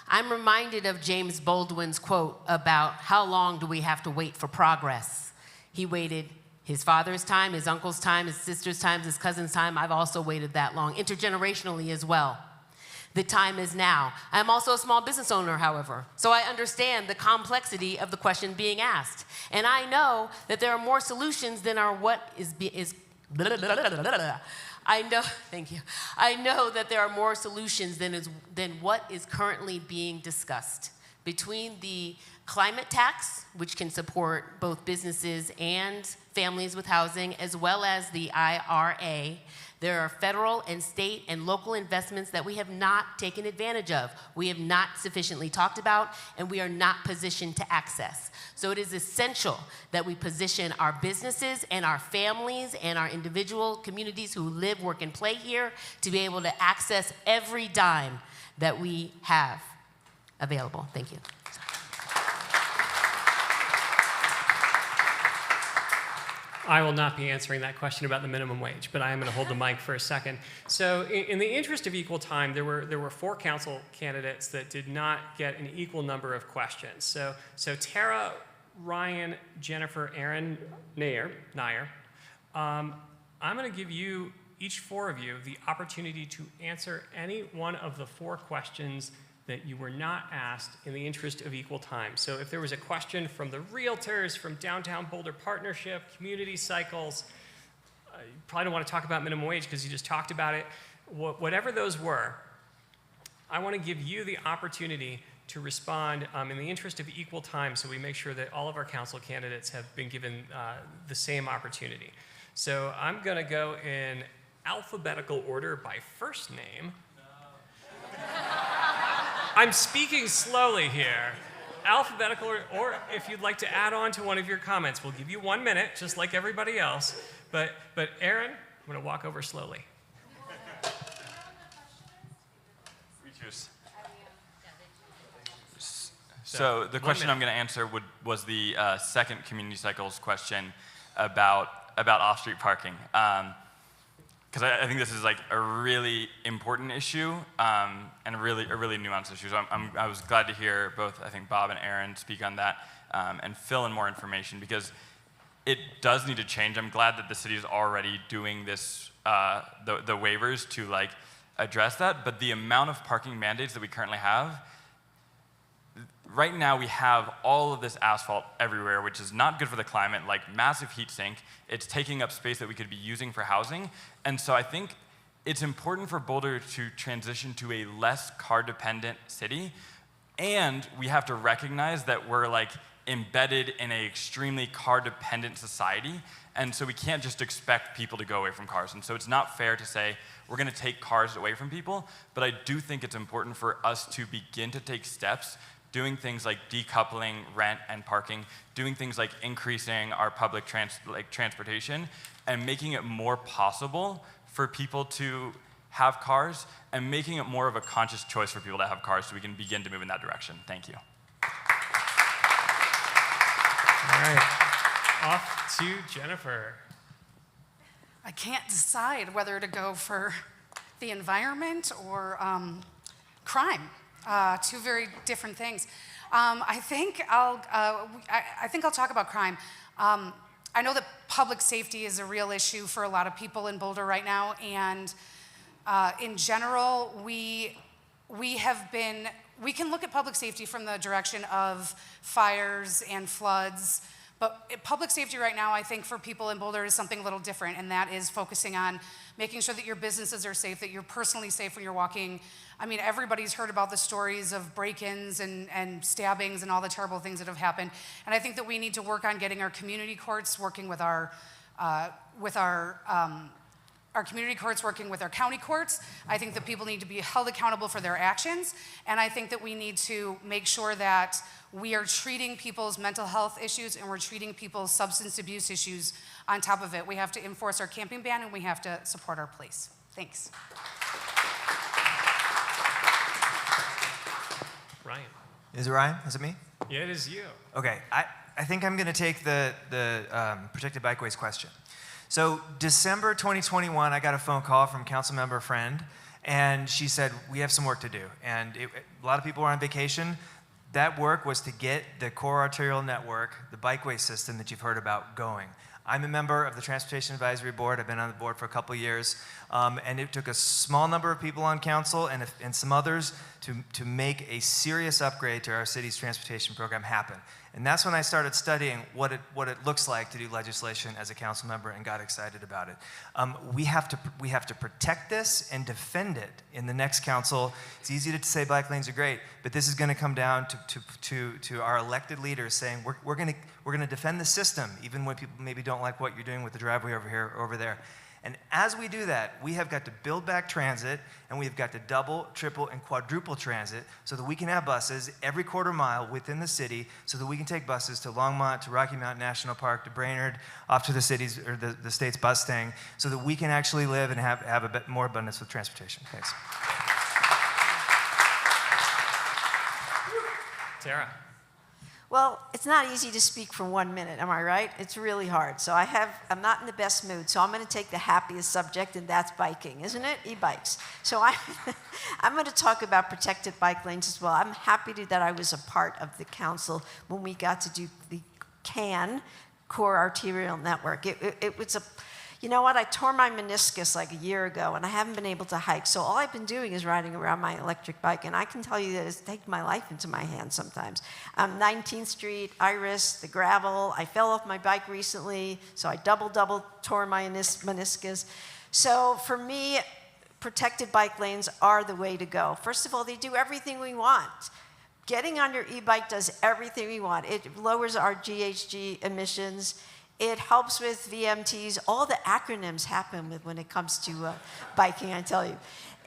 I'm reminded of James Baldwin's quote about how long do we have to wait for progress. He waited his father's time, his uncle's time, his sister's time, his cousin's time. I've also waited that long, intergenerationally as well. The time is now. I'm also a small business owner, however, so I understand the complexity of the question being asked. And I know that there are more solutions than are what is I know, thank you. I know that there are more solutions than what is currently being discussed. Between the climate tax, which can support both businesses and families with housing, as well as the IRA, there are federal and state and local investments that we have not taken advantage of, we have not sufficiently talked about, and we are not positioned to access. So it is essential that we position our businesses and our families and our individual communities who live, work, and play here to be able to access every dime that we have available. Thank you.
I will not be answering that question about the minimum wage, but I am going to hold the mic for a second. So in the interest of equal time, there were 4 council candidates that did not get an equal number of questions. So Tara, Ryan, Jennifer, Aaron, Nair, I'm going to give you, each 4 of you, the opportunity to answer any one of the 4 questions that you were not asked in the interest of equal time. So if there was a question from the realtors, from Downtown Boulder Partnership, Community Cycles, you probably don't want to talk about minimum wage because you just talked about it. Whatever those were, I want to give you the opportunity to respond in the interest of equal time, so we make sure that all of our council candidates have been given the same opportunity. So I'm going to go in alphabetical order by first name. I'm speaking slowly here. Alphabetical, or if you'd like to add on to one of your comments, we'll give you 1 minute, just like everybody else. But Aaron, I'm going to walk over slowly.
We choose. So the question I'm going to answer was the second Community Cycles question about off-street parking. Because I think this is like a really important issue and a really nuanced issue. So I was glad to hear both, I think, Bob and Aaron speak on that and fill in more information, because it does need to change. I'm glad that the city is already doing this, the waivers to like address that, but the amount of parking mandates that we currently have, right now we have all of this asphalt everywhere, which is not good for the climate, like massive heat sink. It's taking up space that we could be using for housing. And so I think it's important for Boulder to transition to a less car-dependent city. And we have to recognize that we're like embedded in an extremely car-dependent society. And so we can't just expect people to go away from cars. And so it's not fair to say we're going to take cars away from people. But I do think it's important for us to begin to take steps doing things like decoupling rent and parking, doing things like increasing our public transportation, and making it more possible for people to have cars, and making it more of a conscious choice for people to have cars, so we can begin to move in that direction. Thank you.
All right, off to Jennifer.
I can't decide whether to go for the environment or crime. 2 very different things. I think I'll talk about crime. I know that public safety is a real issue for a lot of people in Boulder right now, and in general, we can look at public safety from the direction of fires and floods. But public safety right now, I think for people in Boulder is something a little different, and that is focusing on making sure that your businesses are safe, that you're personally safe when you're walking. I mean, everybody's heard about the stories of break-ins and stabbings and all the terrible things that have happened. And I think that we need to work on getting our community courts working with our community courts working with our county courts. I think that people need to be held accountable for their actions. And I think that we need to make sure that we are treating people's mental health issues and we're treating people's substance abuse issues on top of it. We have to enforce our camping ban, and we have to support our police. Thanks.
Ryan.
Is it Ryan? Is it me?
Yeah, it is you.
Okay, I think I'm going to take the protected bikeways question. So December 2021, I got a phone call from a council member friend, and she said, we have some work to do. And a lot of people were on vacation. That work was to get the core arterial network, the bikeway system that you've heard about, going. I'm a member of the Transportation Advisory Board. I've been on the board for a couple years. And it took a small number of people on council and some others to make a serious upgrade to our city's transportation program happen. And that's when I started studying what it looks like to do legislation as a council member and got excited about it. We have to protect this and defend it in the next council. It's easy to say bike lanes are great, but this is going to come down to our elected leaders saying we're going to defend the system, even when people maybe don't like what you're doing with the driveway over here or over there. And as we do that, we have got to build back transit, and we've got to double, triple, and quadruple transit so that we can have buses every quarter mile within the city, so that we can take buses to Longmont, to Rocky Mountain National Park, to Brainerd, off to the cities or the state's bus thing, so that we can actually live and have a bit more abundance with transportation. Thanks.
Sarah.
Well, it's not easy to speak for 1 minute, am I right? It's really hard. So I'm not in the best mood, so I'm going to take the happiest subject, and that's biking, isn't it? E-bikes. So I'm going to talk about protected bike lanes as well. I'm happy that I was a part of the council when we got to do the core arterial network. It was you know what? I tore my meniscus like a year ago, and I haven't been able to hike. So all I've been doing is riding around my electric bike, and I can tell you that it's taken my life into my hands sometimes. 19th Street, Iris, the gravel. I fell off my bike recently, so I double tore my meniscus. So for me, protected bike lanes are the way to go. First of all, they do everything we want. Getting on your e-bike does everything we want. It lowers our GHG emissions. It helps with VMTs. All the acronyms happen when it comes to biking, I tell you.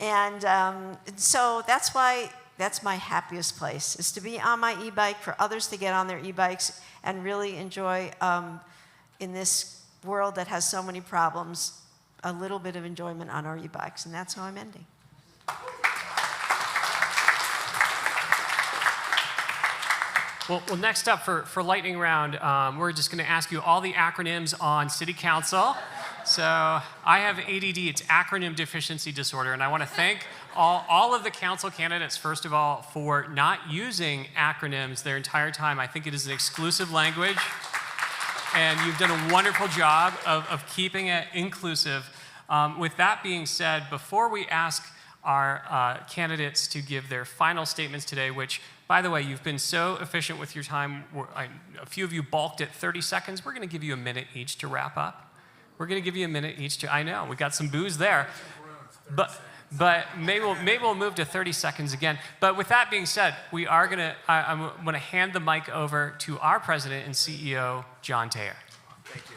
And so that's why that's my happiest place, is to be on my e-bike, for others to get on their e-bikes and really enjoy, in this world that has so many problems, a little bit of enjoyment on our e-bikes. And that's how I'm ending.
Well, next up for lightning round, we're just going to ask you all the acronyms on City Council. So I have ADD, it's acronym deficiency disorder, and I want to thank all of the council candidates, first of all, for not using acronyms their entire time. I think it is an exclusive language, and you've done a wonderful job of keeping it inclusive. With that being said, before we ask our candidates to give their final statements today, which, by the way, you've been so efficient with your time. A few of you balked at 30 seconds. We're going to give you a minute each to wrap up. We're going to give you a minute each to, I know, we got some boos there. But maybe we'll move to 30 seconds again. But with that being said, I'm going to hand the mic over to our president and CEO, John Taylor.
Thank you.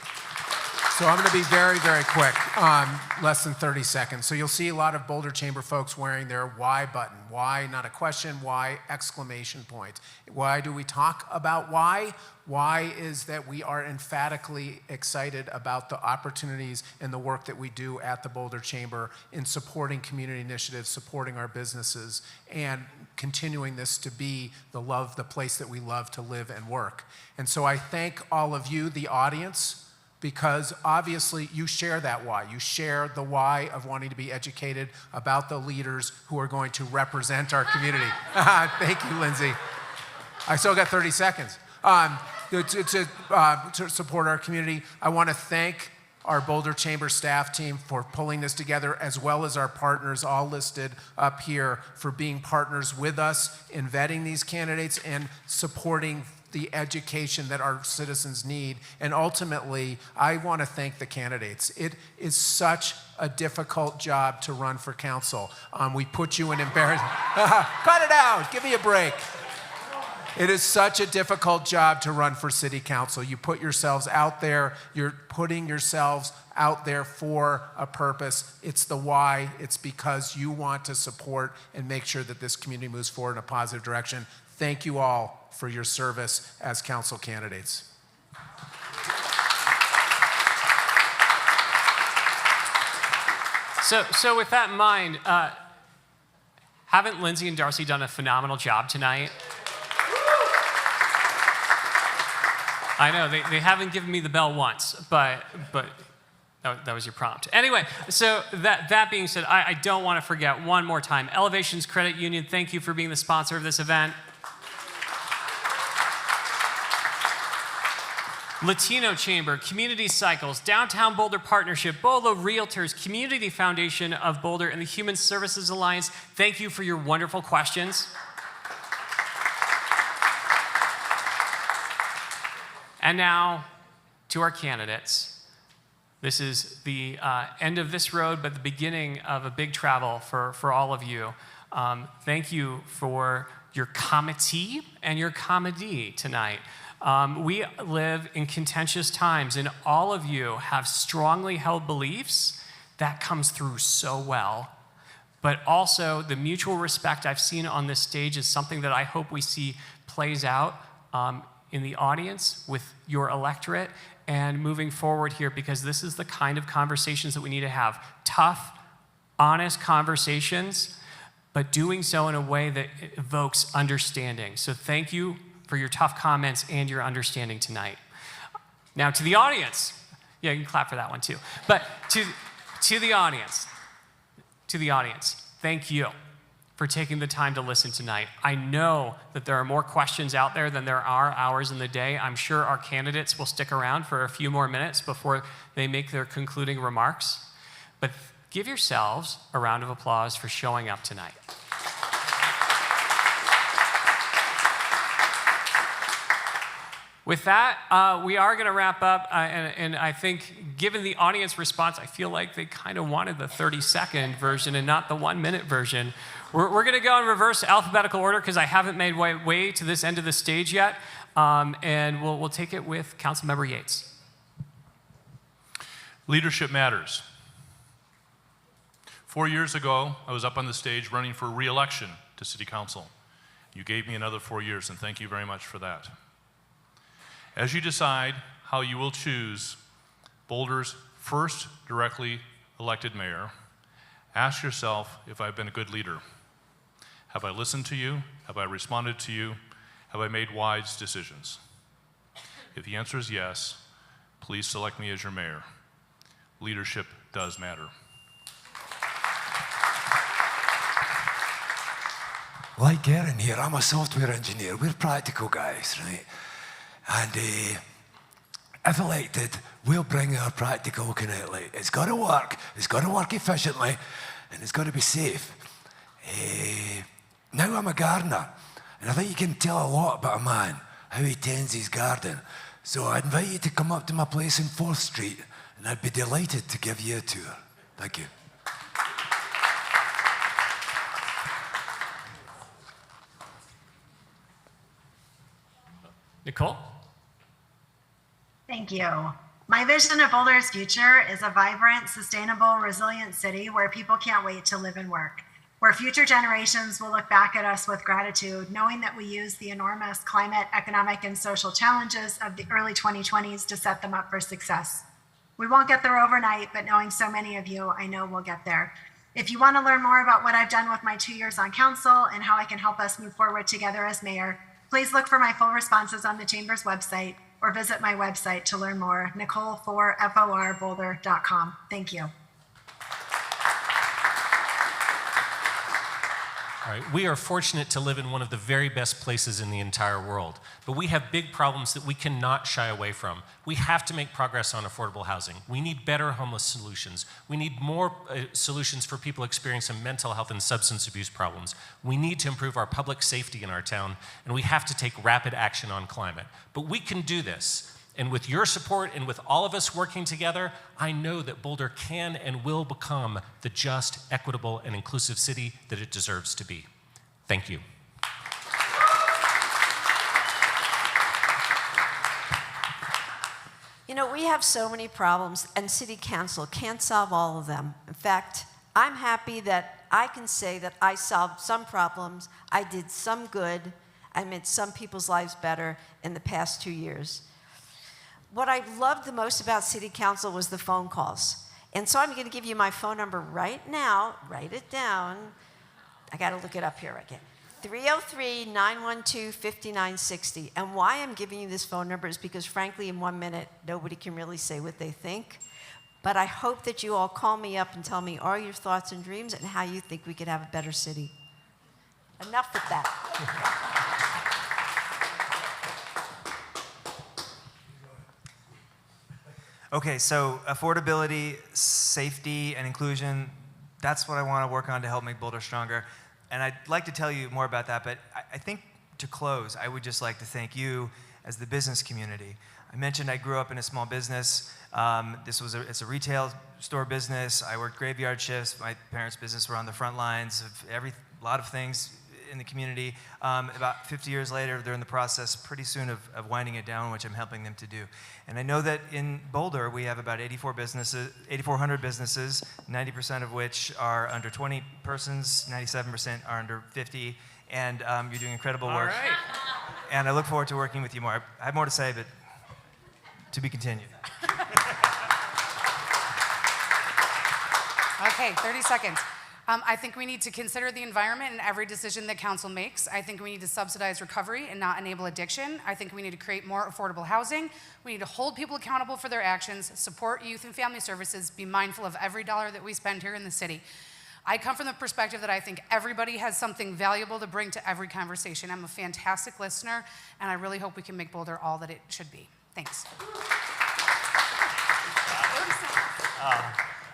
So I'm going to be very, very quick, less than 30 seconds. So you'll see a lot of Boulder Chamber folks wearing their why button. Why, not a question, why, exclamation point. Why do we talk about why? Why is that we are emphatically excited about the opportunities and the work that we do at the Boulder Chamber in supporting community initiatives, supporting our businesses, and continuing this to be the place that we love to live and work. And so I thank all of you, the audience, because obviously you share that why. You share the why of wanting to be educated about the leaders who are going to represent our community. Thank you, Lindsay. I still got 30 seconds. To support our community, I want to thank our Boulder Chamber staff team for pulling this together, as well as our partners all listed up here for being partners with us in vetting these candidates and supporting the education that our citizens need. And ultimately, I want to thank the candidates. It is such a difficult job to run for council. We put you in embarrassment. Cut it out, give me a break. It is such a difficult job to run for city council. You put yourselves out there, you're putting yourselves out there for a purpose. It's the why. It's because you want to support and make sure that this community moves forward in a positive direction. Thank you all for your service as council candidates.
So with that in mind, haven't Lindsay and Darcy done a phenomenal job tonight? I know, they haven't given me the bell once, but That was your prompt. Anyway, so that being said, I don't want to forget one more time. Elevations Credit Union, thank you for being the sponsor of this event. Latino Chamber, Community Cycles, Downtown Boulder Partnership, Bolo Realtors, Community Foundation of Boulder, and the Human Services Alliance, thank you for your wonderful questions. And now to our candidates. This is the end of this road, but the beginning of a big travel for all of you. Thank you for your comity and your comedy tonight. We live in contentious times, and all of you have strongly held beliefs. That comes through so well. But also, the mutual respect I've seen on this stage is something that I hope we see plays out in the audience with your electorate and moving forward here, because this is the kind of conversations that we need to have. Tough, honest conversations, but doing so in a way that evokes understanding. So thank you for your tough comments and your understanding tonight. Now to the audience. Yeah, you can clap for that one too. But to the audience, thank you for taking the time to listen tonight. I know that there are more questions out there than there are hours in the day. I'm sure our candidates will stick around for a few more minutes before they make their concluding remarks. But give yourselves a round of applause for showing up tonight. With that, we are going to wrap up, and I think given the audience response, I feel like they kind of wanted the 30-second version and not the 1-minute version. We're going to go in reverse alphabetical order because I haven't made way to this end of the stage yet, and we'll take it with Councilmember Yates.
Leadership matters. 4 years ago, I was up on the stage running for re-election to City Council. You gave me another 4 years, and thank you very much for that. As you decide how you will choose Boulder's first directly elected mayor, ask yourself if I've been a good leader. Have I listened to you? Have I responded to you? Have I made wise decisions? If the answer is yes, please select me as your mayor. Leadership does matter.
Like Erin here, I'm a software engineer. We're practical guys, right? And if elected, we'll bring our practical connectly. It's got to work efficiently, and it's got to be safe. Now I'm a gardener, and I think you can tell a lot about a man, how he tends his garden. So I invite you to come up to my place in 4th Street, and I'd be delighted to give you a tour. Thank you.
Nicole?
Thank you. My vision of Boulder's future is a vibrant, sustainable, resilient city where people can't wait to live and work, where future generations will look back at us with gratitude, knowing that we used the enormous climate, economic, and social challenges of the early 2020s to set them up for success. We won't get there overnight, but knowing so many of you, I know we'll get there. If you want to learn more about what I've done with my 2 years on council and how I can help us move forward together as mayor, please look for my full responses on the Chamber's website or visit my website to learn more, Nicole4FORBoulder.com. Thank you.
All right, we are fortunate to live in one of the very best places in the entire world, but we have big problems that we cannot shy away from. We have to make progress on affordable housing. We need better homeless solutions. We need more solutions for people experiencing mental health and substance abuse problems. We need to improve our public safety in our town, and we have to take rapid action on climate. But we can do this. And with your support and with all of us working together, I know that Boulder can and will become the just, equitable, and inclusive city that it deserves to be. Thank you.
You know, we have so many problems, and City Council can't solve all of them. In fact, I'm happy that I can say that I solved some problems, I did some good, I made some people's lives better in the past 2 years. What I loved the most about City Council was the phone calls. And so I'm going to give you my phone number right now. Write it down. I got to look it up here again. 303-912-5960. And why I'm giving you this phone number is because, frankly, in 1 minute, nobody can really say what they think. But I hope that you all call me up and tell me all your thoughts and dreams and how you think we could have a better city. Enough with that.
Okay, so affordability, safety, and inclusion, that's what I want to work on to help make Boulder stronger. And I'd like to tell you more about that, but I think to close, I would just like to thank you as the business community. I mentioned I grew up in a small business. It's a retail store business. I worked graveyard shifts. My parents' business were on the front lines of a lot of things in the community. About 50 years later, they're in the process pretty soon of winding it down, which I'm helping them to do. And I know that in Boulder, we have about 8,400 businesses, 90% of which are under 20 persons, 97% are under 50, and you're doing incredible work.
All right.
And I look forward to working with you more. I have more to say, but to be continued.
Okay, 30 seconds. I think we need to consider the environment in every decision that council makes. I think we need to subsidize recovery and not enable addiction. I think we need to create more affordable housing. We need to hold people accountable for their actions, support youth and family services, be mindful of every dollar that we spend here in the city. I come from the perspective that I think everybody has something valuable to bring to every conversation. I'm a fantastic listener, and I really hope we can make Boulder all that it should be. Thanks.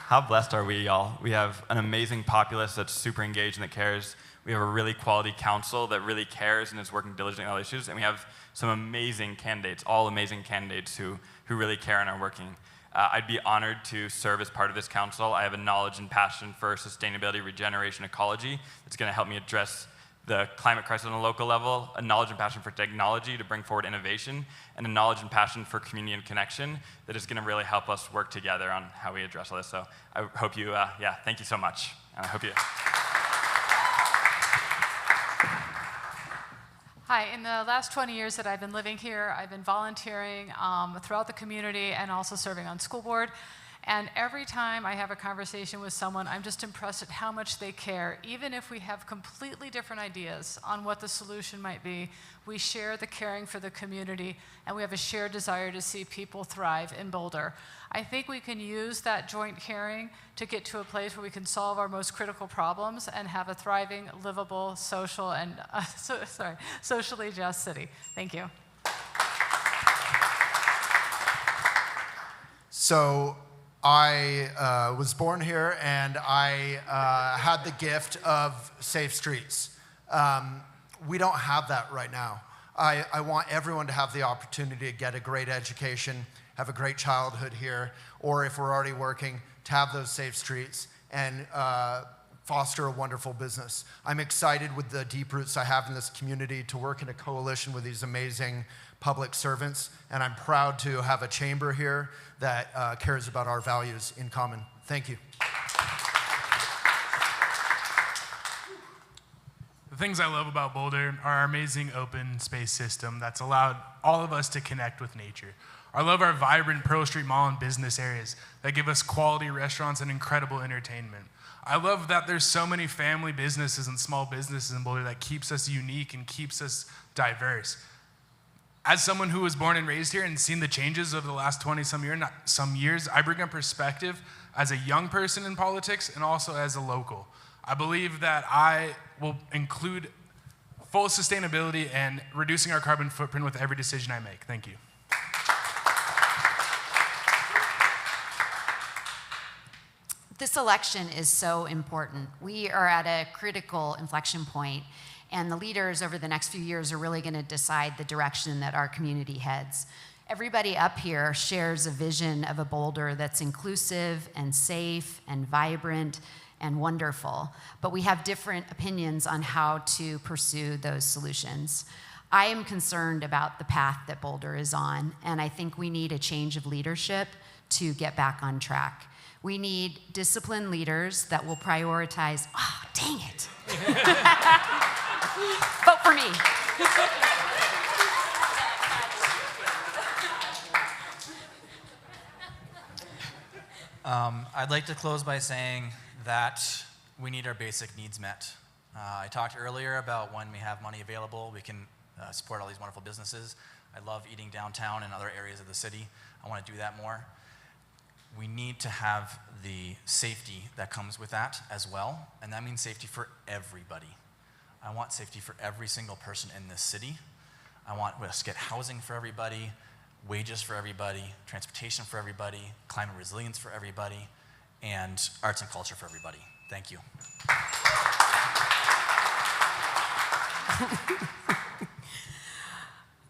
How blessed are we, y'all? We have an amazing populace that's super engaged and that cares. We have a really quality council that really cares and is working diligently on all issues. And we have some amazing candidates, all amazing candidates who really care and are working. I'd be honored to serve as part of this council. I have a knowledge and passion for sustainability, regeneration, ecology that's going to help me address the climate crisis on a local level, a knowledge and passion for technology to bring forward innovation, and a knowledge and passion for community and connection that is going to really help us work together on how we address all this. So I hope you, thank you so much. And I hope you.
Hi, in the last 20 years that I've been living here, I've been volunteering throughout the community and also serving on school board. And every time I have a conversation with someone, I'm just impressed at how much they care. Even if we have completely different ideas on what the solution might be, we share the caring for the community, and we have a shared desire to see people thrive in Boulder. I think we can use that joint caring to get to a place where we can solve our most critical problems and have a thriving, livable, social, and socially just city. Thank you.
So I was born here, and I had the gift of safe streets. We don't have that right now. I want everyone to have the opportunity to get a great education, have a great childhood here, or if we're already working, to have those safe streets and foster a wonderful business. I'm excited with the deep roots I have in this community to work in a coalition with these amazing public servants, and I'm proud to have a chamber here that cares about our values in common. Thank you.
The things I love about Boulder are our amazing open space system that's allowed all of us to connect with nature. I love our vibrant Pearl Street Mall and business areas that give us quality restaurants and incredible entertainment. I love that there's so many family businesses and small businesses in Boulder that keeps us unique and keeps us diverse. As someone who was born and raised here and seen the changes over the last 20-some years, I bring a perspective as a young person in politics and also as a local. I believe that I will include full sustainability and reducing our carbon footprint with every decision I make. Thank you.
This election is so important. We are at a critical inflection point, and the leaders over the next few years are really going to decide the direction that our community heads. Everybody up here shares a vision of a Boulder that's inclusive and safe and vibrant and wonderful, but we have different opinions on how to pursue those solutions. I am concerned about the path that Boulder is on, and I think we need a change of leadership to get back on track. We need disciplined leaders that will prioritize, oh, dang it. Vote for me.
I'd like to close by saying that we need our basic needs met. I talked earlier about when we have money available, we can support all these wonderful businesses. I love eating downtown and other areas of the city. I want to do that more. we need to have the safety that comes with that as well, and that means safety for everybody. I want safety for every single person in this city. I want us to get housing for everybody, wages for everybody, transportation for everybody, climate resilience for everybody, and arts and culture for everybody. Thank you.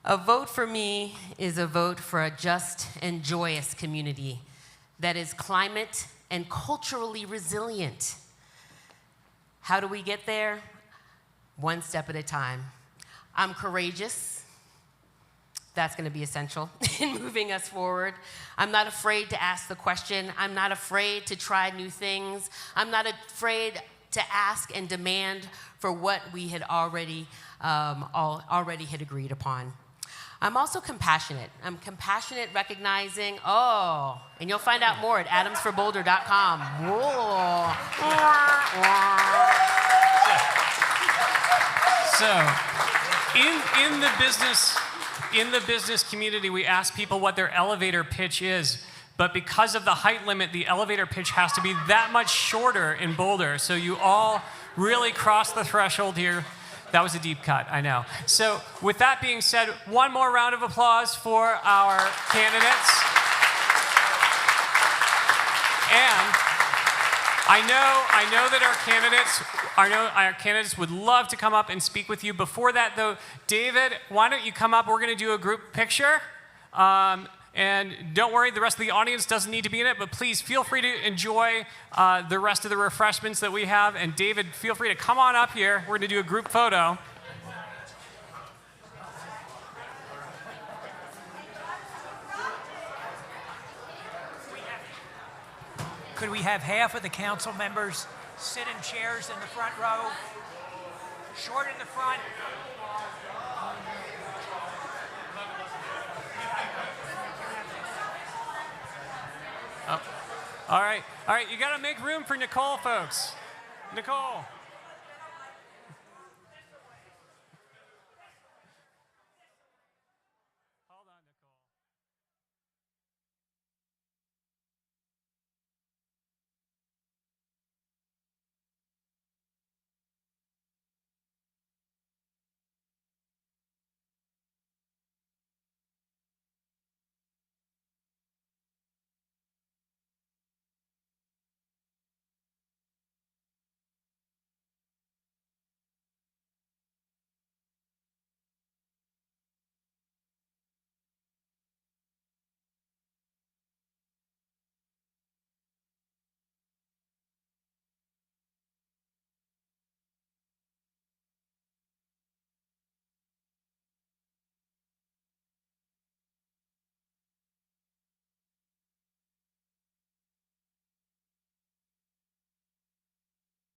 A vote for me is a vote for a just and joyous community that is climate and culturally resilient. How do we get there? One step at a time. I'm courageous. That's going to be essential in moving us forward. I'm not afraid to ask the question. I'm not afraid to try new things. I'm not afraid to ask and demand for what we had already had agreed upon. I'm also compassionate. I'm compassionate recognizing, and you'll find out more at adamsforboulder.com. Whoa.
So, in the business community, we ask people what their elevator pitch is. But because of the height limit, the elevator pitch has to be that much shorter in Boulder. So you all really cross the threshold here. That was a deep cut, I know. So with that being said, one more round of applause for our candidates. And I know that our candidates would love to come up and speak with you. Before that, though, David, why don't you come up? We're going to do a group picture. And don't worry, the rest of the audience doesn't need to be in it, but please feel free to enjoy the rest of the refreshments that we have. And David, feel free to come on up here. We're going to do a group photo.
Could we have half of the council members sit in chairs in the front row? Short in the front.
Oh. All right, you got to make room for Nicole, folks. Nicole.